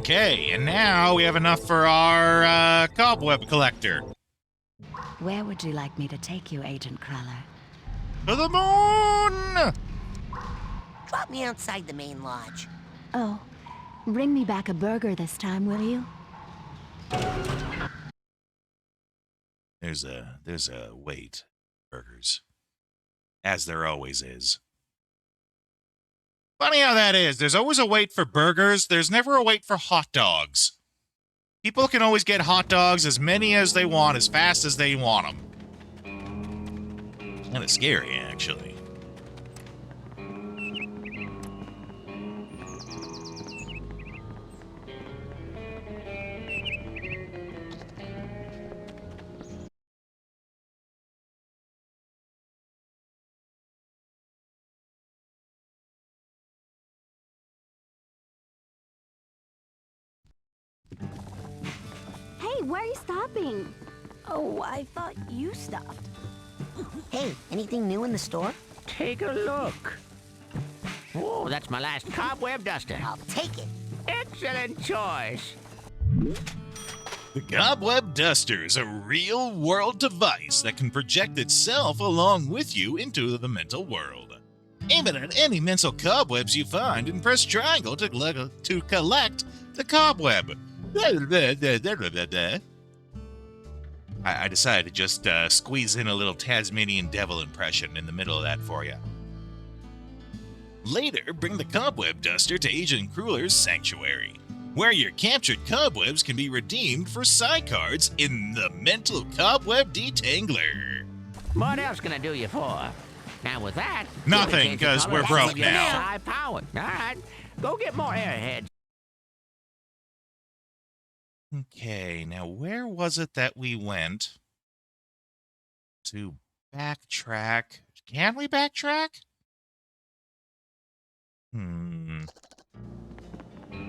Okay, and now we have enough for our cobweb collector. Where would you like me to take you, Agent Cruller? To the moon! Drop me outside the main lodge. Oh, bring me back a burger this time, will you? There's a wait. Burgers. As there always is. Funny how that is. There's always a wait for burgers. There's never a wait for hot dogs. People can always get hot dogs as many as they want, as fast as they want them. Kind of scary, actually. Hey, where are you stopping? Oh, I thought you stopped. Hey, anything new in the store? Take a look. Oh, that's my last cobweb duster. I'll take it. Excellent choice. The Cobweb Duster is a real-world device that can project itself along with you into the mental world. Aim it at any mental cobwebs you find and press triangle to collect the cobweb. I decided to just squeeze in a little Tasmanian devil impression in the middle of that for you. Later, bring the Cobweb Duster to Agent Crueller's Sanctuary, where your captured cobwebs can be redeemed for Psy cards in the Mental Cobweb Detangler. What else can I do you for? Now with that... Nothing, because we're broke now. High power. All right, go get more airheads. Okay, now where was it that we went to backtrack? Can we backtrack? I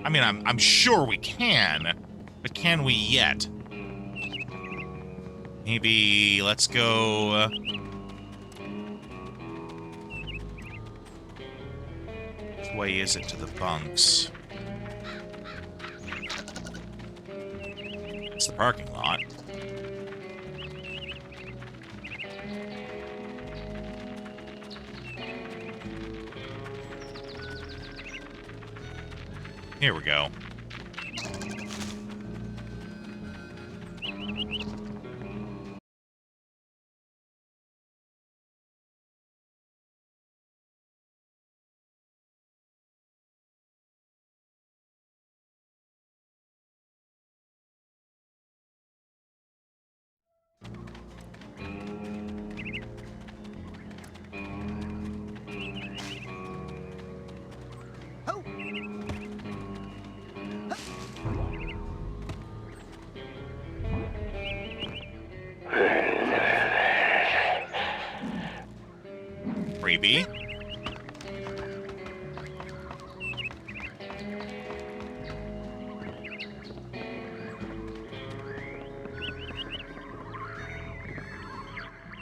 mean, I'm sure we can, but can we yet? Maybe let's go... which way is it to the bunks? It's the parking lot. Here we go. Freebie.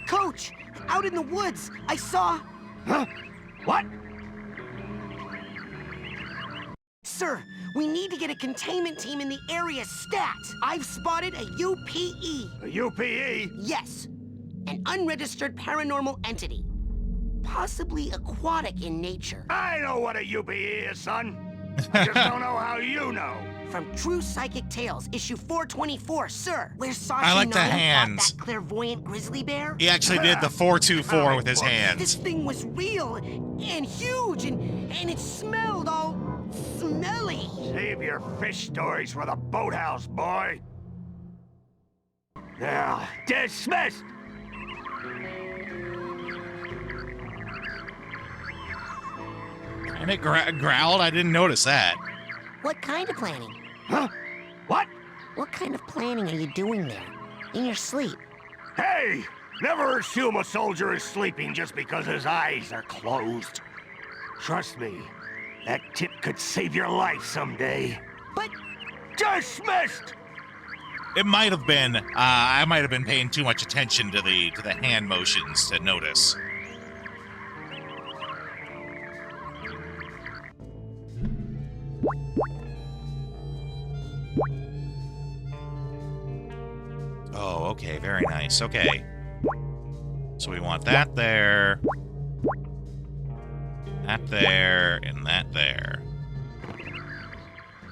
Coach, out in the woods, I saw... Huh? What? Sir, we need to get a containment team in the area stat. I've spotted a UPE. A UPE? Yes, an unregistered paranormal entity. Possibly aquatic in nature. I know what a UPE is, son. I just don't know how you know. From True Psychic Tales, issue 424, sir. Where Sasha I like the Nine hands. fought that clairvoyant grizzly bear. He actually did the 424 with his This hands. thing was real and huge, and it smelled all smelly. Save your fish stories for the boathouse, boy. Now, dismissed! And it growled? I didn't notice that. What kind of planning? Huh? What? What kind of planning are you doing there? In your sleep? Hey! Never assume a soldier is sleeping just because his eyes are closed. Trust me, that tip could save your life someday. But... Dismissed! It might have been, I might have been paying too much attention to the hand motions to notice. Okay, very nice. Okay. So we want that there. That there, and that there.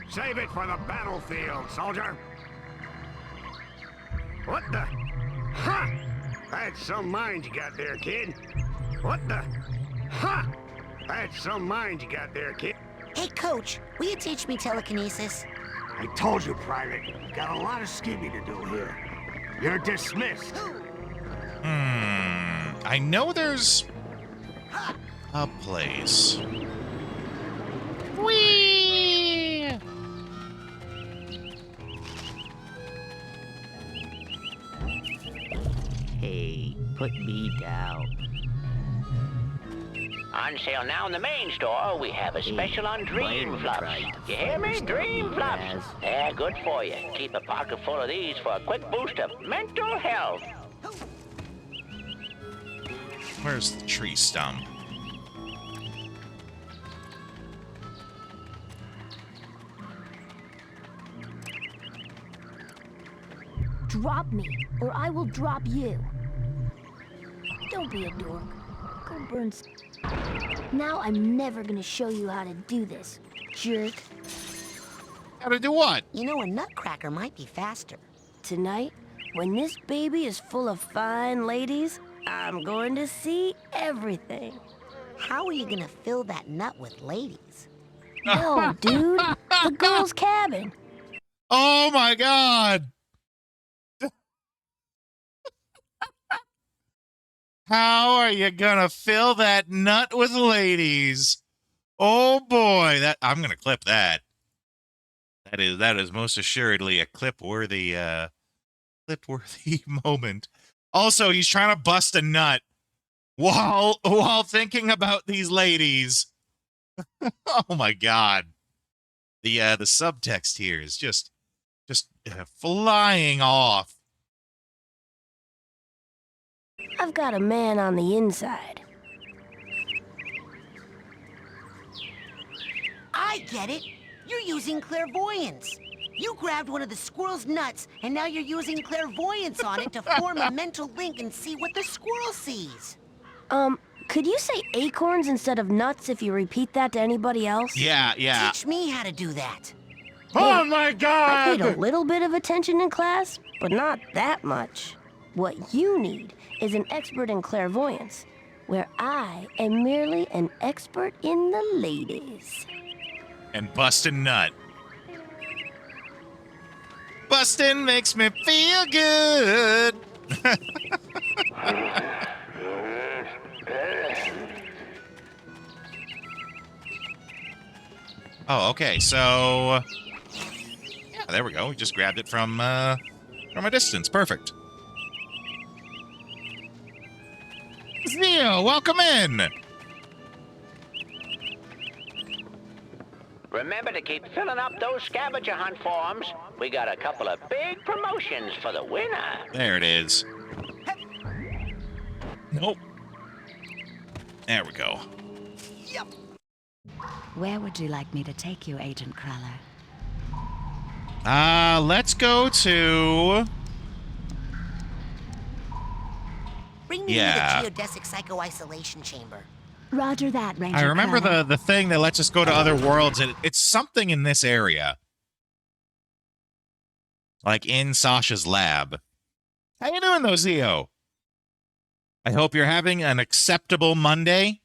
Save it for the battlefield, soldier. What the? Ha! That's some mind you got there, kid. What the? Ha! That's some mind you got there, kid. Hey, Coach, will you teach me telekinesis? I told you, Private. Got a lot of scheming to do here. You're dismissed. I know there's a place. Whee! Hey, put me down. On sale now in the main store, we have a special on Dream Fluffs. You hear me? Dream Fluffs. They're good for you. Keep a pocket full of these for a quick boost of mental health. Where's the tree stump? Drop me, or I will drop you. Don't be a dork. Go burn Now I'm never gonna show you how to do this, jerk. How to do what? You know, a nutcracker might be faster. Tonight, when this baby is full of fine ladies, I'm going to see everything. How are you gonna fill that nut with ladies? No, dude. The girl's cabin. Oh my god! How are you gonna fill that nut with ladies? Oh boy, that I'm gonna clip that. That is most assuredly a clip-worthy moment. Also, he's trying to bust a nut while thinking about these ladies. Oh my god. The subtext here is just flying off. I've got a man on the inside. I get it. You're using clairvoyance. You grabbed one of the squirrel's nuts, and now you're using clairvoyance on it to form a mental link and see what the squirrel sees. Could you say acorns instead of nuts if you repeat that to anybody else? Yeah. Teach me how to do that. Oh my god! I paid a little bit of attention in class, but not that much. What you need is an expert in clairvoyance, where I am merely an expert in the ladies. And bustin' nut. Bustin' makes me feel good. Oh, okay. So, yeah, there we go. We just grabbed it from a distance. Perfect. Neo, welcome in. Remember to keep filling up those scavenger hunt forms. We got a couple of big promotions for the winner. There it is. Nope. There we go. Yep. Where would you like me to take you, Agent Cruller? Let's go to... Bring me to the geodesic psycho-isolation chamber. Roger that, Ranger I remember Cruller. the thing that lets us go to other worlds. It's something in this area. Like in Sasha's lab. How you doing, though, Zio? I hope you're having an acceptable Monday.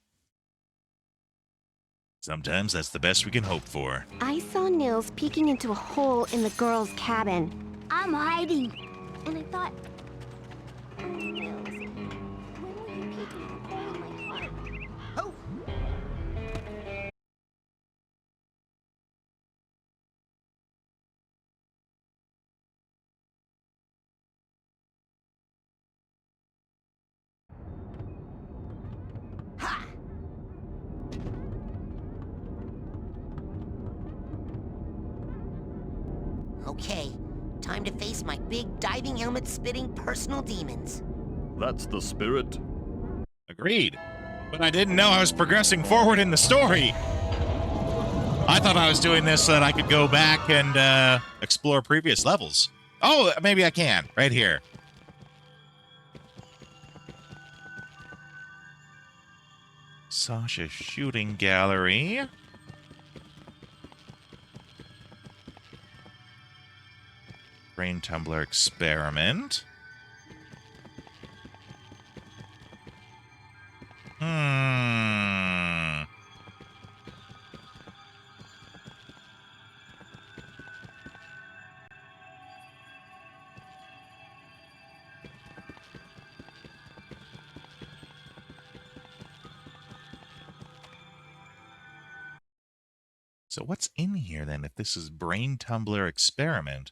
Sometimes that's the best we can hope for. I saw Nils peeking into a hole in the girl's cabin. I'm hiding. And I thought, oh, Nils, when will you peek into the hole in my heart? Oh! Ha! Okay, time to face my big diving helmet spitting personal demons. That's the spirit. Agreed. But I didn't know I was progressing forward in the story. I thought I was doing this so that I could go back and explore previous levels. Oh, maybe I can. Right here. Sasha's shooting gallery. Brain tumbler experiment. So what's in here then if this is brain tumbler experiment?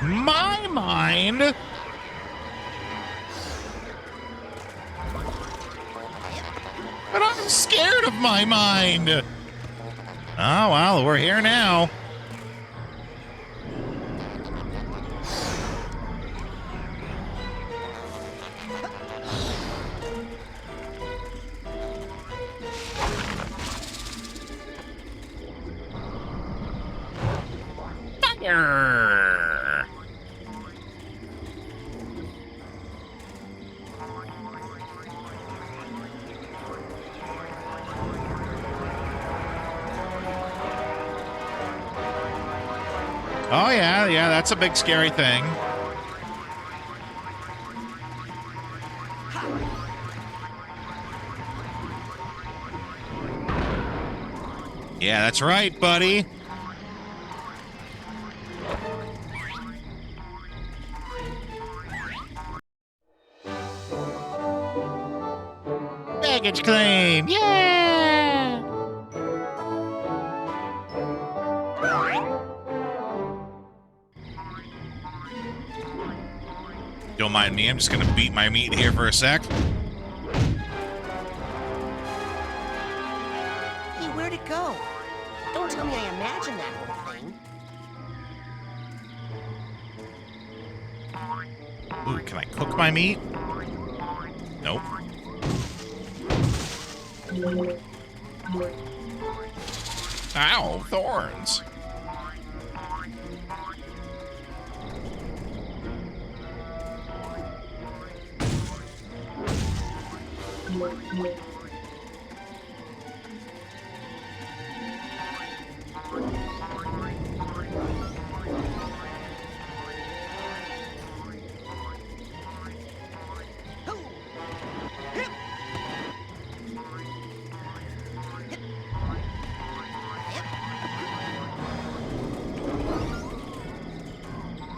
My mind? But I'm scared of my mind. Oh, well, we're here now. Fire! Oh, yeah, that's a big scary thing. Yeah, that's right, buddy. Baggage claim! Yeah! Don't mind me, I'm just gonna beat my meat here for a sec. Hey, where'd it go? Don't tell me I imagined that whole thing. Ooh, can I cook my meat? Nope. Ow, thorns.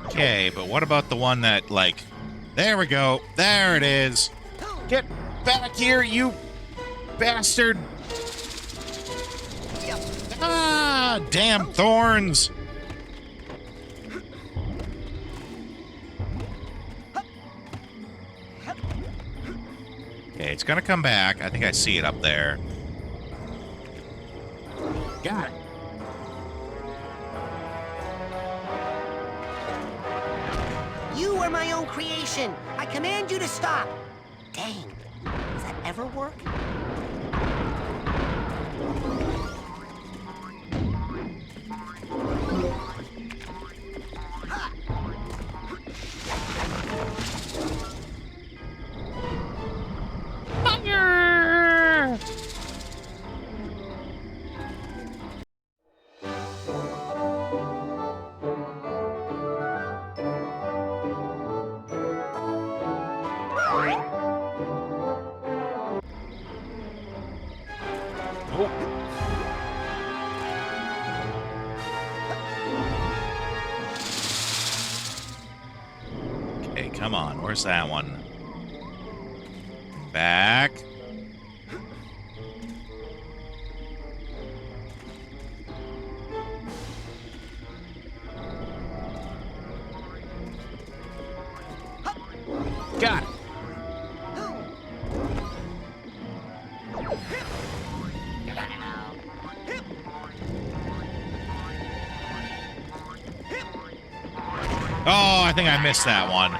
Okay, but what about the one that, like... There we go. There it is. Get back here, you bastard. Ah, damn thorns. Okay, it's gonna come back. I think I see it up there. Got it. You are my own creation. I command you to stop. Dang. Does that ever work? Fire! Okay, come on. Where's that one? Back. Got it. Oh, I think I missed that one.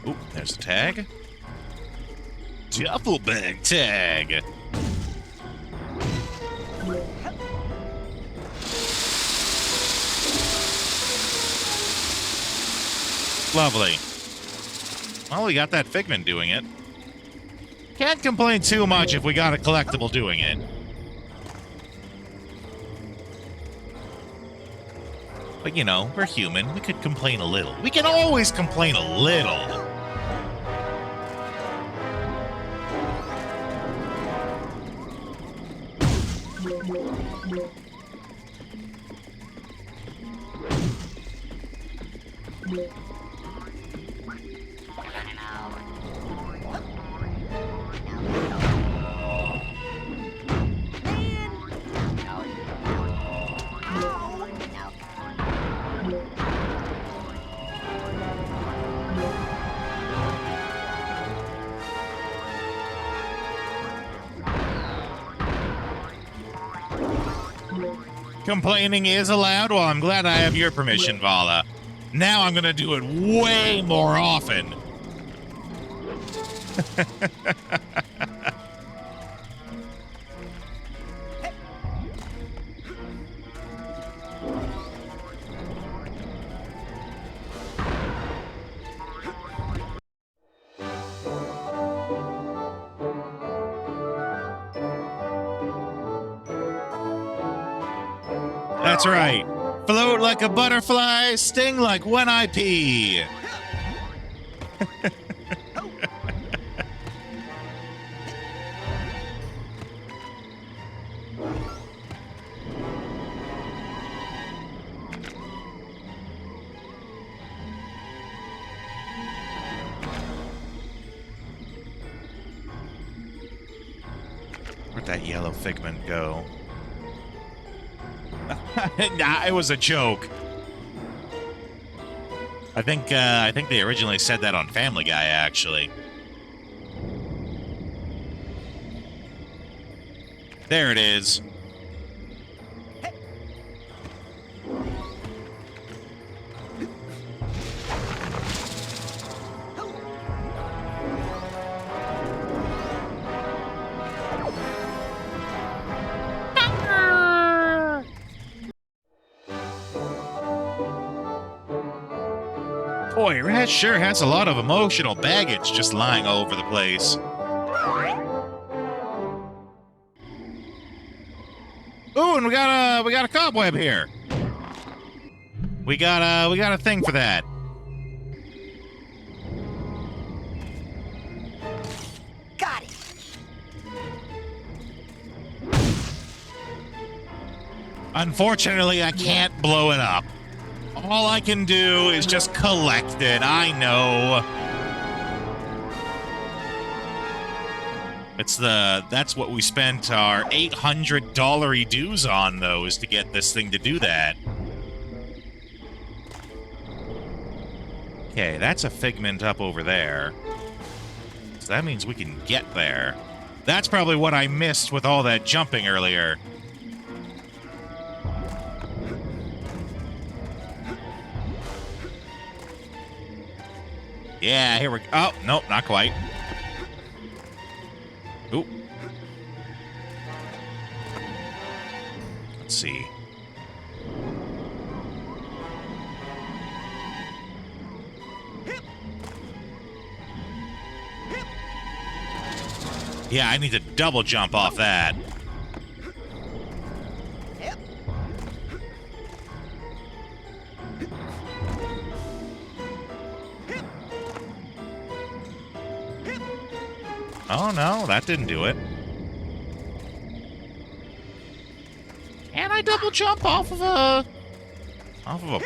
Oop, there's a tag. Duffel bag tag. Lovely. Well, we got that Figment doing it. Can't complain too much if we got a collectible doing it. But, you know, we're human. We could complain a little. We can always complain a little. Complaining is allowed? Well, I'm glad I have your permission, Vala. Now I'm gonna do it way more often. That's right. Float like a butterfly, sting like when I pee. Where'd that yellow Figment go? Nah, it was a joke. I think they originally said that on Family Guy, actually. There it is. Boy, Rat sure has a lot of emotional baggage just lying all over the place. Ooh, and we got a cobweb here. We got a thing for that. Got it. Unfortunately, I can't blow it up. All I can do is just collect it. I know. That's what we spent our $800 dues on, though, is to get this thing to do that. Okay, that's a Figment up over there. So that means we can get there. That's probably what I missed with all that jumping earlier. Yeah, here we go. Oh, nope, not quite. Ooh. Let's see. Yeah, I need to double jump off that. Oh no, that didn't do it. Can I double jump off of a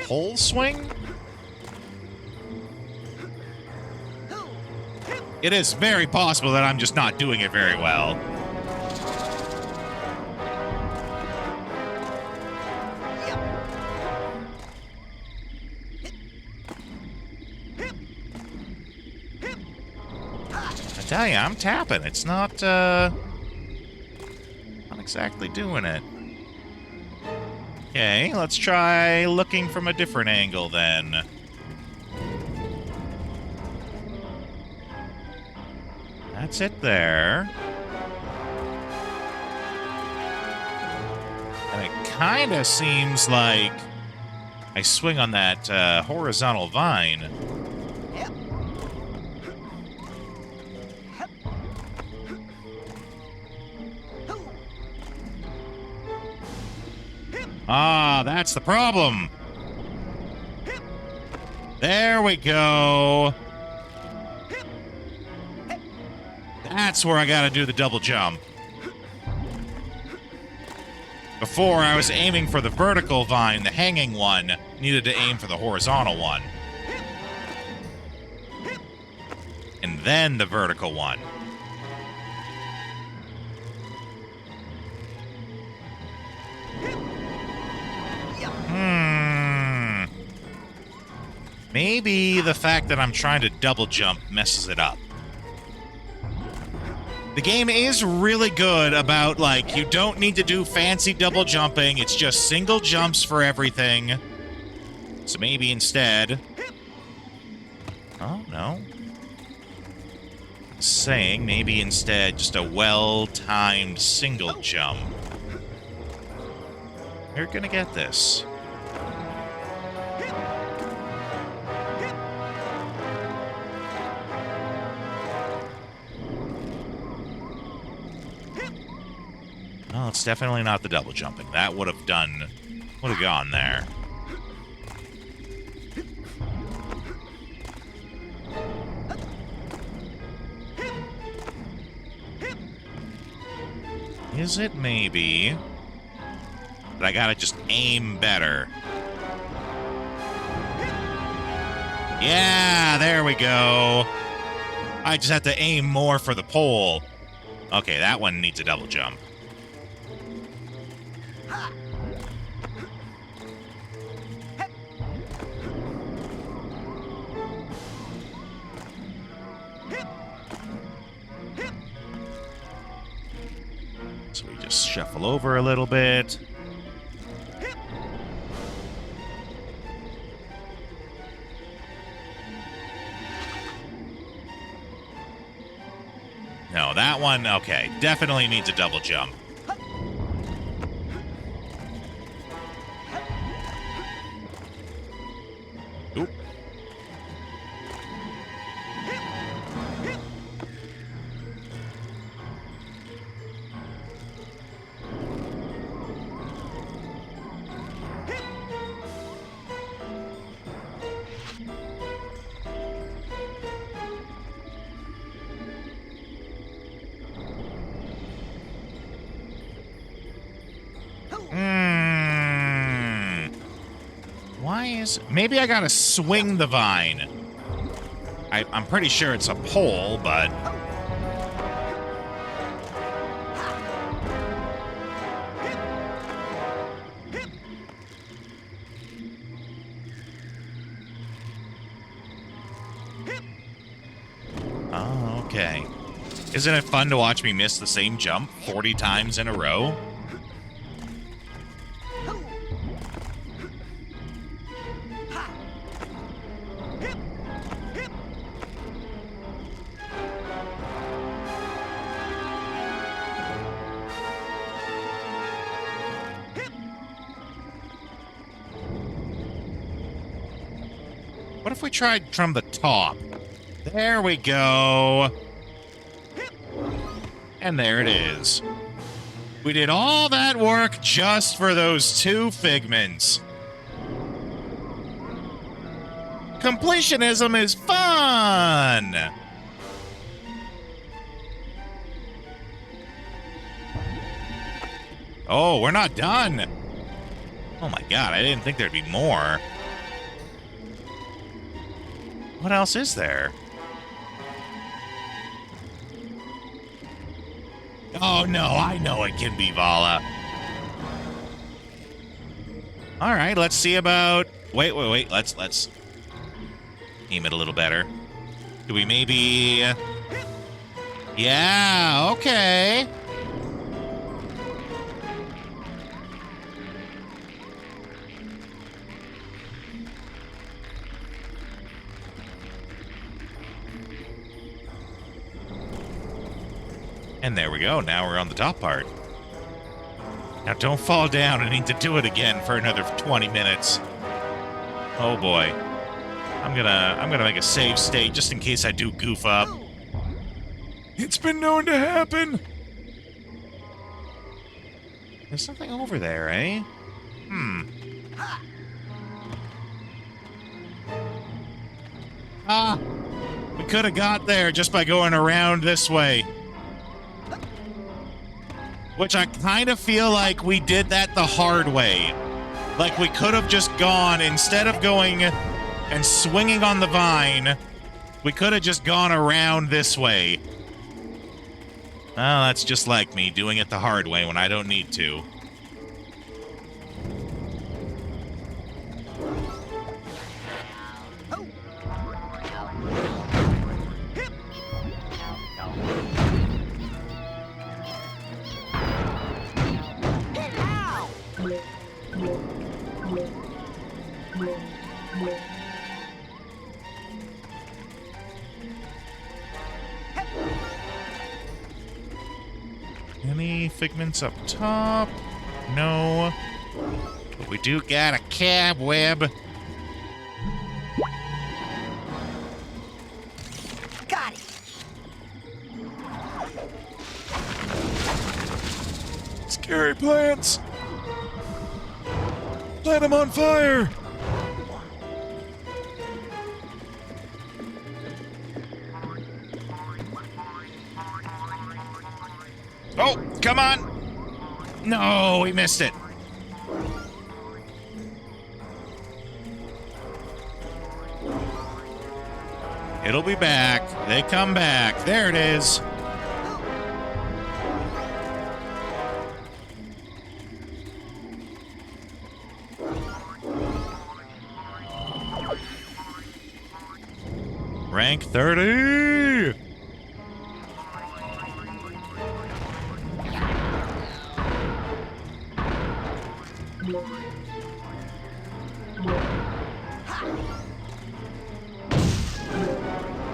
pole swing? It is very possible that I'm just not doing it very well. I tell you, I'm tapping. It's not exactly doing it. Okay, let's try looking from a different angle then. That's it there. And it kind of seems like I swing on that horizontal vine. Ah, that's the problem. There we go. That's where I gotta do the double jump. Before, I was aiming for the vertical vine, the hanging one. Needed to aim for the horizontal one. And then the vertical one. Maybe the fact that I'm trying to double jump messes it up. The game is really good about, like, you don't need to do fancy double jumping. It's just single jumps for everything. So maybe instead... Oh, no. Saying maybe instead just a well-timed single jump. You're gonna get this. Well, it's definitely not the double jumping. That would have gone there. Is it maybe? But I gotta just aim better. Yeah, there we go. I just have to aim more for the pole. Okay, that one needs a double jump. So we just shuffle over a little bit. No, that one, okay. Definitely needs a double jump. Oop. Maybe I gotta swing the vine. I'm pretty sure it's a pole, but... Oh, okay. Isn't it fun to watch me miss the same jump 40 times in a row? What if we tried from the top? There we go. And there it is. We did all that work just for those two figments. Completionism is fun! Oh, we're not done. Oh my god, I didn't think there'd be more. What else is there? Oh no, I know it can be Vala. Alright, let's see about... Wait, let's aim it a little better. Do we maybe... Yeah, okay. And there we go. Now we're on the top part. Now don't fall down. I need to do it again for another 20 minutes. Oh boy. I'm gonna make a save state just in case I do goof up. It's been known to happen. There's something over there, eh? Ah! We could have got there just by going around this way. Which I kind of feel like we did that the hard way. Like we could have just gone, instead of going and swinging on the vine, we could have just gone around this way. Well, that's just like me, doing it the hard way when I don't need to. Any figments up top? No. But we do got a cobweb. Got it. Scary plants! Light them on fire! Oh, come on! No, we missed it. It'll be back. They come back. There it is. Rank 30!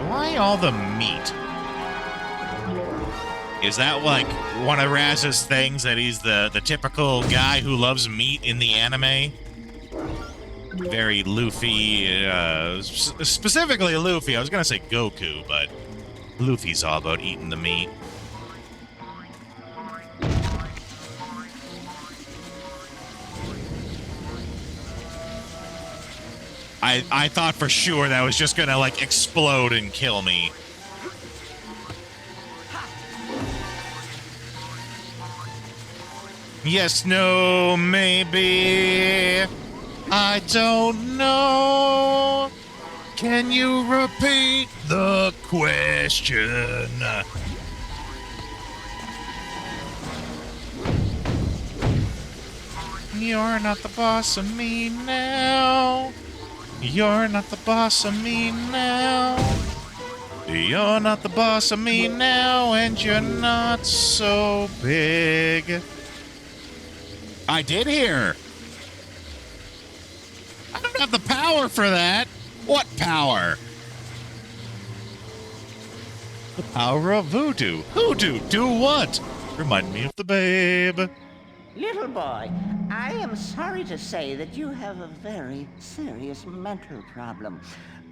Why all the meat? Is that like one of Raz's things, that he's the typical guy who loves meat in the anime? Very Luffy, specifically Luffy. I was gonna say Goku, but Luffy's all about eating the meat. I thought for sure that was just gonna, like, explode and kill me. Yes, no, maybe. I don't know. Can you repeat the question? You're not the boss of me now. You're not the boss of me now. You're not the boss of me now, and you're not so big. I did hear. I don't have the power for that. What power? The power of voodoo. Voodoo, do what? Remind me of the babe. Little boy, I am sorry to say that you have a very serious mental problem.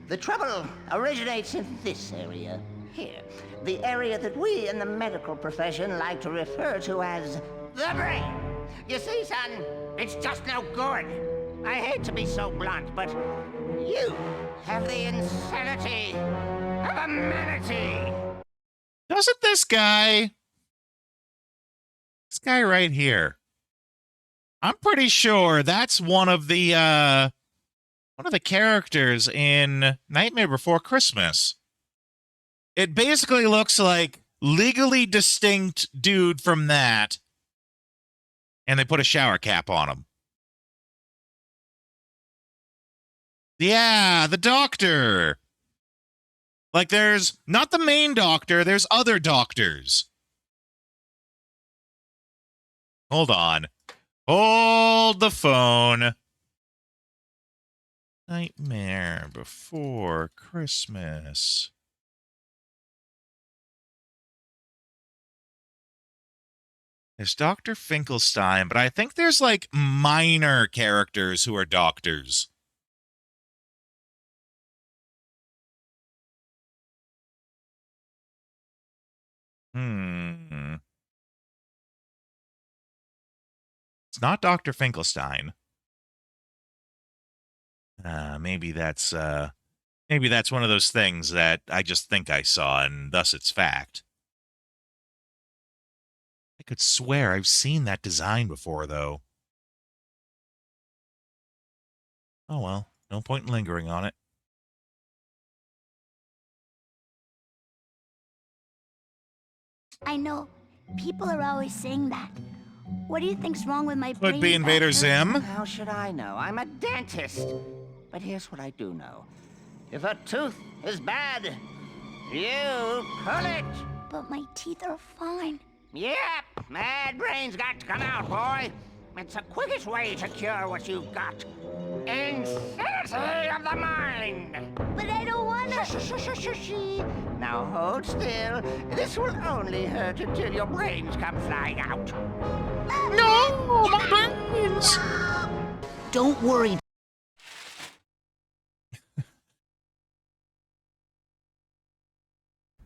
The trouble originates in this area, here. The area that we in the medical profession like to refer to as the brain. You see, son, it's just no good. I hate to be so blunt, but you have the insanity of a manatee. Doesn't this guy right here, I'm pretty sure that's one of the characters in Nightmare Before Christmas. It basically looks like Legally Distinct dude from that, and they put a shower cap on him. Yeah, the doctor. Like, there's not the main doctor, there's other doctors. Hold on. Hold the phone. Nightmare Before Christmas. There's Dr. Finkelstein, but I think there's like minor characters who are doctors. It's not Dr. Finkelstein. Maybe that's one of those things that I just think I saw, and thus it's fact. I could swear I've seen that design before, though. Oh well, no point in lingering on it. I know. People are always saying that. What do you think's wrong with my brain? Could be Invader Zim. How should I know? I'm a dentist. But here's what I do know. If a tooth is bad, you pull it. But my teeth are fine. Yep, mad brain's got to come out, boy. It's the quickest way to cure what you've got. Insanity of the mind. But I don't wanna. Now hold still. This will only hurt until your brains come flying out. No, my brains! Don't worry.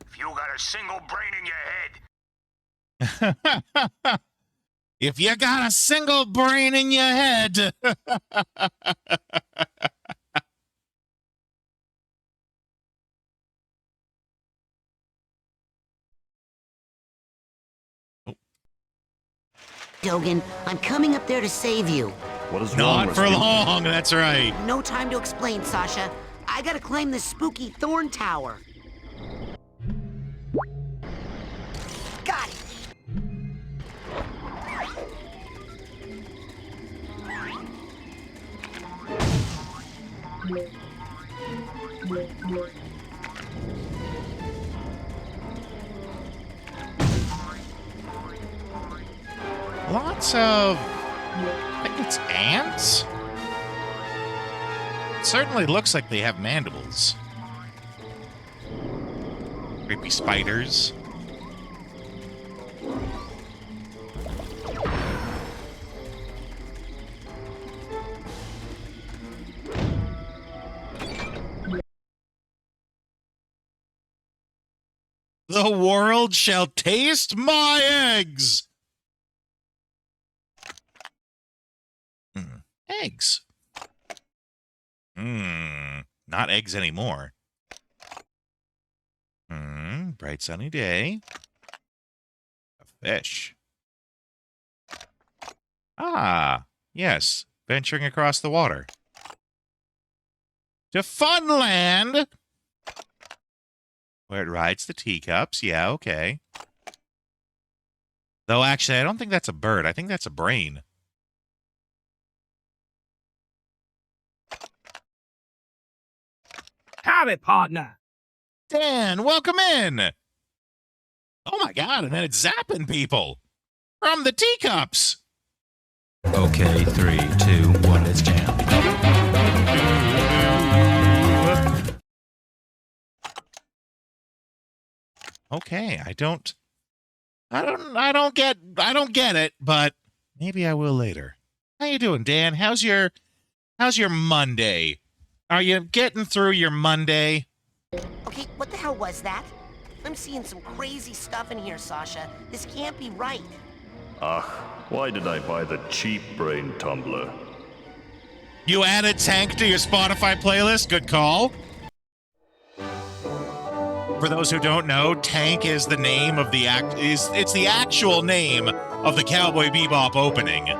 If you got a single brain in your head, if you got a single brain in your head. Dogen, I'm coming up there to save you. What is wrong Not with for you? long, that's right. No time to explain, Sasha. I gotta climb this spooky thorn tower. Got it! Lots of... I think it's ants? It certainly looks like they have mandibles. Creepy spiders. The world shall taste my eggs! Eggs. Not eggs anymore. Bright sunny day. A fish. Ah, yes. Venturing across the water. To Funland! Where it rides the teacups. Yeah, okay. Though, actually, I don't think that's a bird. I think that's a brain. Howdy, partner. Dan, welcome in. Oh my god, and then it's zapping people. From the teacups. Okay, 3, 2, 1, let's jam. Okay, I don't get it, but maybe I will later. How you doing, Dan? How's your Monday? Are you getting through your Monday? Okay, what the hell was that? I'm seeing some crazy stuff in here, Sasha. This can't be right. Ugh, why did I buy the cheap brain tumbler? You added Tank to your Spotify playlist? Good call. For those who don't know, Tank is the name of the it's the actual name of the Cowboy Bebop opening.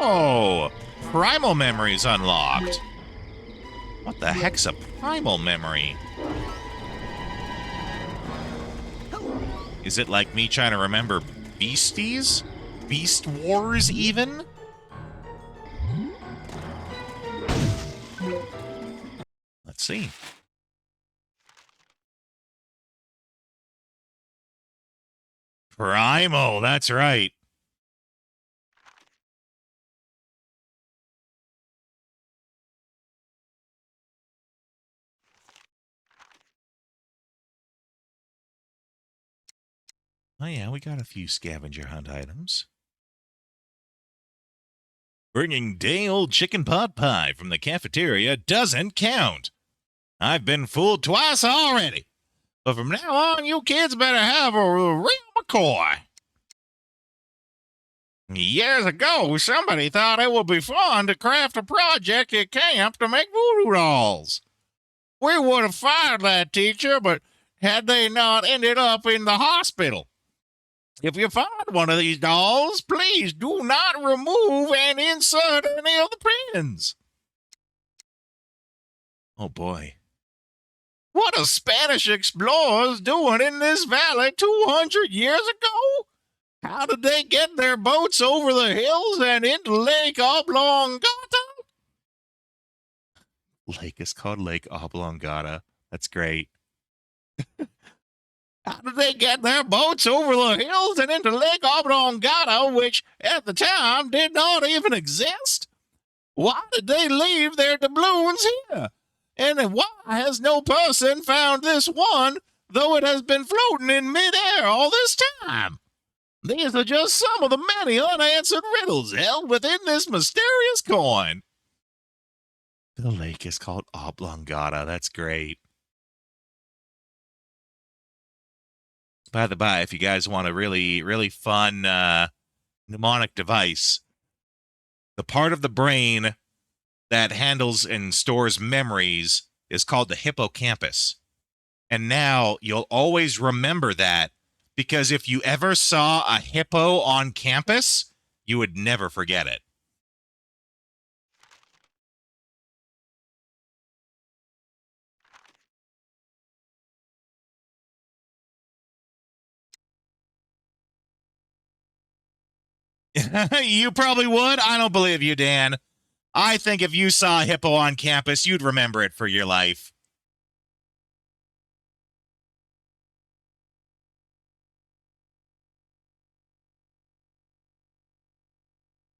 Oh, primal memories unlocked. What the heck's a primal memory? Is it like me trying to remember beasties? Beast Wars, even? Let's see. Primal, that's right. Oh, yeah, we got a few scavenger hunt items. Bringing day-old chicken pot pie from the cafeteria doesn't count. I've been fooled twice already. But from now on, you kids better have a real McCoy. Years ago, somebody thought it would be fun to craft a project at camp to make voodoo dolls. We would have fired that teacher, but had they not ended up in the hospital. If you find one of these dolls, please do not remove and insert any of the pins. Oh, boy. What are Spanish explorers doing in this valley 200 years ago? How did they get their boats over the hills and into Lake Oblongata? Lake is called Lake Oblongata. That's great. How did they get their boats over the hills and into Lake Oblongata, which at the time did not even exist? Why did they leave their doubloons here? And why has no person found this one, though it has been floating in midair all this time? These are just some of the many unanswered riddles held within this mysterious coin. The lake is called Oblongata. That's great. By the by, if you guys want a really, really fun mnemonic device, the part of the brain that handles and stores memories is called the hippocampus. And now you'll always remember that, because if you ever saw a hippo on campus, you would never forget it. You probably would. I don't believe you, Dan. I think if you saw a hippo on campus, you'd remember it for your life.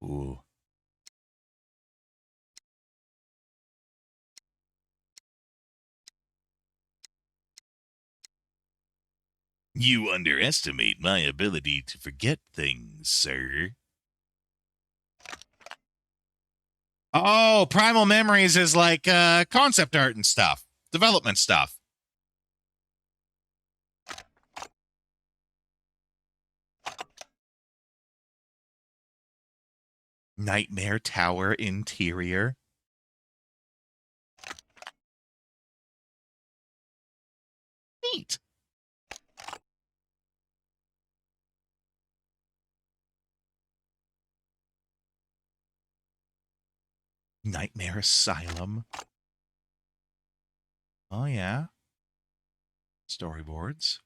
Ooh. You underestimate my ability to forget things, sir. Oh, Primal Memories is like concept art and stuff, development stuff. Nightmare Tower interior. Neat. Nightmare Asylum. Oh, yeah. Storyboards.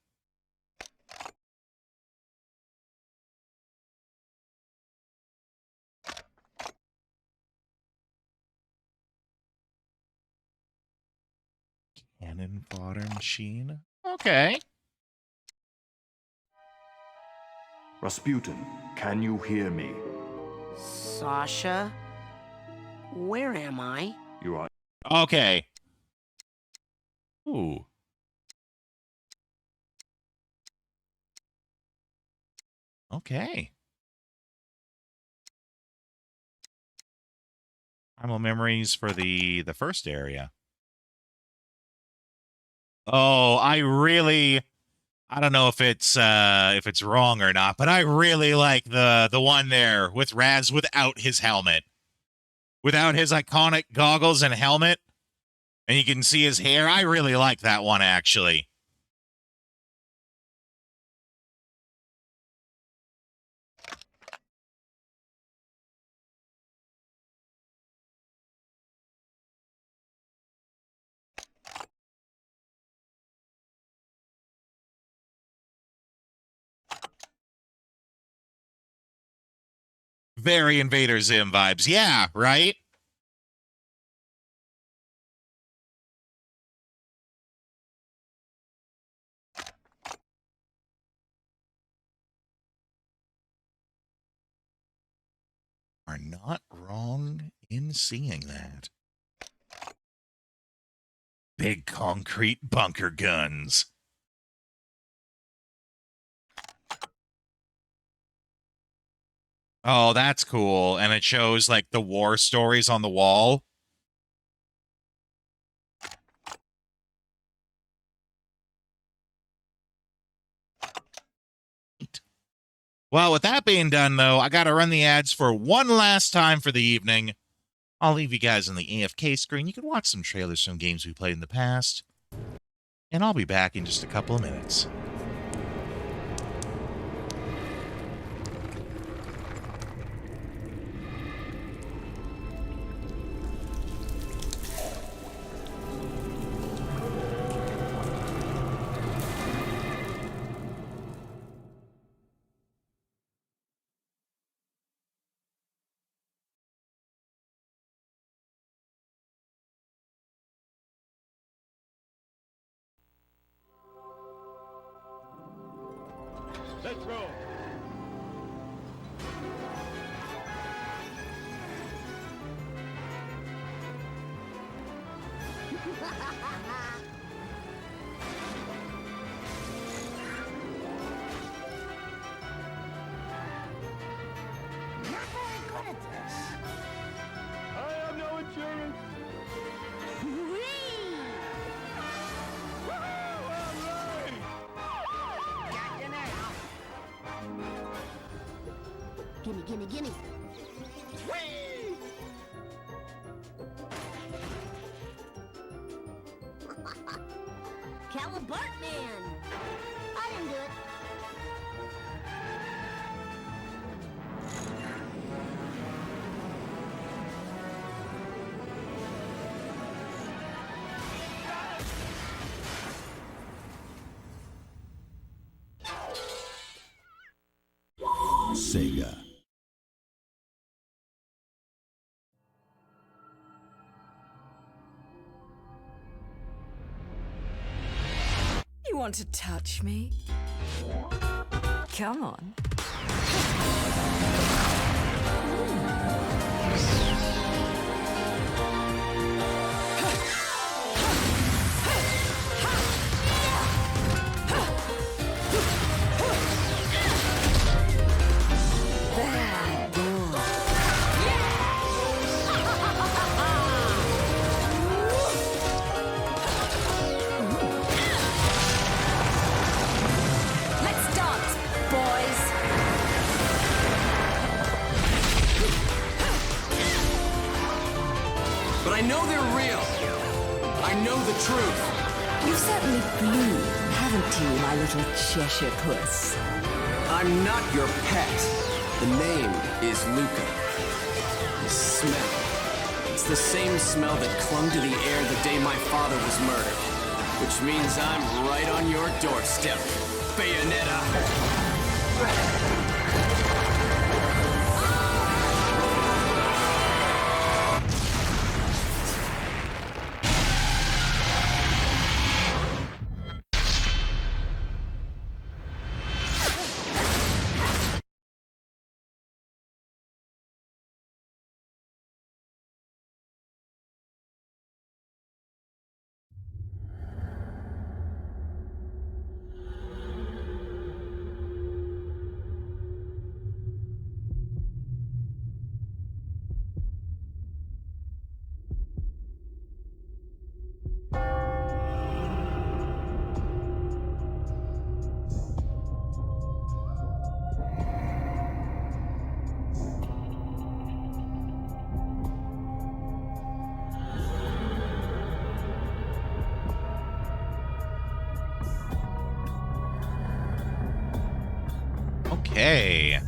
Cannon fodder machine. Okay. Rasputin, can you hear me? Sasha? Where am I? You are... Okay. Ooh. Okay. Primal Memories for the first area. Oh, I don't know if it's wrong or not, but I really like the one there with Raz without his helmet. Without his iconic goggles and helmet, and you can see his hair. I really like that one, actually. Very Invader Zim vibes. Yeah, right? Are not wrong in seeing that. Big concrete bunker guns. Oh, that's cool. And it shows like the war stories on the wall. Well, with that being done, though, I got to run the ads for one last time for the evening. I'll leave you guys on the AFK screen. You can watch some trailers from games we played in the past. And I'll be back in just a couple of minutes. Let's roll. I have no insurance. Gimme, gimme, gimme. Calibart Man! I didn't do it. Sega. You want to touch me? Come on. Bad boy. Let's dance, boys. But I know they're real. I know the truth. You've certainly blew, haven't you, my little Cheshire puss? I'm not your pet. The name is Luca. The smell. It's the same smell that clung to the air the day my father was murdered. Which means I'm right on your doorstep, Bayonetta. Okay.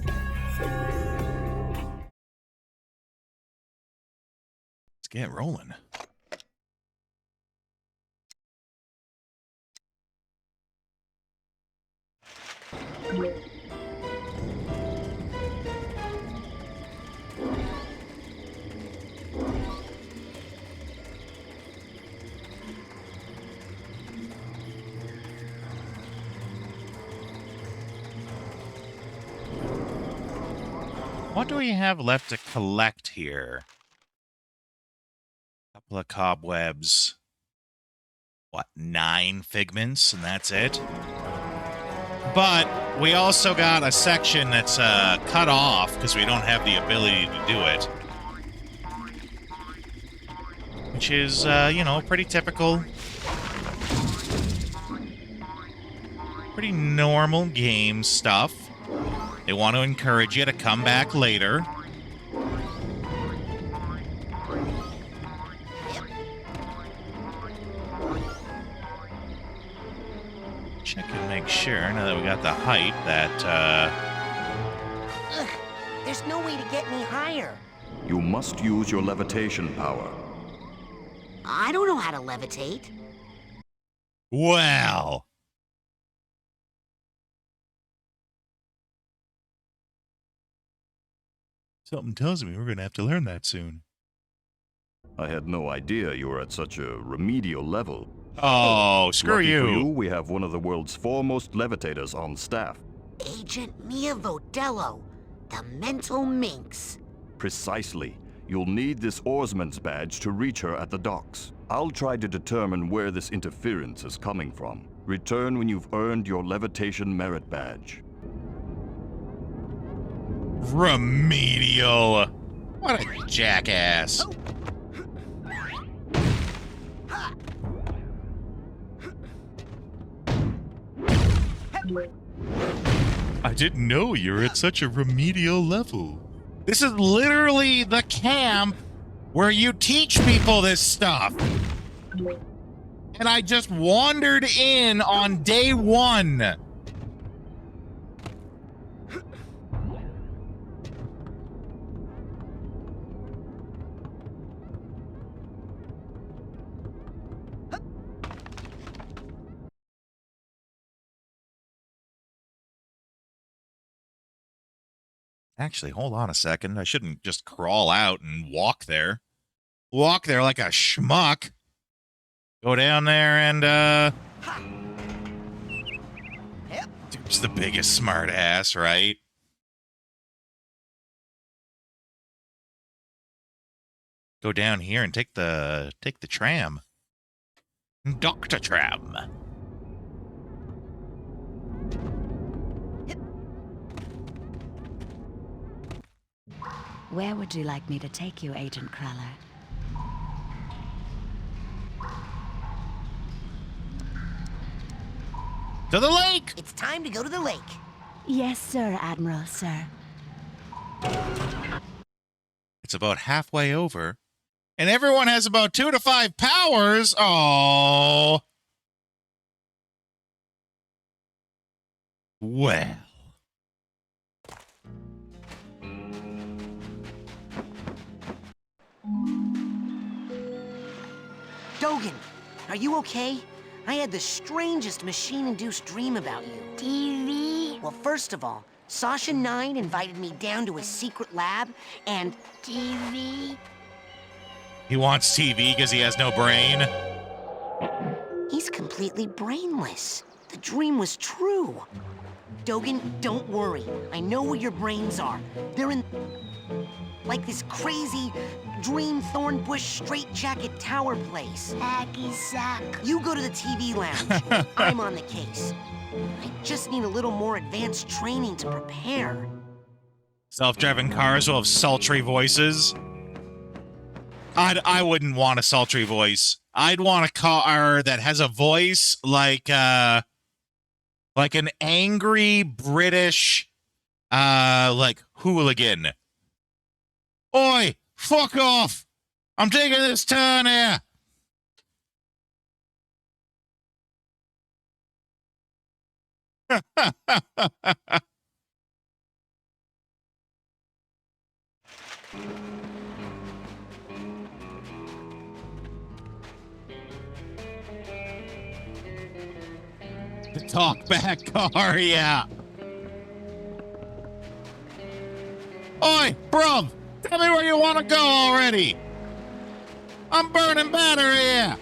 Let's get rolling. What do we have left to collect here? Couple of cobwebs. What, 9 figments, and that's it? But we also got a section that's cut off because we don't have the ability to do it. Which is, you know, pretty typical. Pretty normal game stuff. They want to encourage you to come back later. Check and make sure, now that we got the height, that, Ugh, there's no way to get any higher. You must use your levitation power. I don't know how to levitate. Well. Something tells me we're going to have to learn that soon. I had no idea you were at such a remedial level. Oh, screw Lucky you. For you, we have one of the world's foremost levitators on staff. Agent Mia Vodello, the mental minx. Precisely. You'll need this oarsman's badge to reach her at the docks. I'll try to determine where this interference is coming from. Return when you've earned your levitation merit badge. Remedial. What a jackass. I didn't know you were at such a remedial level. This is literally the camp where you teach people this stuff. And I just wandered in on day one. Actually, hold on a second. I shouldn't just crawl out and walk there. Walk there like a schmuck. Go down there and, Dude's the biggest smart ass, right? Go down here and take the tram. Dr. Tram. Where would you like me to take you, Agent Cruller? To the lake! It's time to go to the lake. Yes, sir, Admiral, sir. It's about halfway over. And everyone has about 2 to 5 powers. Oh. Well. Dogen, are you okay? I had the strangest machine-induced dream about you. TV? Well, first of all, Sasha 9 invited me down to his secret lab, and... TV? He wants TV because he has no brain. He's completely brainless. The dream was true. Dogen, don't worry. I know where your brains are. They're in... like this crazy dream thornbush straitjacket tower place. Hacky sack. You go to the TV lounge. I'm on the case. I just need a little more advanced training to prepare. Self-driving cars will have sultry voices. I wouldn't want a sultry voice. I'd want a car that has a voice like an angry British like hooligan. Oi, fuck off! I'm taking this turn here. The talk back car, yeah. Oi, bruv, tell me where you want to go already. I'm burning battery here.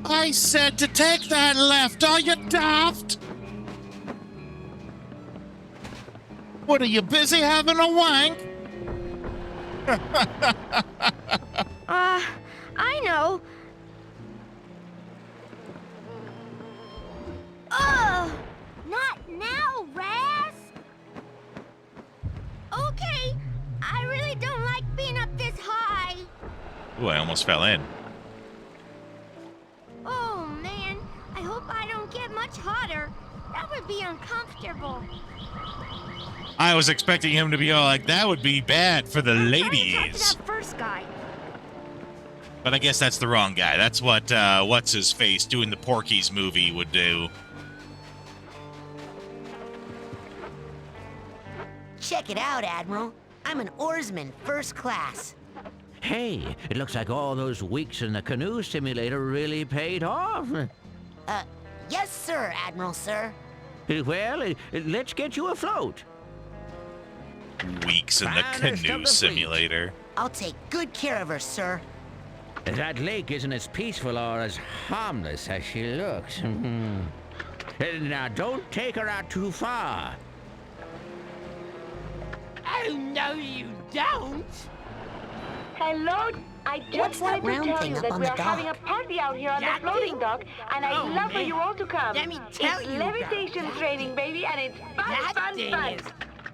I said to take that left, are you daft? What, are you busy having a wank? I know. Ooh, I almost fell in. Oh man, I hope I don't get much hotter. That would be uncomfortable. I was expecting him to be all like, that would be bad for the ladies. Talk to that first guy. But I guess that's the wrong guy. That's what, what's-his-face doing the Porky's movie would do. Check it out, Admiral. I'm an oarsman, first class. Hey, it looks like all those weeks in the canoe simulator really paid off. Yes, sir, Admiral, sir. Well, let's get you afloat. Weeks in the Finest of canoe the simulator. I'll take good care of her, sir. That lake isn't as peaceful or as harmless as she looks. Now, don't take her out too far. Oh, no, you don't. Hello. I What's just that wanted to round tell thing you up that on we're the having a dock? party out here on the floating dock, and I'd Oh, love for man. you all to come. Let me tell it's you levitation about training, baby, and it's fun, That fun, thing fun. is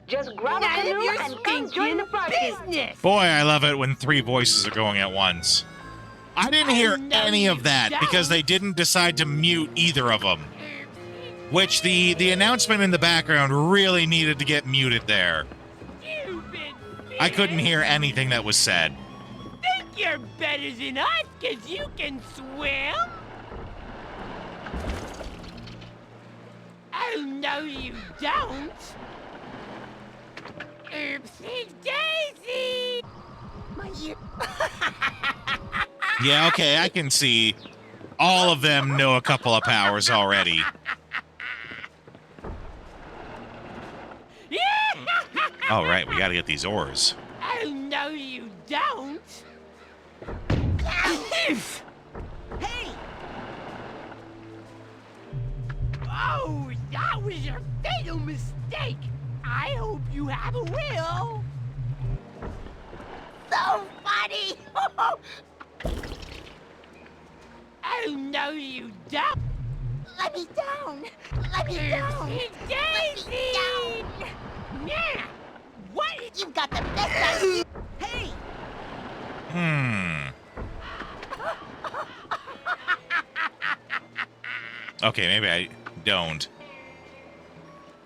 Just grab a none of canoe your and come join the party. business. Boy, I love it when three voices are going at once. I didn't hear any of that because they didn't decide to mute either of them. Which the announcement in the background really needed to get muted there. I couldn't hear anything that was said. Think you're better than us because you can swim? Oh, no, you don't. Oopsie daisy! My ear. Yeah, okay, I can see all of them know a couple of powers already. All right, we gotta get these oars. Oh, no, you don't. Hey! Oh, that was a fatal mistake. I hope you have a will. So funny. Oh, no, you don't. Let me down. Let me down. Oopsie Let me down. daisy! Yeah. What? You've got the best idea. Hey! Okay, maybe I don't.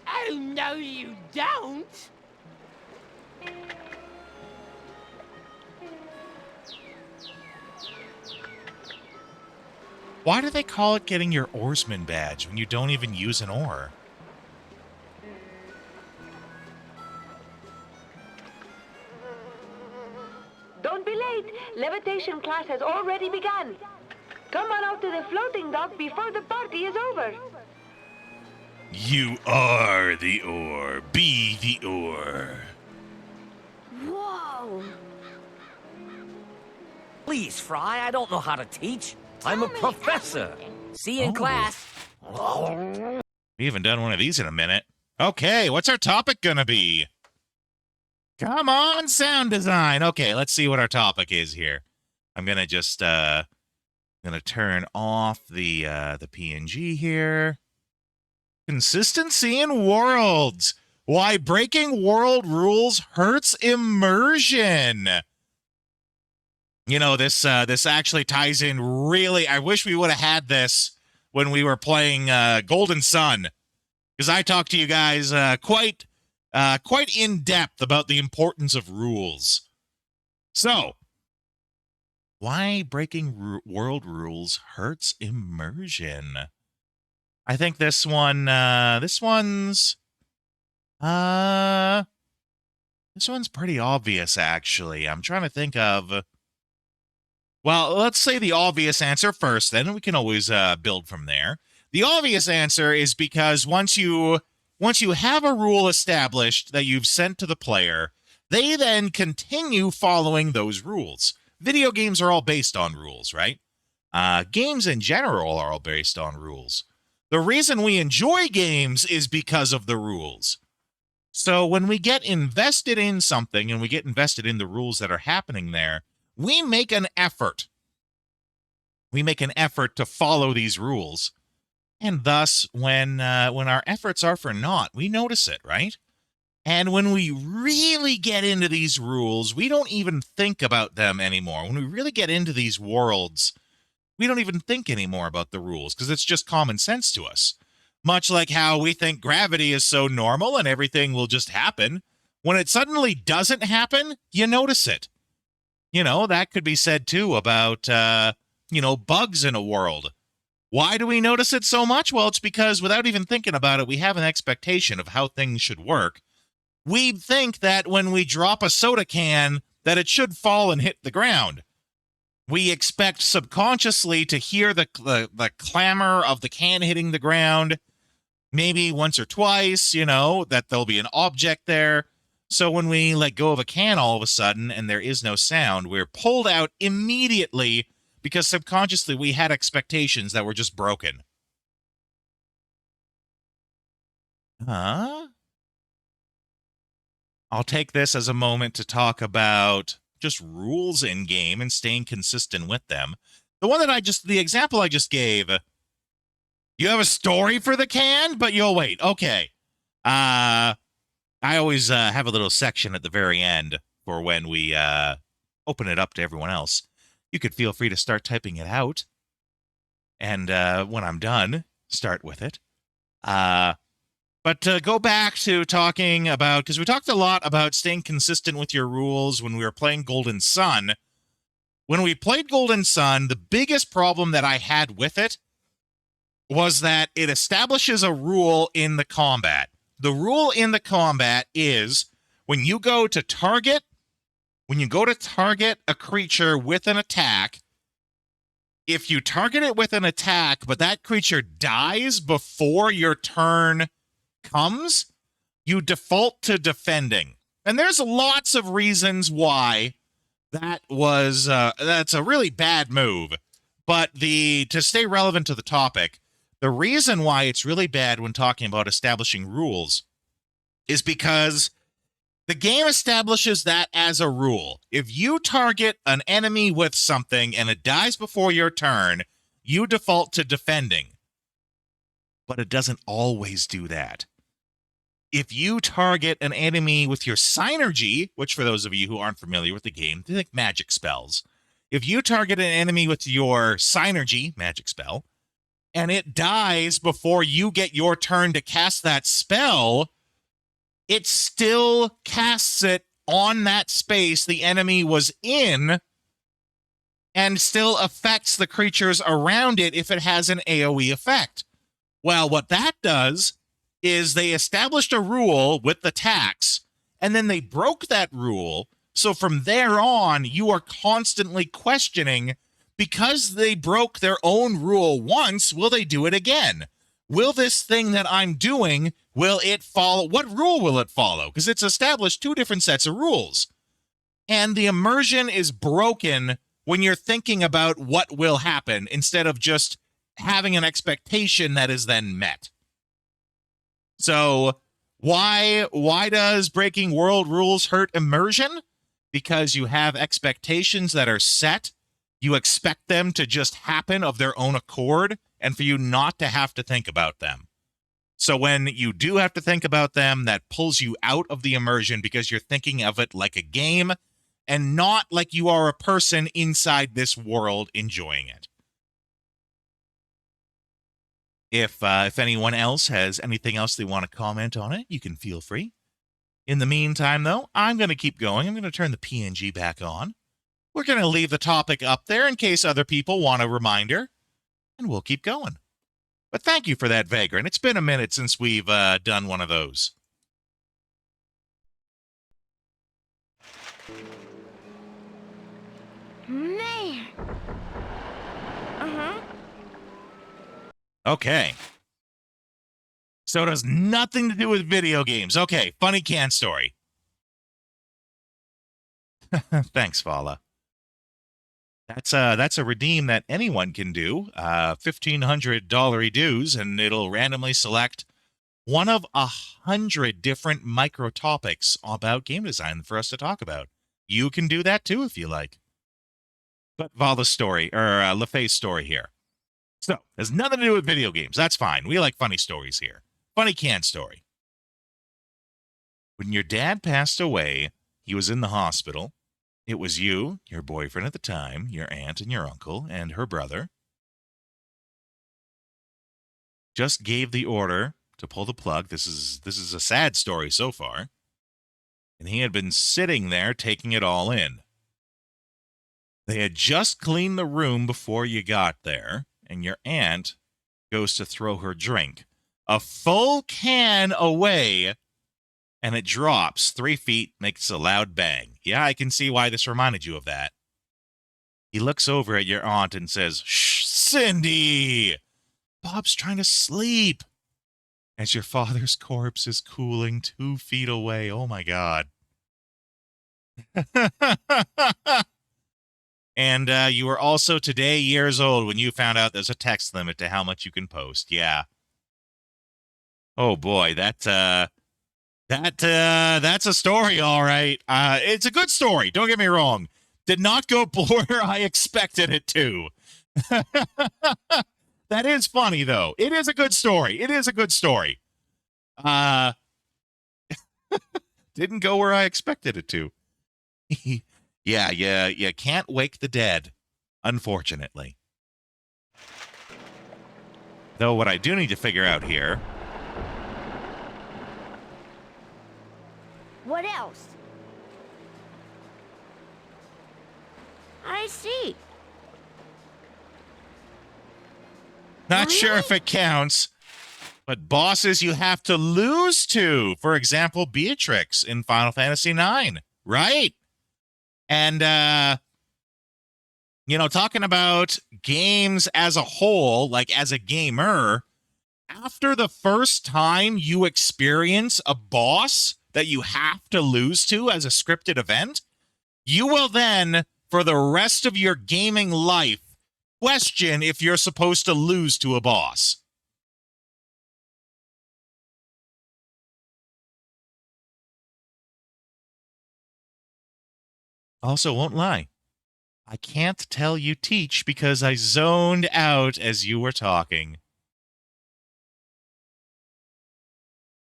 Oh, no, you don't. Why do they call it getting your oarsman badge when you don't even use an oar? Don't be late. Levitation class has already begun. Come on out to the floating dock before the party is over. You are the oar. Be the oar. Whoa. Please, Fry, I don't know how to teach. I'm a professor. See you in class. We haven't done one of these in a minute. Okay, what's our topic gonna be? Come on, sound design. Okay, let's see what our topic is here. I'm gonna just gonna turn off the PNG here. Consistency in worlds. Why breaking world rules hurts immersion. You know, this actually ties in really. I wish we would have had this when we were playing Golden Sun, because I talked to you guys quite in depth about the importance of rules. So, why breaking world rules hurts immersion? I think this one's pretty obvious, actually. I'm trying to think of. Well, let's say the obvious answer first, then we can always build from there. The obvious answer is because once you have a rule established that you've sent to the player, they then continue following those rules. Video games are all based on rules, right? Games in general are all based on rules. The reason we enjoy games is because of the rules. So when we get invested in something and we get invested in the rules that are happening there, we make an effort. We make an effort to follow these rules. And thus, when our efforts are for naught, we notice it, right? And when we really get into these rules, we don't even think about them anymore. When we really get into these worlds, we don't even think anymore about the rules because it's just common sense to us. Much like how we think gravity is so normal and everything will just happen. When it suddenly doesn't happen, you notice it. You know, that could be said too about, bugs in a world. Why do we notice it so much? Well, it's because without even thinking about it, we have an expectation of how things should work. We think that when we drop a soda can, that it should fall and hit the ground. We expect subconsciously to hear the clamor of the can hitting the ground, maybe once or twice, that there'll be an object there. So when we let go of a can all of a sudden and there is no sound, we're pulled out immediately because subconsciously we had expectations that were just broken. I'll take this as a moment to talk about just rules in game and staying consistent with them. The example I just gave, you have a story for the can, but you'll wait. Okay. I always have a little section at the very end for when we open it up to everyone else. You could feel free to start typing it out. And when I'm done, start with it. But to go back to talking about, because we talked a lot about staying consistent with your rules when we were playing Golden Sun. When we played Golden Sun, the biggest problem that I had with it was that it establishes a rule in the combat. The rule in the combat is when you go to target a creature with an attack, if you target it with an attack, but that creature dies before your turn comes, you default to defending. And there's lots of reasons why that's a really bad move. But to stay relevant to the topic, the reason why it's really bad when talking about establishing rules is because the game establishes that as a rule. If you target an enemy with something and it dies before your turn, you default to defending. But it doesn't always do that. If you target an enemy with your Psynergy, which for those of you who aren't familiar with the game, think magic spells. If you target an enemy with your Psynergy, magic spell, and it dies before you get your turn to cast that spell, it still casts it on that space the enemy was in and still affects the creatures around it if it has an AoE effect. Well, what that does is they established a rule with the tax, and then they broke that rule. So from there on, you are constantly questioning, because they broke their own rule once, will they do it again? Will this thing that I'm doing, will it follow? What rule will it follow? Because it's established two different sets of rules. And the immersion is broken when you're thinking about what will happen instead of just having an expectation that is then met. So why does breaking world rules hurt immersion? Because you have expectations that are set. You expect them to just happen of their own accord and for you not to have to think about them. So when you do have to think about them, that pulls you out of the immersion because you're thinking of it like a game and not like you are a person inside this world enjoying it. If anyone else has anything else they want to comment on it, you can feel free. In the meantime, though, I'm going to keep going. I'm going to turn the PNG back on. We're going to leave the topic up there in case other people want a reminder, and we'll keep going. But thank you for that, Vagrant. It's been a minute since we've done one of those. Man. Okay. So it has nothing to do with video games. Okay, funny can story. Thanks, Fala. That's a redeem that anyone can do. $1,500 dues, and it'll randomly select one of 100 different micro topics about game design for us to talk about. You can do that too if you like. But Vala's story, or LaFay's story here. So, has nothing to do with video games. That's fine. We like funny stories here. Funny can story. When your dad passed away, he was in the hospital. It was you, your boyfriend at the time, your aunt and your uncle, and her brother. Just gave the order to pull the plug. This is a sad story so far. And he had been sitting there taking it all in. They had just cleaned the room before you got there, and your aunt goes to throw her drink. A full can away, and it drops 3 feet, makes a loud bang. Yeah, I can see why this reminded you of that. He looks over at your aunt and says, "Shh, Cindy! Bob's trying to sleep." As your father's corpse is cooling 2 feet away. Oh, my God. And you were also today years old when you found out there's a text limit to how much you can post. Yeah. Oh, boy. That's a story, all right. It's a good story. Don't get me wrong. Did not go where I expected it to. That is funny, though. It is a good story. It is a good story. Didn't go where I expected it to. Yeah, you can't wake the dead, unfortunately. Though what I do need to figure out here... What else? I see. Not sure if it counts, but bosses you have to lose to. For example, Beatrix in Final Fantasy IX. Right. And, talking about games as a whole, like as a gamer, after the first time you experience a boss that you have to lose to as a scripted event, you will then, for the rest of your gaming life, question if you're supposed to lose to a boss. Also, won't lie, I can't tell you teach because I zoned out as you were talking.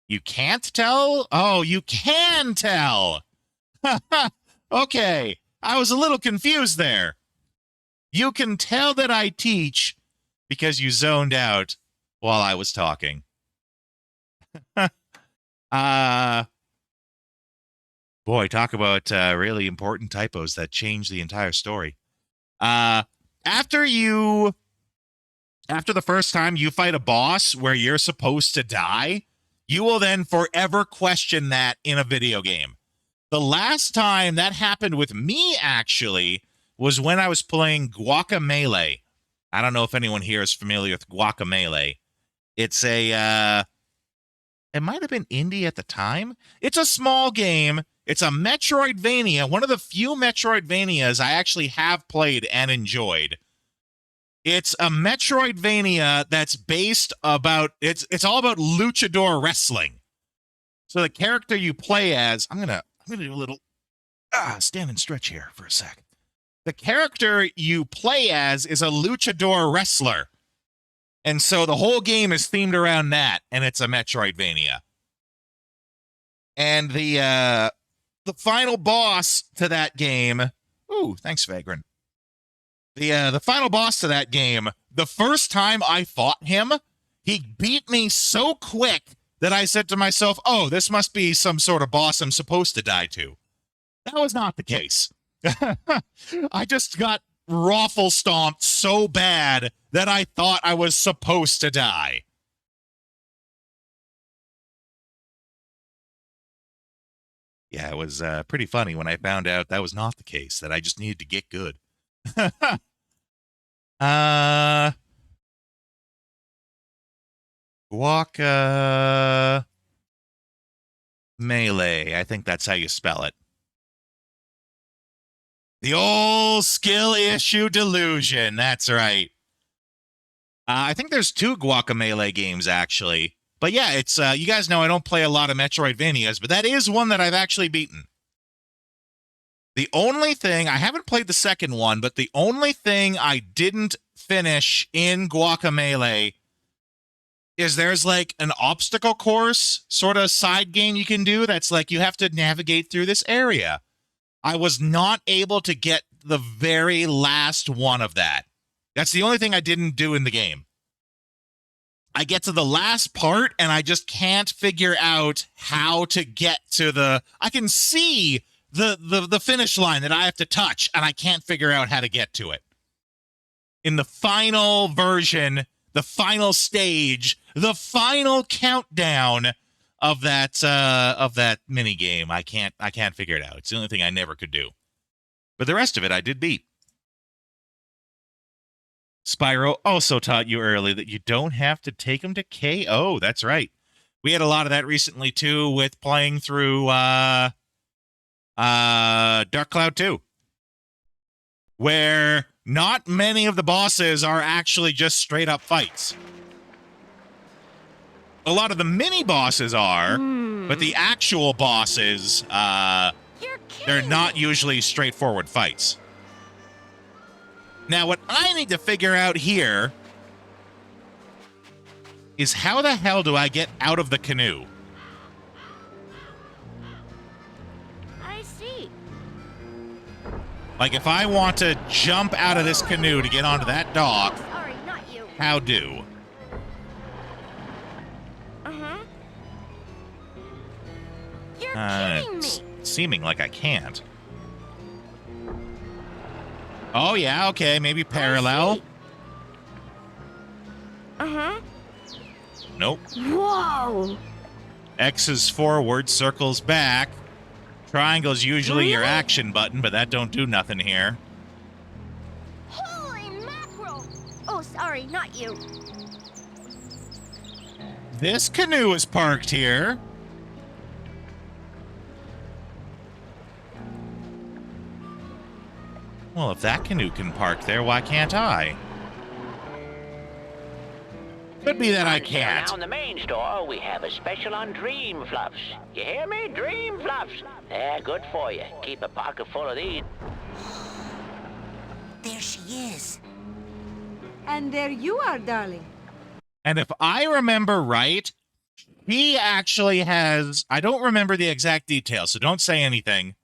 You can't tell? Oh, you can tell. Okay, I was a little confused there. You can tell that I teach because you zoned out while I was talking. Boy, talk about really important typos that change the entire story. After the first time you fight a boss where you're supposed to die, you will then forever question that in a video game. The last time that happened with me, actually, was when I was playing Guacamelee. I don't know if anyone here is familiar with Guacamelee. It's it might have been indie at the time. It's a small game. It's a Metroidvania, one of the few Metroidvanias I actually have played and enjoyed. It's a Metroidvania that's based about, it's all about luchador wrestling. So the character you play as, I'm gonna do a little stand and stretch here for a sec. The character you play as is a luchador wrestler. And so the whole game is themed around that, and it's a Metroidvania. And the final boss to that game, ooh, thanks, Vagrant. The final boss to that game, the first time I fought him, he beat me so quick that I said to myself, oh, this must be some sort of boss I'm supposed to die to. That was not the case. I just got raffle stomped so bad that I thought I was supposed to die. Yeah, it was pretty funny when I found out that was not the case, that I just needed to get good. Melee, I think that's how you spell it. The old skill issue delusion. That's right. I think there's 2 Guacamelee games, actually. But yeah, it's you guys know I don't play a lot of Metroidvanias, but that is one that I've actually beaten. The only thing, I haven't played the second one, but the only thing I didn't finish in Guacamelee is there's like an obstacle course sort of side game you can do that's like you have to navigate through this area. I was not able to get the very last one of that. That's the only thing I didn't do in the game. I get to the last part and I just can't figure out how to get to the... I can see the finish line that I have to touch and I can't figure out how to get to it. In the final version, the final stage, the final countdown of that mini game, I can't figure it out. It's the only thing I never could do. But the rest of it I did beat. Spyro also taught you early that you don't have to take them to KO. That's right. We had a lot of that recently too with playing through Dark Cloud 2. Where not many of the bosses are actually just straight up fights. A lot of the mini bosses are, but the actual bosses, they're not usually straightforward fights. Now, what I need to figure out here is how the hell do I get out of the canoe? I see. Like, if I want to jump out of this canoe to get onto that dock, Sorry, not you. how do? Uh-huh. You're kidding me. It's seeming like I can't. Oh, yeah, okay, maybe parallel. Uh-huh. Nope. Whoa! X is forward, circle's back. Triangle's usually your action button, but that don't do nothing here. Holy mackerel! Oh, sorry, not you. This canoe is parked here. Well, if that canoe can park there, why can't I? Could be that I can't. Now in the main store, we have a special on Dream Fluffs. You hear me? Dream Fluffs. They're good for you. Keep a pocket full of these. There she is. And there you are, darling. And if I remember right, he actually has... I don't remember the exact details, so don't say anything.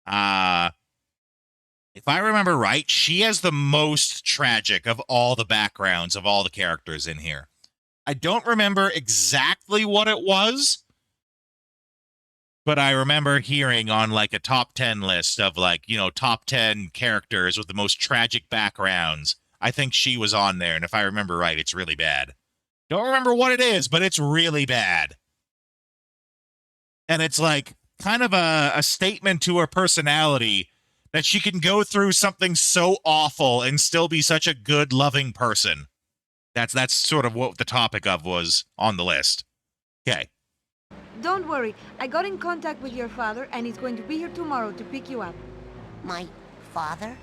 If I remember right, she has the most tragic of all the backgrounds of all the characters in here. I don't remember exactly what it was, but I remember hearing on like a top 10 list of like, you know, top 10 characters with the most tragic backgrounds. I think she was on there, and if I remember right, it's really bad. Don't remember what it is, but it's really bad. And it's like kind of a statement to her personality that she can go through something so awful and still be such a good, loving person. That's sort of what the topic of was on the list. Okay. Don't worry. I got in contact with your father, and he's going to be here tomorrow to pick you up. My father?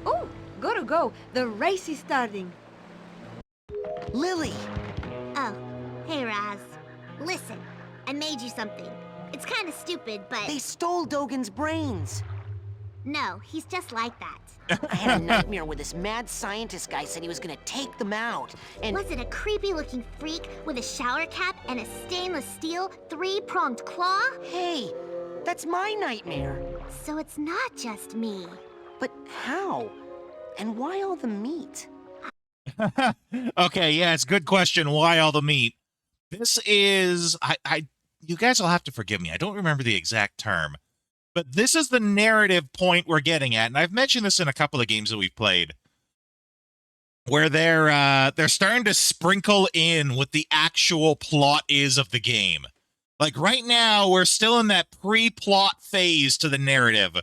Oh, gotta go. The race is starting. Lily! Oh, hey, Raz. Listen, I made you something. It's kind of stupid, but... They stole Dogen's brains! No, he's just like that. I had a nightmare where this mad scientist guy said he was gonna take them out, and... Was it a creepy-looking freak with a shower cap and a stainless steel, three-pronged claw? Hey, that's my nightmare. So it's not just me. But how? And why all the meat? Okay, yeah, it's a good question. Why all the meat? This is... you guys will have to forgive me. I don't remember the exact term. But this is the narrative point we're getting at, and I've mentioned this in a couple of games that we've played, where they're starting to sprinkle in what the actual plot is of the game. Like right now, we're still in that pre-plot phase to the narrative,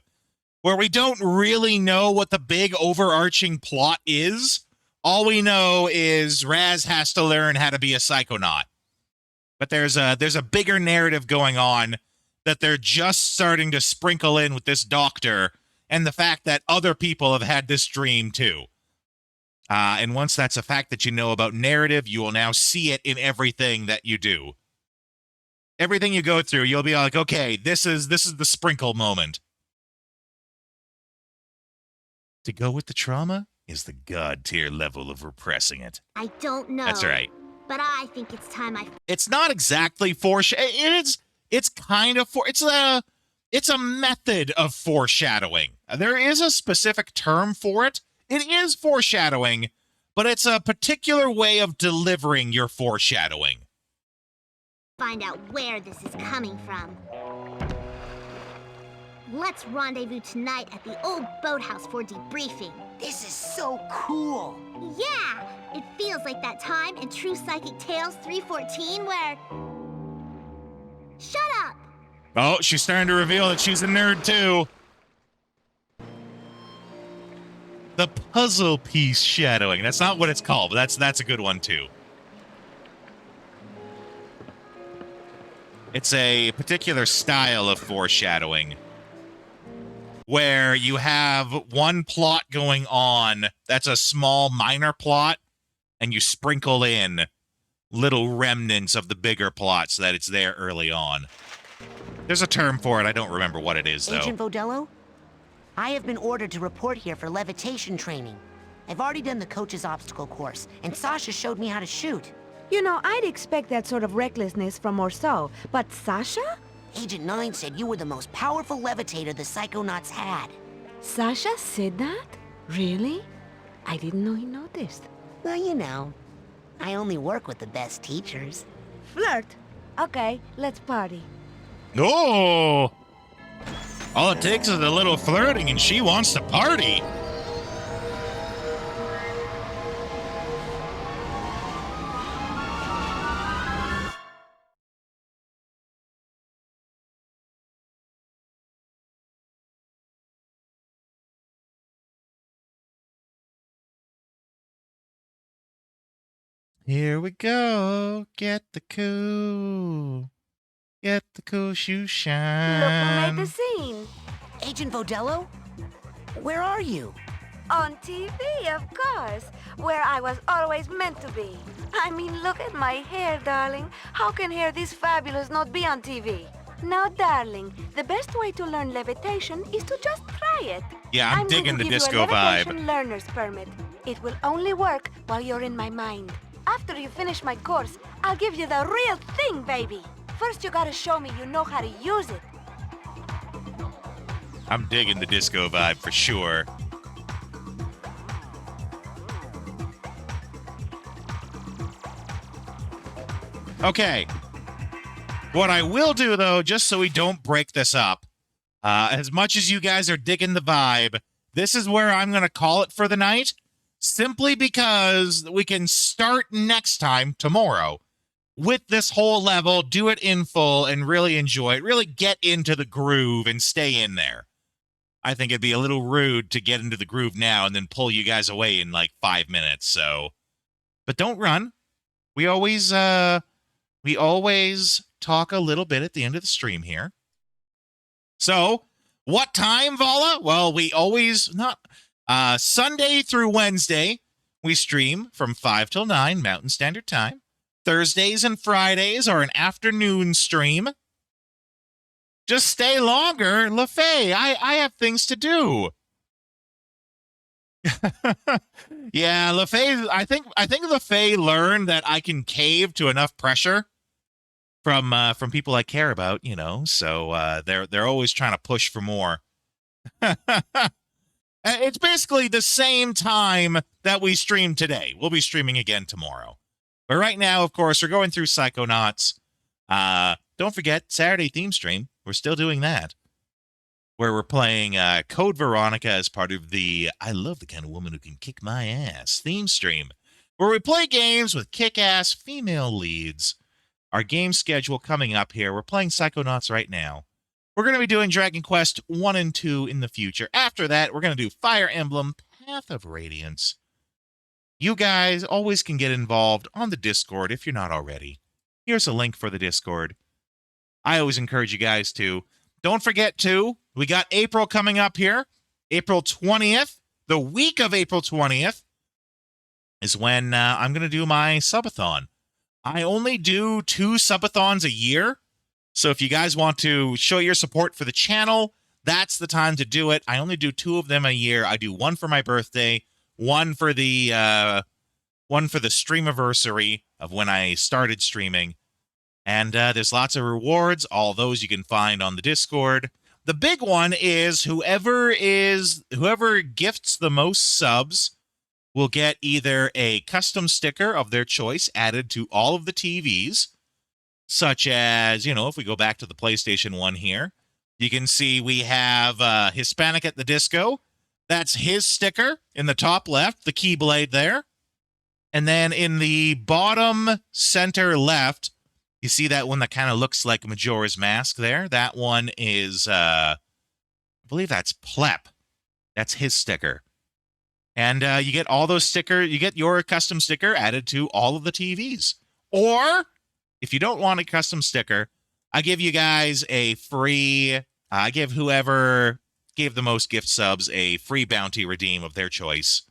where we don't really know what the big overarching plot is. All we know is Raz has to learn how to be a psychonaut. But there's a bigger narrative going on that they're just starting to sprinkle in with this doctor and the fact that other people have had this dream too. And once that's a fact that you know about narrative, you will now see it in everything that you do. Everything you go through, you'll be like, okay, this is the sprinkle moment. To go with the trauma is the god tier level of repressing it. I don't know. That's right. but I think it's time I... It's not exactly it's kind of it's a method of foreshadowing. There is a specific term for it. It is foreshadowing, but it's a particular way of delivering your foreshadowing. Find out where this is coming from. Let's rendezvous tonight at the old boathouse for debriefing. This is so cool. Yeah! It feels like that time in True Psychic Tales 314 where... Shut up! Oh, she's starting to reveal that she's a nerd too. The puzzle piece shadowing. That's not what it's called, but that's a good one too. It's a particular style of foreshadowing where you have one plot going on that's a small minor plot, and you sprinkle in little remnants of the bigger plot so that it's there early on. There's a term for it. I don't remember what it is, though. Agent Vodello, I have been ordered to report here for levitation training. I've already done the coach's obstacle course, and Sasha showed me how to shoot. You know, I'd expect that sort of recklessness from Orso, but Sasha? Agent 9 said you were the most powerful levitator the Psychonauts had. Sasha said that? Really? I didn't know he noticed. Well, you know, I only work with the best teachers. Flirt? Okay, let's party. Oh! All it takes is a little flirting and she wants to party. Here we go. Get the cool. Get the cool shoe shine. Look who made the scene. Agent Vodello? Where are you? On TV, of course. Where I was always meant to be. I mean, look at my hair, darling. How can hair this fabulous not be on TV? Now, darling, the best way to learn levitation is to just try it. Yeah, I'm digging the disco vibe. Levitation learner's permit. It will only work while you're in my mind. After you finish my course, I'll give you the real thing, baby. First, you gotta show me you know how to use it. I'm digging the disco vibe for sure. Okay. What I will do, though, just so we don't break this up, as much as you guys are digging the vibe, this is where I'm going to call it for the night, simply because we can start next time, tomorrow, with this whole level, do it in full, and really enjoy it, really get into the groove and stay in there. I think it'd be a little rude to get into the groove now and then pull you guys away in like 5 minutes, so... But don't run. We always talk a little bit at the end of the stream here. So, what time, Vala? Well, we always, Sunday through Wednesday, we stream from 5 till 9 Mountain Standard Time. Thursdays and Fridays are an afternoon stream. Just stay longer, LaFay. I have things to do. Yeah, LaFay, I think LaFay learned that I can cave to enough pressure from people I care about, you know. So they're always trying to push for more. It's basically the same time that we streamed today. We'll be streaming again tomorrow. But right now, of course, we're going through Psychonauts. Don't forget, Saturday theme stream. We're still doing that. Where we're playing Code Veronica as part of the I Love the Kind of Woman Who Can Kick My Ass theme stream. Where we play games with kick-ass female leads. Our game schedule coming up here. We're playing Psychonauts right now. We're going to be doing Dragon Quest 1 and 2 in the future. After that, we're going to do Fire Emblem Path of Radiance. You guys always can get involved on the Discord if you're not already. Here's a link for the Discord. I always encourage you guys to. Don't forget, too, we got April coming up here. April 20th, the week of April 20th, is when I'm going to do my subathon. I only do 2 subathons a year. So if you guys want to show your support for the channel, that's the time to do it. I only do 2 of them a year. I do one for my birthday, one for the one for the streamiversary of when I started streaming. And there's lots of rewards. All those you can find on the Discord. The big one is whoever gifts the most subs will get either a custom sticker of their choice added to all of the TVs, such as, if we go back to the PlayStation 1 here, you can see we have Hispanic at the Disco. That's his sticker in the top left, the Keyblade there. And then in the bottom center left, you see that one that kind of looks like Majora's Mask there? That one is, I believe that's Plep. That's his sticker. And you get all those stickers, you get your custom sticker added to all of the TVs. Or, if you don't want a custom sticker, I give you guys a free, I give whoever gave the most gift subs a free bounty redeem of their choice.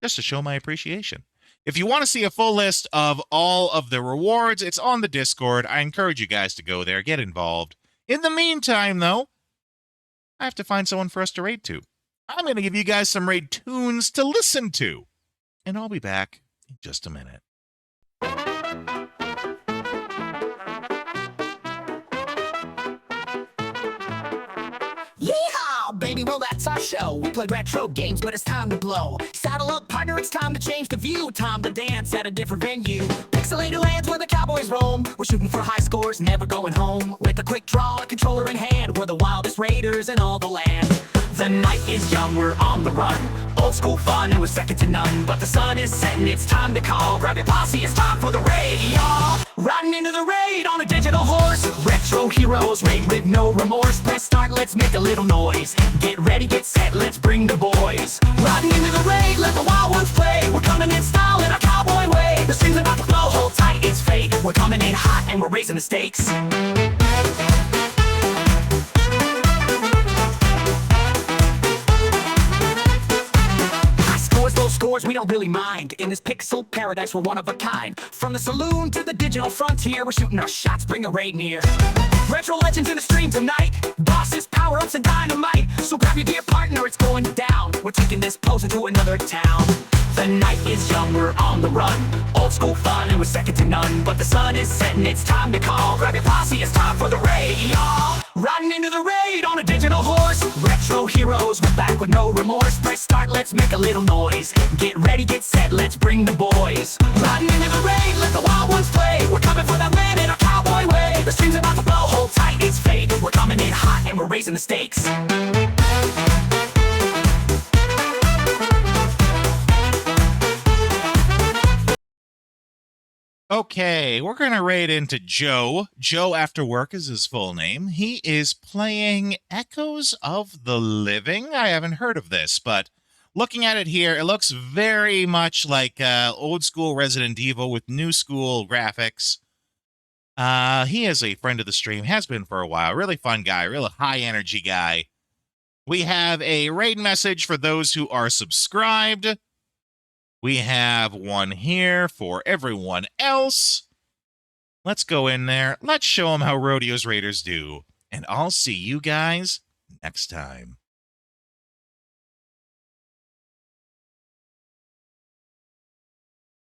Just to show my appreciation. If you want to see a full list of all of the rewards, it's on the Discord. I encourage you guys to go there, get involved. In the meantime, though, I have to find someone for us to raid to. I'm going to give you guys some raid tunes to listen to. And I'll be back in just a minute. Yeehaw, baby, well, that's our show. We play retro games, but it's time to blow. Saddle up, partner, it's time to change the view. Time to dance at a different venue. Pixelated lands where the cowboys roam. We're shooting for high scores, never going home. With a quick draw, a controller in hand, we're the wildest raiders in all the land. The night is young, we're on the run. Old school fun, we're second to none. But the sun is setting, it's time to call. Grab your posse, it's time for the raid, y'all. Riding into the raid on a digital horse. Retro heroes, raid with no remorse. Press start, let's make a little noise. Get ready, get set, let's bring the boys. Riding into the raid, let the wild ones play. We're coming in style in our cowboy way. The stream's about to flow, hold tight, it's fate. We're coming in hot and we're raising the stakes. Scores we don't really mind. In this pixel paradise, we're one of a kind. From the saloon to the digital frontier, we're shooting our shots, bring a raid near. Retro legends in the stream tonight. Bosses, power-ups, and dynamite. So grab your dear partner, it's going down. We're taking this pose into another town. The night is young, we're on the run. Old school fun, and we're second to none. But the sun is setting, it's time to call. Grab your posse, it's time for the raid, y'all. Riding into the raid on a digital horse. Retro heroes, we're back with no remorse. Press start, let's make a little noise. Get ready, get set, let's bring the boys. Riding into the raid, let the wild ones play. We're coming for that land in our cowboy way. The stream's about to blow, hold tight, it's fate. We're coming in hot and we're raising the stakes. Okay, we're going to raid into Joe. Joe After Work is his full name. He is playing Echoes of the Living. I haven't heard of this, but looking at it here, it looks very much like old school Resident Evil with new school graphics. He is a friend of the stream, has been for a while. Really fun guy, really high energy guy. We have a raid message for those who are subscribed. We have one here for everyone else. Let's go in there. Let's show them how Rodeo's Raiders do. And I'll see you guys next time.